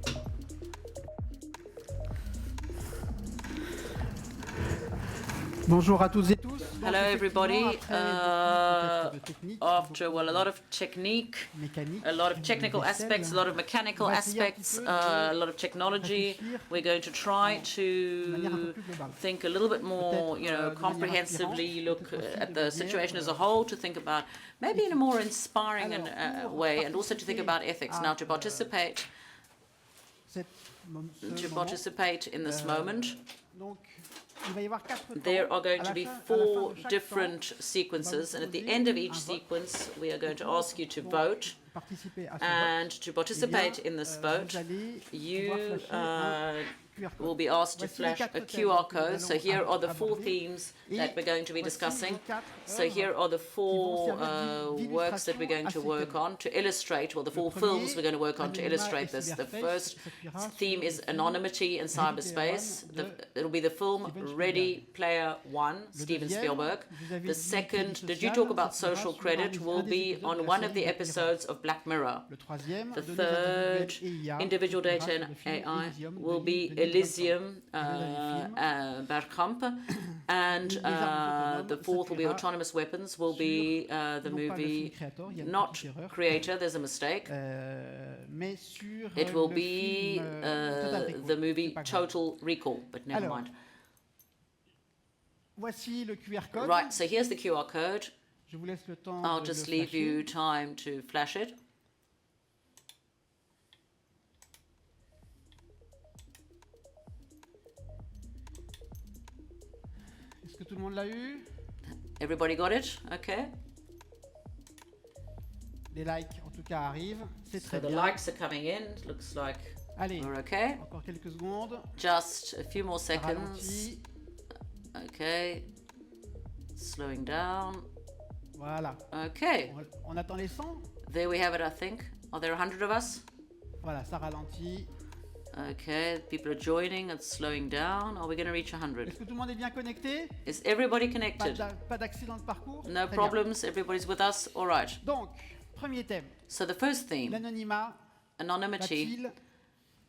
Bonjour à toutes et tous. Hello, everybody. After, well, a lot of technique, a lot of technical aspects, a lot of mechanical aspects, a lot of technology, we're going to try to think a little bit more, comprehensively, look at the situation as a whole, to think about maybe in a more inspiring way, and also to think about ethics. Now, to participate in this moment, there are going to be 4 different sequences, and at the end of each sequence, we are going to ask you to vote. And to participate in this vote, you will be asked to flash a QR code. So here are the 4 themes that we're going to be discussing. So here are the 4 works that we're going to work on to illustrate, well, the 4 films we're going to work on to illustrate this. The first theme is anonymity in cyberspace. It'll be the film Ready Player One, Steven Spielberg. The second, did you talk about social credit, will be on one of the episodes of Black Mirror. The third, individual data and AI, will be Elysium Bergkamp. And the fourth will be autonomous weapons, will be the movie, not Creator, there's a mistake. It will be the movie Total Recall, but never mind. Right, so here's the QR code. I'll just leave you time to flash it. Everybody got it? Okay. Les likes, en tout cas, arrivent. C'est très bien. So the likes are coming in. It looks like we're okay. Encore quelques secondes. Just a few more seconds. Okay. Slowing down. Voilà. Okay. On attend les 100. There we have it, I think. Are there 100 of us? Voilà, ça ralentit. Okay, people are joining and slowing down. Are we going to reach 100? Est-ce que tout le monde est bien connecté? Is everybody connected? Pas d'accident de parcours? No problems, everybody's with us? All right. Donc, premier thème. So the first theme, l'anonymat, anonymity,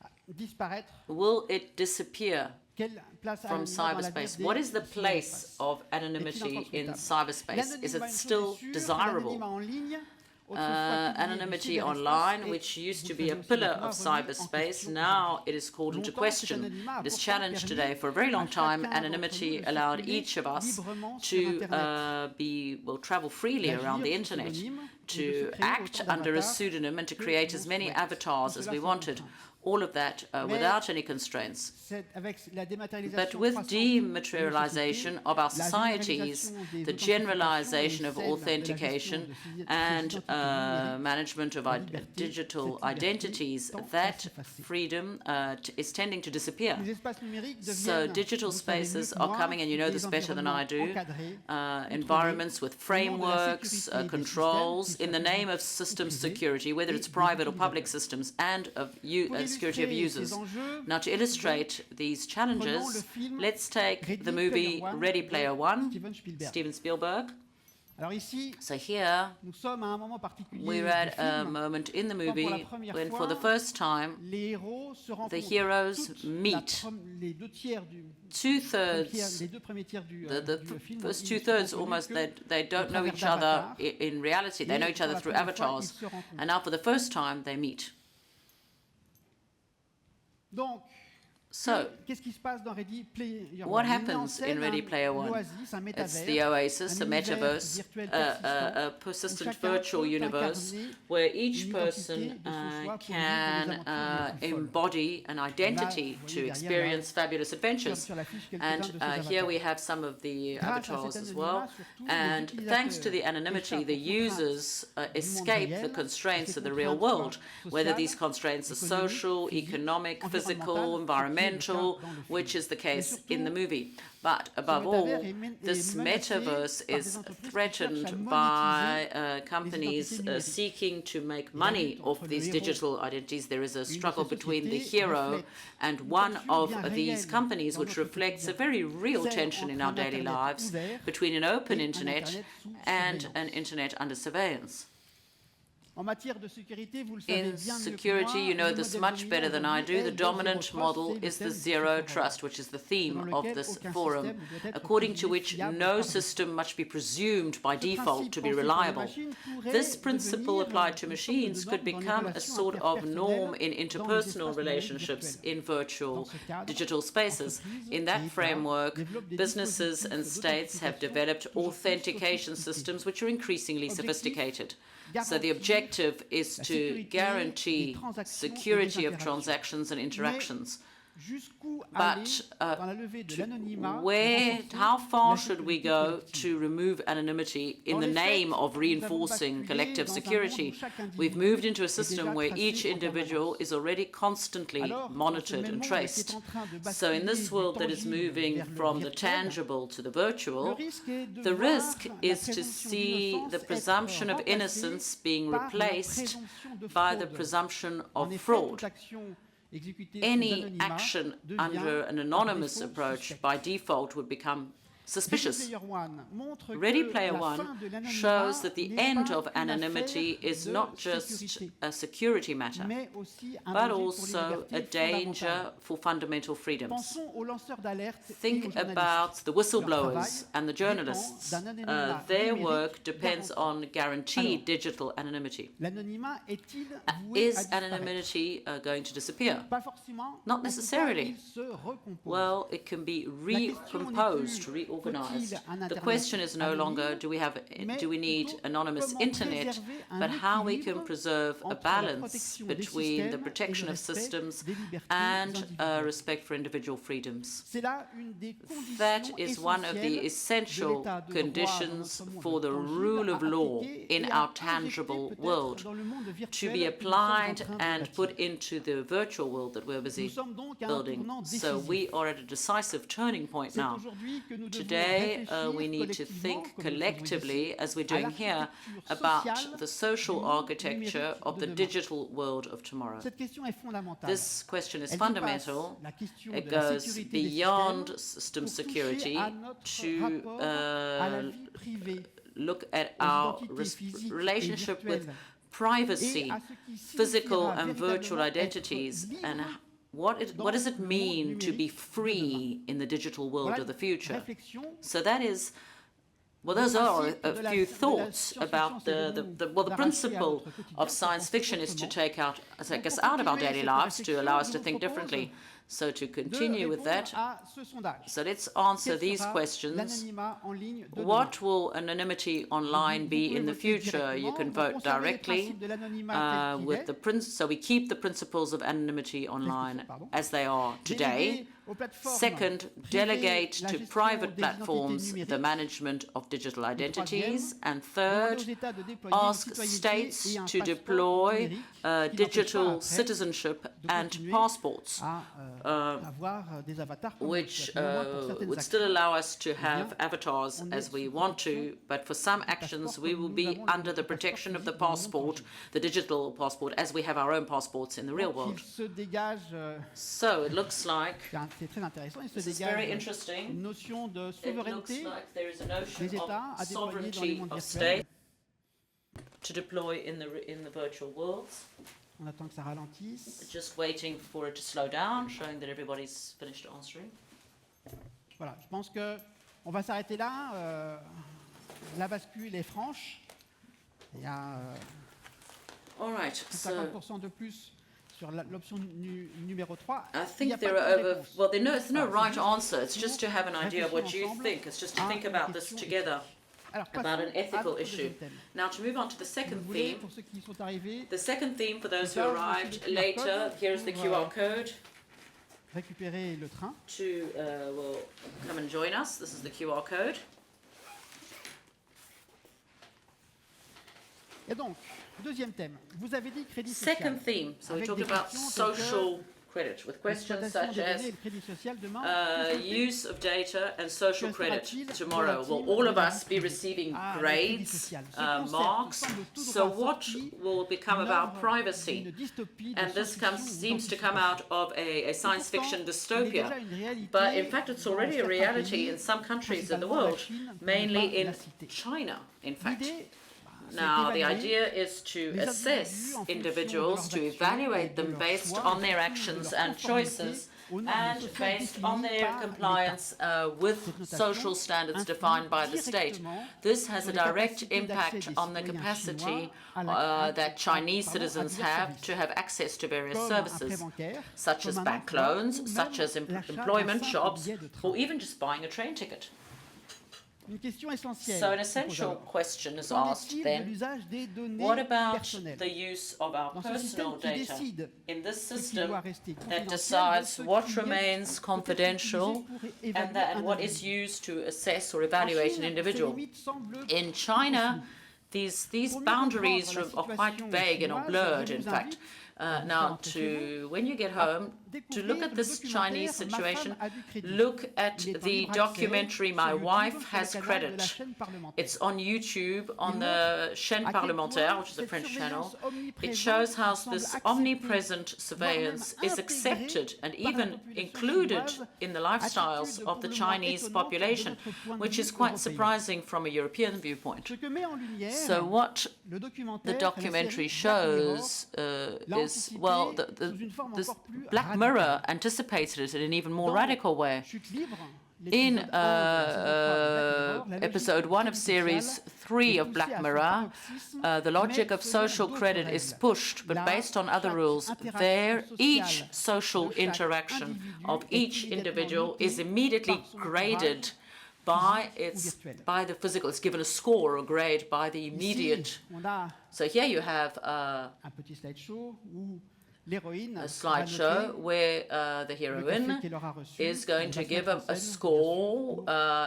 va-t-il disparaître? Will it disappear from cyberspace? What is the place of anonymity in cyberspace? Is it still desirable? Anonymity online, which used to be a pillar of cyberspace, now it is called into question. It is challenged today. For a very long time, anonymity allowed each of us to travel freely around the internet, to act under a pseudonym and to create as many avatars as we wanted. All of that without any constraints. But with dematerialization of our societies, the generalization of authentication and management of digital identities, that freedom is tending to disappear. So digital spaces are coming, and you know this better than I do, environments with frameworks, controls, in the name of system security, whether it's private or public systems, and of security of users. Now, to illustrate these challenges, let's take the movie Ready Player One, Steven Spielberg. So here, we're at a moment in the movie when, for the first time, the heroes meet. Two-thirds, the first two-thirds almost, they don't know each other in reality. They know each other through avatars. And now, for the first time, they meet. So, what happens in Ready Player One? It's the oasis, a metaverse, a persistent virtual universe where each person can embody an identity to experience fabulous adventures. And here we have some of the avatars as well. And thanks to the anonymity, the users escape the constraints of the real world, whether these constraints are social, economic, physical, environmental, which is the case in the movie. But above all, this metaverse is threatened by companies seeking to make money off these digital identities. There is a struggle between the hero and one of these companies, which reflects a very real tension in our daily lives between an open internet and an internet under surveillance. In security, you know this much better than I do. The dominant model is the zero trust, which is the theme of this forum, according to which no system must be presumed by default to be reliable. This principle applied to machines could become a sort of norm in interpersonal relationships in virtual digital spaces. In that framework, businesses and states have developed authentication systems which are increasingly sophisticated. So the objective is to guarantee security of transactions and interactions. But how far should we go to remove anonymity in the name of reinforcing collective security? We've moved into a system where each individual is already constantly monitored and traced. So in this world that is moving from the tangible to the virtual, the risk is to see the presumption of innocence being replaced by the presumption of fraud. Any action under an anonymous approach by default would become suspicious. Ready Player One shows that the end of anonymity is not just a security matter, but also a danger for fundamental freedoms. Think about the whistleblowers and the journalists. Their work depends on guaranteed digital anonymity. Is anonymity going to disappear? Not necessarily. Well, it can be recomposed, reorganized. The question is no longer do we need anonymous internet, but how we can preserve a balance between the protection of systems and respect for individual freedoms. That is one of the essential conditions for the rule of law in our tangible world, to be applied and put into the virtual world that we're busy building. So we are at a decisive turning point now. Today, we need to think collectively, as we're doing here, about the social architecture of the digital world of tomorrow. This question is fundamental. It goes beyond system security to look at our relationship with privacy, physical and virtual identities, and what does it mean to be free in the digital world of the future? So that is, well, those are a few thoughts about the principle of science fiction is to take us out of our daily lives, to allow us to think differently. So to continue with that, so let's answer these questions. What will anonymity online be in the future? You can vote directly so we keep the principles of anonymity online as they are today. Second, delegate to private platforms the management of digital identities. And third, ask states to deploy digital citizenship and passports, which would still allow us to have avatars as we want to, but for some actions we will be under the protection of the passport, the digital passport, as we have our own passports in the real world. So it looks like this is very interesting. It looks like there is a notion of sovereignty of state to deploy in the virtual worlds. Just waiting for it to slow down, showing that everybody's finished answering. Voilà, je pense que on va s'arrêter là. La bascule est franche. Il y a 50% de plus sur l'option numéro 3, I il n'y a think pas there are de over, réponse. well, there's no Voilà, right c'est answer. juste It's just to have an idea of what you réfléchir think. It's just to ensemble think à about une this question together, Alors, about passons an ethical à notre issue. deuxième thème. Now, to move on to the Si vous second voulez, theme, pour ceux qui sont arrivés, the second theme for those who Là, arrived c'est le QR later, code here is the pour, QR code récupérer le train. to will come and join us. This is the QR code. Et donc, deuxième thème. Vous avez dit crédit social. Second theme. So we Avec talked des about questions telles que social credit with questions l'exploitation such des données et as le crédit social demain. use of data and social Que credit sera-t-il tomorrow. Will all of us be receiving Ah, le crédit grades, social. Ce concept marks? semble tout So droit what sorti will become d'une about œuvre, privacy? d'une dystopie de And this science-fiction ou seems to come out of a science fiction dystopia. Pourtant, il est déjà une réalité But in fact, it's dans already a certains reality pays, in some countries in the principalement la world, Chine, pour ne mainly pas la in citer. China, in fact. L'idée, c'est Now, the d'évaluer idea is to les assess individus en fonction de individuals, leurs to actions evaluate et de them leurs based choix, on their de actions leur and conformité choices aux normes and sociales based on définies their par compliance with Cette notation social standards defined by the state. directement This has a sur les direct capacités impact d'accès des on the citoyens capacity chinois à that Chinese à citizens divers have services, to have access to various comme un prêt services, bancaire, such as comme un bank emploi, loans, ou such même as l'achat d'un employment simple jobs, billet de train. or even just buying a train ticket. Une question essentielle. So an se pose essential alors. question is Qu'en asked est-il de then, l'usage des données what about personnelles the use of our dans ce système personal qui data décide in this ce qui system doit rester that confidentiel de decides ce what qui est remains peut-être confidential utilisé pour and évaluer that un what is individu? used to assess or En evaluate Chine, an ces individual? limites semblent In China, floues. these Pour mieux boundaries comprendre la are quite situation vague and are chinoise, blurred, je in vous fact. invite Now, when you get home, to look at this Chinese situation, look at the documentary My Wife Has Credit. It's on YouTube, on the chaîne parlementaire, which is a French channel. It shows how this omnipresent surveillance is accepted and even included in the lifestyles of the Chinese population, which is quite surprising from a European viewpoint. So what the documentary shows is, well, this Black Mirror anticipated it in an even more radical way. In episode 1 of series 3 of Black Mirror, the logic of social credit is pushed, but based on other rules. There, each social interaction of each individual is immediately graded by the physical. It's given a score or grade by the immediate. So here you have a slideshow where the heroine is going to give a score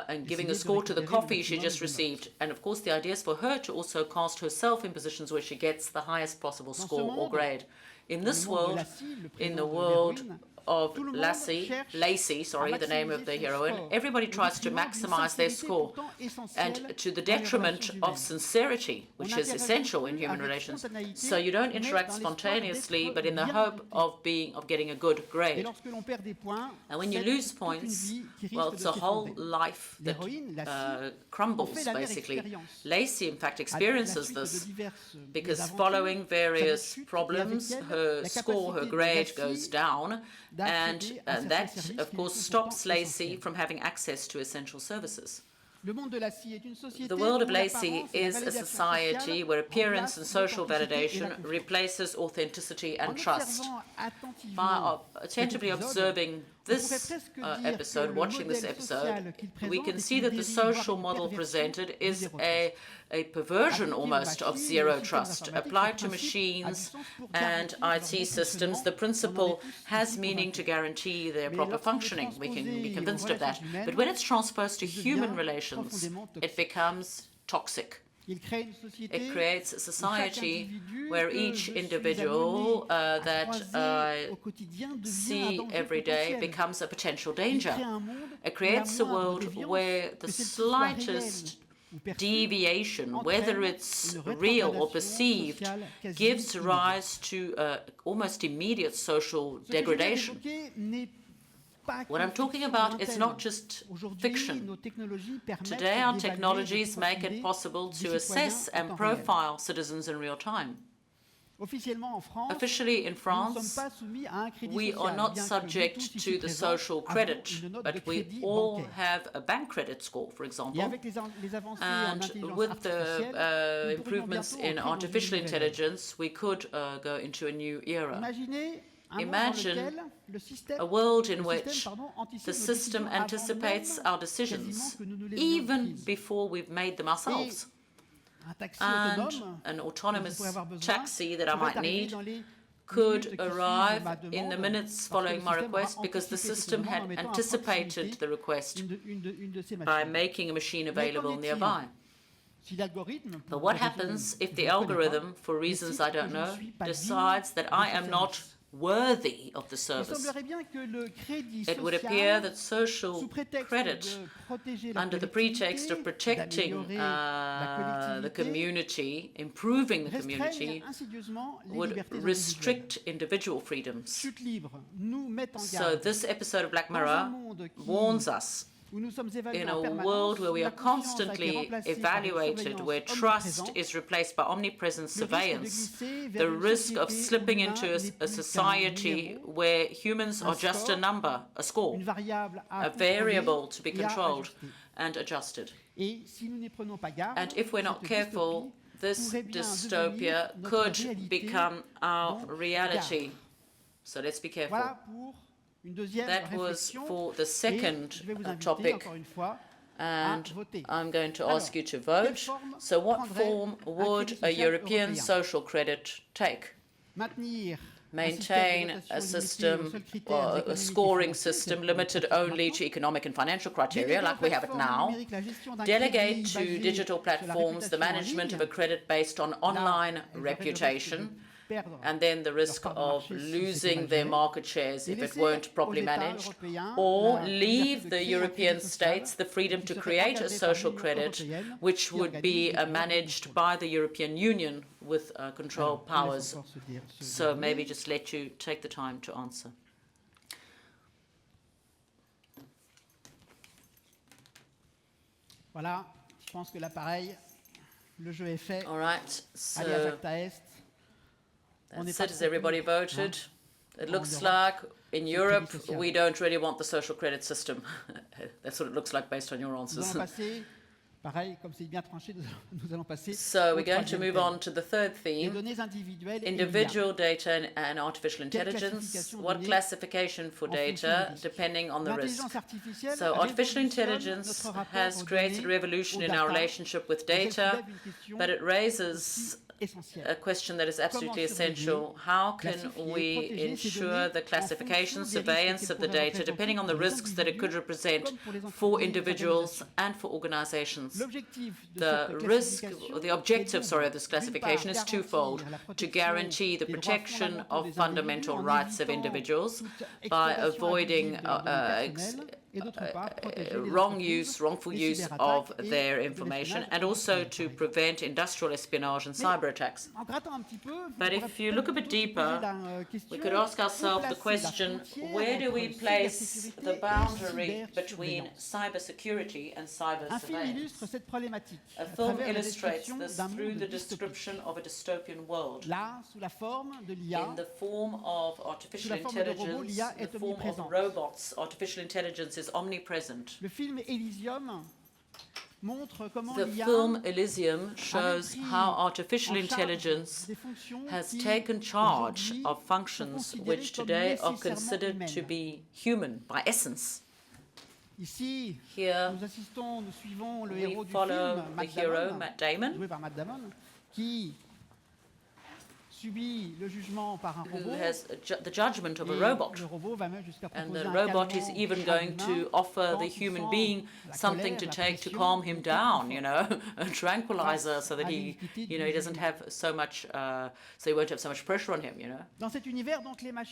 and giving a score to the coffee she just received. And of course the idea is for her to also cast herself in positions where she gets the highest possible score or grade. In this world, in the world of Lacey, the name of the heroine, everybody tries to maximize their score, and to the detriment of sincerity, which is essential in human relations. So you don't interact spontaneously, but in the hope of getting a good grade. And when you lose points, well, it's a whole life that crumbles, basically. Lacey, in fact, experiences this because following various problems, her score, her grade goes down, and that, of course, stops Lacey from having access to essential services. The world of Lacey is a society where appearance and social validation replaces authenticity and trust. By attentively observing this episode, watching this episode, we can see that the social model presented is a perversion almost of zero trust. Applied to machines and IT systems, the principle has meaning to guarantee their proper functioning. We can be convinced of that. But when it's transposed to human relations, it becomes toxic. It creates a society where each individual that I see every day becomes a potential danger. It creates a world where the slightest deviation, whether it's real or perceived, gives rise to almost immediate social degradation. What I'm talking about is not just fiction. Today, our technologies make it possible to assess and profile citizens in real time. Officially in France, we are not subject to the social credit, but we all have a bank credit score, for example. And with the improvements in artificial intelligence, we could go into a new era. Imagine a world in which the system anticipates our decisions, even before we've made them ourselves. And an autonomous taxi that I might need could arrive in the minutes following my request because the system had anticipated the request by making a machine available nearby. But what happens if the algorithm, for reasons I don't know, decides that I am not worthy of the service? It would appear that social credit, under the pretext of protecting the community, improving the community, would restrict individual freedoms. So this episode of Black Mirror warns us, in a world where we are constantly evaluated, where trust is replaced by omnipresent surveillance, the risk of slipping into a society where humans are just a number, a score, a variable to be controlled and adjusted. And if we're not careful, this dystopia could become our reality. So let's be careful. That was for the second topic, and I'm going to ask you to vote. So what form would a European social credit take? Maintain a system, or a scoring system limited only to economic and financial criteria, like we have it now. Delegate to digital platforms the management of a credit based on online reputation, and then the risk of losing their market shares if it weren't properly managed, or leave the European states the freedom to create a social credit which would be managed by the European Union with control powers. So maybe just let you take the time to answer. Voilà, je pense que là, pareil, le jeu est fait. All right, so Allez à Jacta Est. that's it. Has everybody voted? It looks like in Europe we don't really want the social credit system. That's what it looks like based on your answers. So we're going to move on to the third theme, individual data and artificial intelligence. What classification for data, depending on the risk. So artificial intelligence has created a revolution in our relationship with data, but it raises a question that is absolutely essential. How can we ensure the classification, surveillance of the data, depending on the risks that it could represent for individuals and for organizations? The objective, of this classification is twofold: to guarantee the protection of fundamental rights of individuals by avoiding wrongful use of their information, and also to prevent industrial espionage and cyber attacks. But if you look a bit deeper, we could ask ourselves the question, where do we place the boundary between cybersecurity and cyber surveillance? A film illustrates this through the description of a dystopian world. In the form of artificial intelligence, in the form of robots, artificial intelligence is omnipresent. The film Elysium shows how artificial intelesence has taken charge of functions which today are considered to be human by essence. Here, we follow the hero, Matt Damon, who has the judgment of a robot. And the robot is even going to offer the human being something to take to calm him down, a tranquilizer, so that he doesn't have so much, so he won't have so much pressure on him,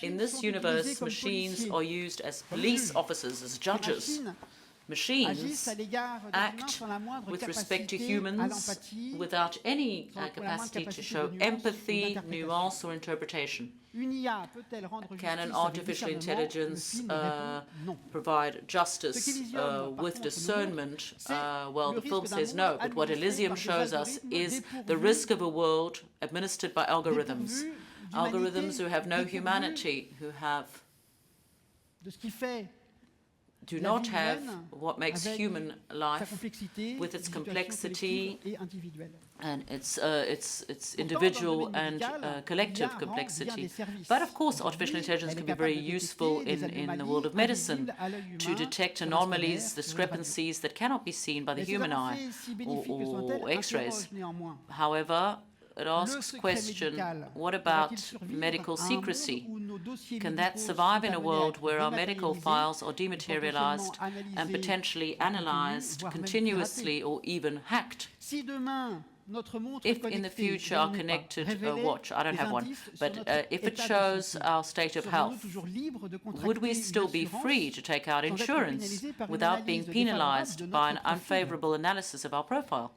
In this universe, machines are used as police officers, as judges. machines act with respect to humans without any capacity to show empathy, nuance, or interpretation. Can an artificial intelligence provide justice with discernment? Well, the film says no, but what Elysium shows us is the risk of a world administered by algorithms. Algorithms who have no humanity, who do not have what makes human life with its complexity and its individual and collective complexity. But of course, artificial intelligence can be very useful in the world of medicine to detect anomalies, discrepancies that cannot be seen by the human eye or X-rays. However, it asks the question, what about medical secrecy? Can that survive in a world where our medical files are dematerialized and potentially analyzed continuously or even hacked? If in the future our connected watch, I don't have one, but if it shows our state of health, would we still be free to take out insurance without being penalized by an unfavorable analysis of our profile?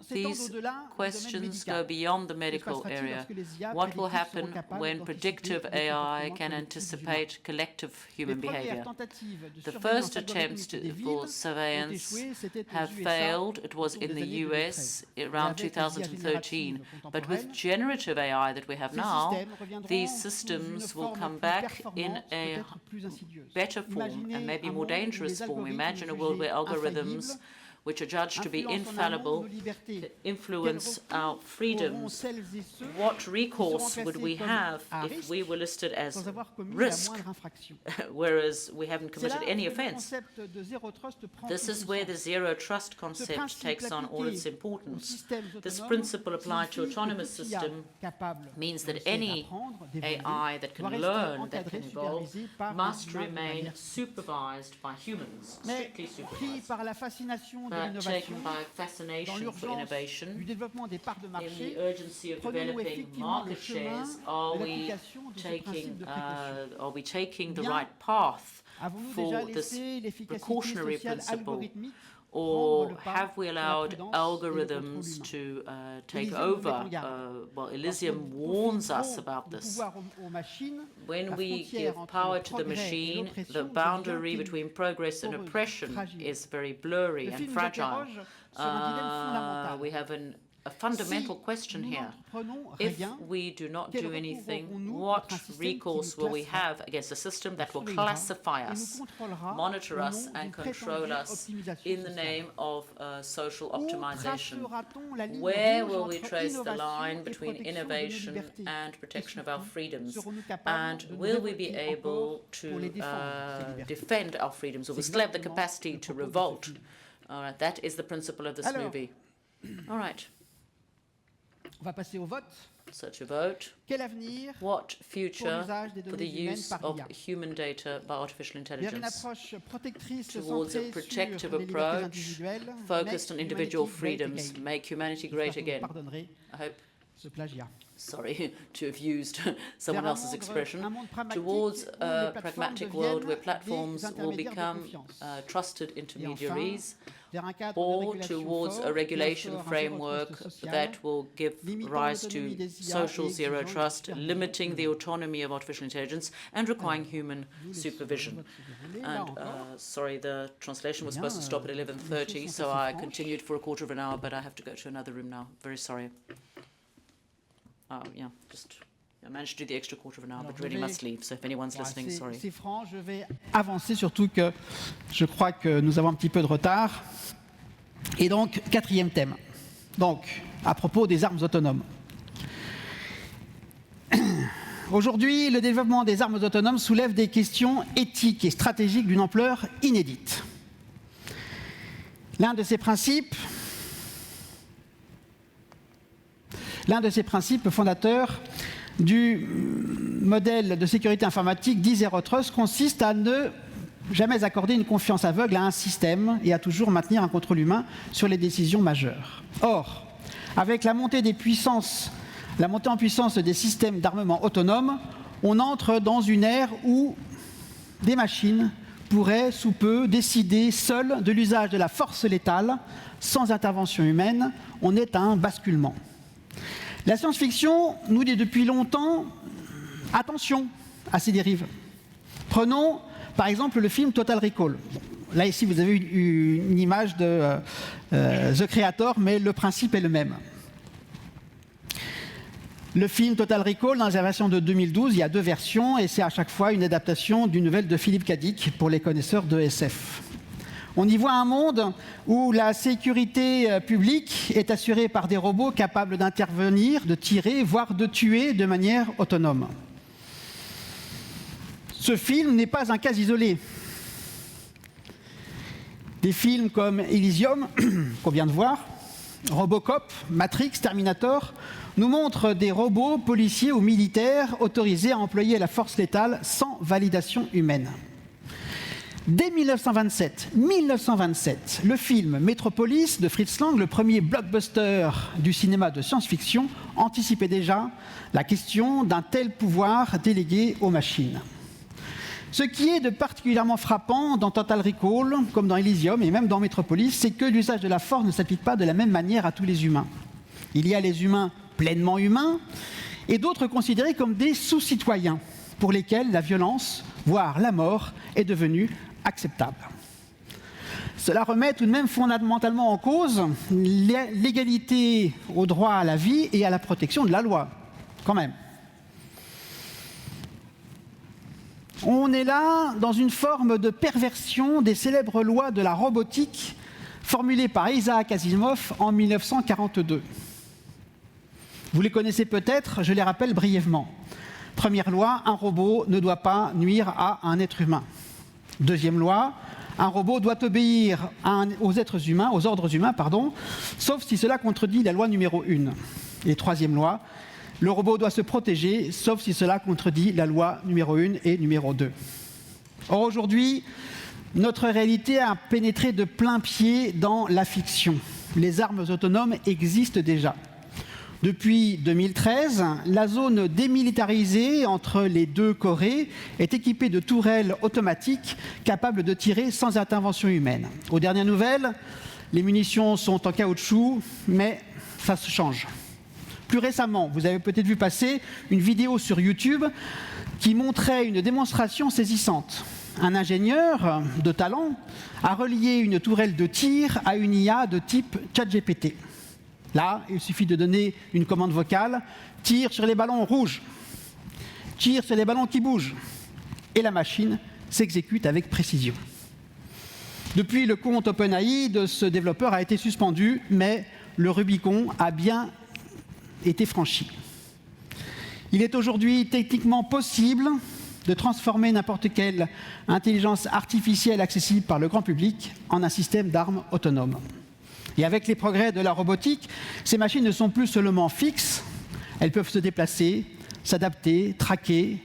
These questions go beyond the medical area. What will happen when predictive AI can anticipate collective human behavior? The first attempts for surveillance have failed. It was in the US around 2013. But with generative AI that we have now, these systems will come back in a better form and maybe more dangerous form. Imagine a world where algorithms which are judged to be infallible, influence our freedoms. What recourse would we have if we were listed as risk, whereas we haven't committed any offense? This is where the zero trust concept takes on all its importance. This principle applied to autonomous system means that any AI that can learn, that can evolve, must remain supervised by humans, strictly supervised. But taken by fascination for innovation, in the urgency of developing market shares, are we taking the right path for this precautionary principle? Or have we allowed algorithms to take over? Well, Elysium warns us about this. When we give power to the machine, the boundary between progress and oppression is very blurry and fragile. We have a fundamental question here. If we do not do anything, what recourse will we have against a system that will classify us, monitor us, and control us in the name of social optimization? Where will we trace the line between innovation and protection of our freedoms? And will we be able to defend our freedoms? Will we still have the capacity to revolt? All right, that is the principle of this movie. All right. So to vote, what future for the use of human data by artificial intelligence? Towards a protective approach focused on individual freedoms, make humanity great again. I hope. Sorry to have used someone else's expression, towards a pragmatic world where platforms will become trusted intermediaries, or towards a regulation framework that will give rise to social zero trust, limiting the autonomy of artificial intelligence and requiring human supervision. And sorry, the translation was supposed to stop at 11:30, so I continued for a quarter of an hour, but I have to go to another room now. Very sorry. I managed to do the extra quarter of an hour, but really must leave. So if anyone's listening, sorry. C'est franc, je vais avancer, surtout que je crois que nous avons un petit peu de retard. Et donc, quatrième thème. Donc, à propos des armes autonomes. Aujourd'hui, le développement des armes autonomes soulève des questions éthiques et stratégiques d'une ampleur inédite. L'un de ces principes fondateurs du modèle de sécurité informatique dit Zero Trust consiste à ne jamais accorder une confiance aveugle à un système et à toujours maintenir un contrôle humain sur les décisions majeures. Or, avec la montée en puissance des systèmes d'armement autonomes, on entre dans une ère où des machines pourrait, sous peu, décider seul de l'usage de la force létale, sans intervention humaine. On est à un basculement. La science-fiction nous dit depuis longtemps « attention à ces dérives ». Prenons par exemple le film Total Recall. Bon, là ici vous avez une image de The Creator, mais le principe est le même. Le film Total Recall, dans la version de 2012, il y a 2 versions et c'est à chaque fois une adaptation d'une nouvelle de Philippe K. Dick pour les connaisseurs de SF. On y voit un monde où la sécurité publique est assurée par des robots capables d'intervenir, de tirer, voire de tuer de manière autonome. Ce film n'est pas un cas isolé. Des films comme Elysium, qu'on vient de voir, Robocop, Matrix, Terminator, nous montrent des robots policiers ou militaires autorisés à employer la force létale sans validation humaine. Dès 1927, le film Metropolis de Fritz Lang, le premier blockbuster du cinéma de science-fiction, anticipait déjà la question d'un tel pouvoir délégué aux machines. Ce qui est de particulièrement frappant dans Total Recall, comme dans Elysium et même dans Metropolis, c'est que l'usage de la force ne s'applique pas de la même manière à tous les humains. Il y a les humains pleinement humains et d'autres considérés comme des sous-citoyens pour lesquels la violence, voire la mort, est devenue acceptable. Cela remet tout de même fondamentalement en cause l'égalité au droit à la vie et à la protection de la loi, quand même. On est là dans une forme de perversion des célèbres lois de la robotique formulées par Isaac Asimov en 1942. Vous les connaissez peut-être, je les rappelle brièvement. Première loi, un robot ne doit pas nuire à un être humain. Deuxième loi, un robot doit obéir aux ordres humains, sauf si cela contredit la loi numéro 1. Et troisième loi, le robot doit se protéger, sauf si cela contredit la loi numéro 1 et numéro 2. Or, aujourd'hui, notre réalité a pénétré de plein pied dans la fiction. Les armes autonomes existent déjà. Depuis 2013, la zone démilitarisée entre les 2 Corées est équipée de tourelles automatiques capables de tirer sans intervention humaine. Aux dernières nouvelles, les munitions sont en caoutchouc, mais ça se change. Plus récemment, vous avez peut-être vu passer une vidéo sur YouTube qui montrait une démonstration saisissante. Un ingénieur de talent a relié une tourelle de tir à une IA de type ChatGPT. Là, il suffit de donner une commande vocale, tire sur les ballons rouges, tire sur les ballons qui bougent, et la machine s'exécute avec précision. Depuis, le compte OpenAI de ce développeur a été suspendu, mais le Rubicon a bien été franchi. Il est aujourd'hui techniquement possible de transformer n'importe quelle intelligence artificielle accessible par le grand public en un système d'armes autonome. Et avec les progrès de la robotique, ces machines ne sont plus seulement fixes, elles peuvent se déplacer, s'adapter, traquer,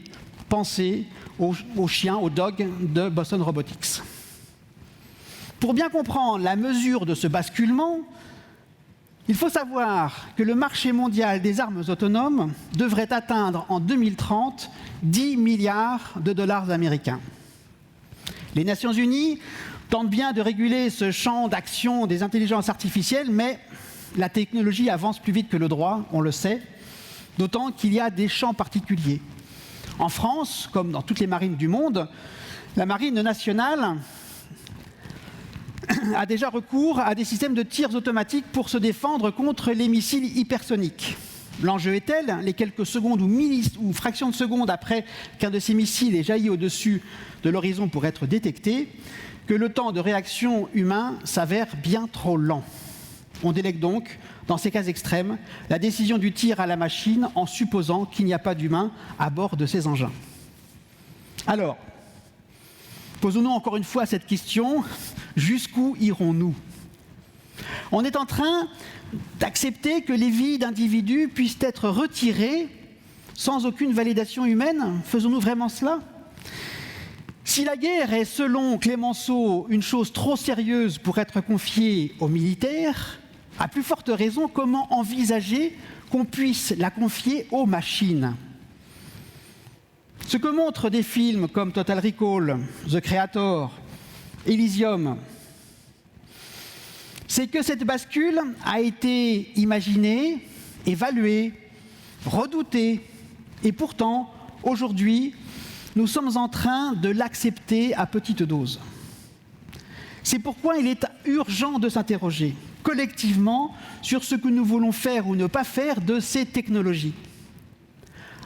penser aux chiens, aux dogs de Boston Robotics. Pour bien comprendre la mesure de ce basculement, il faut savoir que le marché mondial des armes autonomes devrait atteindre en 2030 10 milliards de dollars américains. Les Nations Unies tentent bien de réguler ce champ d'action des intelligences artificielles, mais la technologie avance plus vite que le droit, on le sait, d'autant qu'il y a des champs particuliers. En France, comme dans toutes les marines du monde, la marine nationale a déjà recours à des systèmes de tirs automatiques pour se défendre contre les missiles hypersoniques. L'enjeu est tel, les quelques secondes ou fractions de secondes après qu'un de ces missiles ait jailli au-dessus de l'horizon pour être détecté, que le temps de réaction humain s'avère bien trop lent. On délègue donc, dans ces cas extrêmes, la décision du tir à la machine en supposant qu'il n'y a pas d'humain à bord de ces engins. Alors, posons-nous encore une fois cette question, jusqu'où irons-nous ? On est en train d'accepter que les vies d'individus puissent être retirées sans aucune validation humaine ? Faisons-nous vraiment cela ? Si la guerre est, selon Clémenceau, une chose trop sérieuse pour être confiée aux militaires, à plus forte raison, comment envisager qu'on puisse la confier aux machines ? Ce que montrent des films comme Total Recall, The Creator, Elysium, c'est que cette bascule a été imaginée, évaluée, redoutée, et pourtant, aujourd'hui, nous sommes en train de l'accepter à petite dose. C'est pourquoi il est urgent de s'interroger collectivement sur ce que nous voulons faire ou ne pas faire de ces technologies,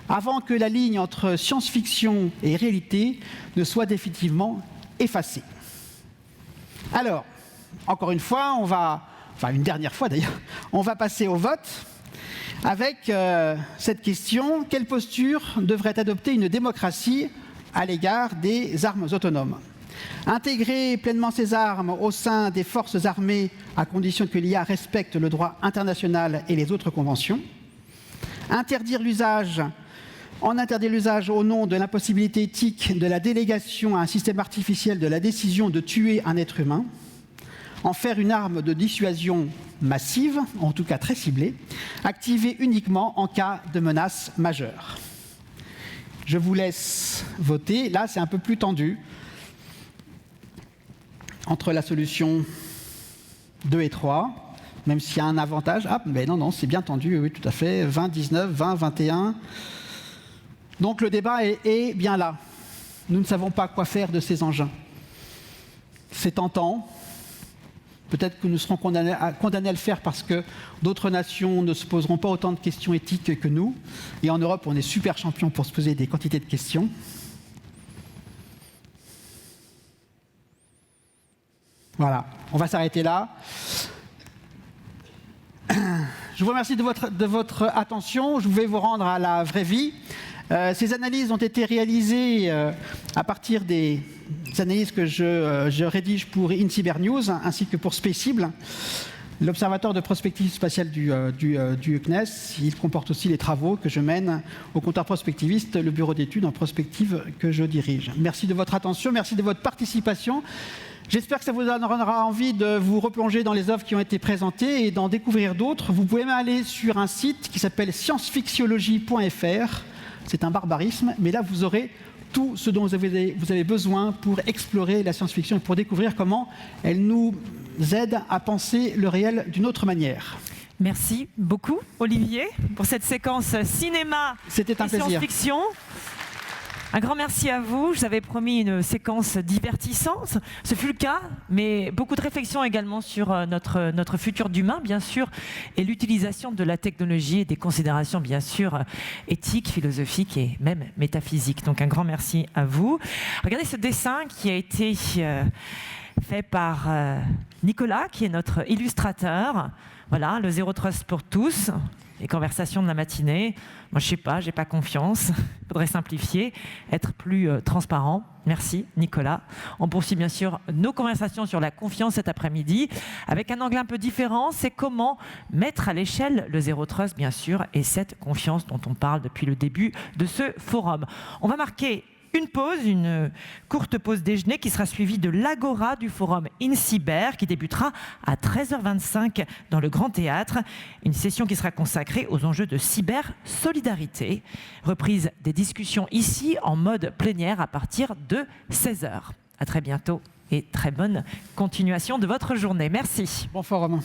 avant que la ligne entre science-fiction et réalité ne soit définitivement effacée. Alors, encore une fois, une dernière fois d'ailleurs, on va passer au vote avec cette question: quelle posture devrait adopter une démocratie à l'égard des armes autonomes? Intégrer pleinement ces armes au sein des forces armées à condition que l'IA respecte le droit international et les autres conventions. Interdire l'usage au nom de l'impossibilité éthique de la délégation à un système artificiel de la décision de tuer un être humain. En faire une arme de dissuasion massive, en tout cas très ciblée, activée uniquement en cas de menace majeure. Je vous laisse voter. Là, c'est un peu plus tendu entre la solution 2 et 3, même s'il y a un avantage. Ah, mais non, c'est bien tendu, oui, tout à fait. 20, 19, 20, 21. Donc le débat est bien là. Nous ne savons pas quoi faire de ces engins. C'est tentant. Peut-être que nous serons condamnés à le faire parce que d'autres nations ne se poseront pas autant de questions éthiques que nous. Et en Europe, on est super champion pour se poser des quantités de questions. Voilà, on va s'arrêter là. Je vous remercie de votre attention. Je vais vous rendre à la vraie vie. Ces analyses ont été réalisées à partir des analyses que je rédige pour INCYBER News ainsi que pour Spaceable, l'Observatoire de prospective spatiale du CNES. Il comporte aussi les travaux que je mène au comptoir prospectiviste, le bureau d'études en prospective que je dirige. Merci de votre attention, merci de votre participation. J'espère que ça vous donnera envie de vous replonger dans les œuvres qui ont été présentées et d'en découvrir d'autres. Vous pouvez même aller sur un site qui s'appelle sciencefictiologie.fr. C'est un barbarisme, mais là, vous aurez tout ce dont vous avez besoin pour explorer la science-fiction et pour découvrir comment elle nous aide à penser le réel d'une autre manière. Merci beaucoup, Olivier, pour cette séquence cinéma et science-fiction. Un grand merci à vous. Je vous avais promis une séquence divertissante. Ce fut le cas, mais beaucoup de réflexions également sur notre futur d'humain, bien sûr, et l'utilisation de la technologie et des considérations, bien sûr, éthiques, philosophiques et même métaphysiques. Donc un grand merci à vous. Regardez ce dessin qui a été fait par Nicolas, qui est notre illustrateur. Voilà, le Zero Trust pour tous. Les conversations de la matinée. Moi, je sais pas, j'ai pas confiance. Il faudrait simplifier, être plus transparent. Merci, Nicolas. On poursuit bien sûr nos conversations sur la confiance cet après-midi avec un angle un peu différent. C'est comment mettre à l'échelle le Zero Trust, bien sûr, et cette confiance dont on parle depuis le début de ce forum. On va marquer une pause, une courte pause déjeuner qui sera suivie de l'agora du forum INCYBER qui débutera à 13h25 dans le Grand Théâtre. Une session qui sera consacrée aux enjeux de cyber-solidarité. Reprise des discussions ici en mode plénière à partir de 16h. À très bientôt et très bonne continuation de votre journée. Merci. Bon forum.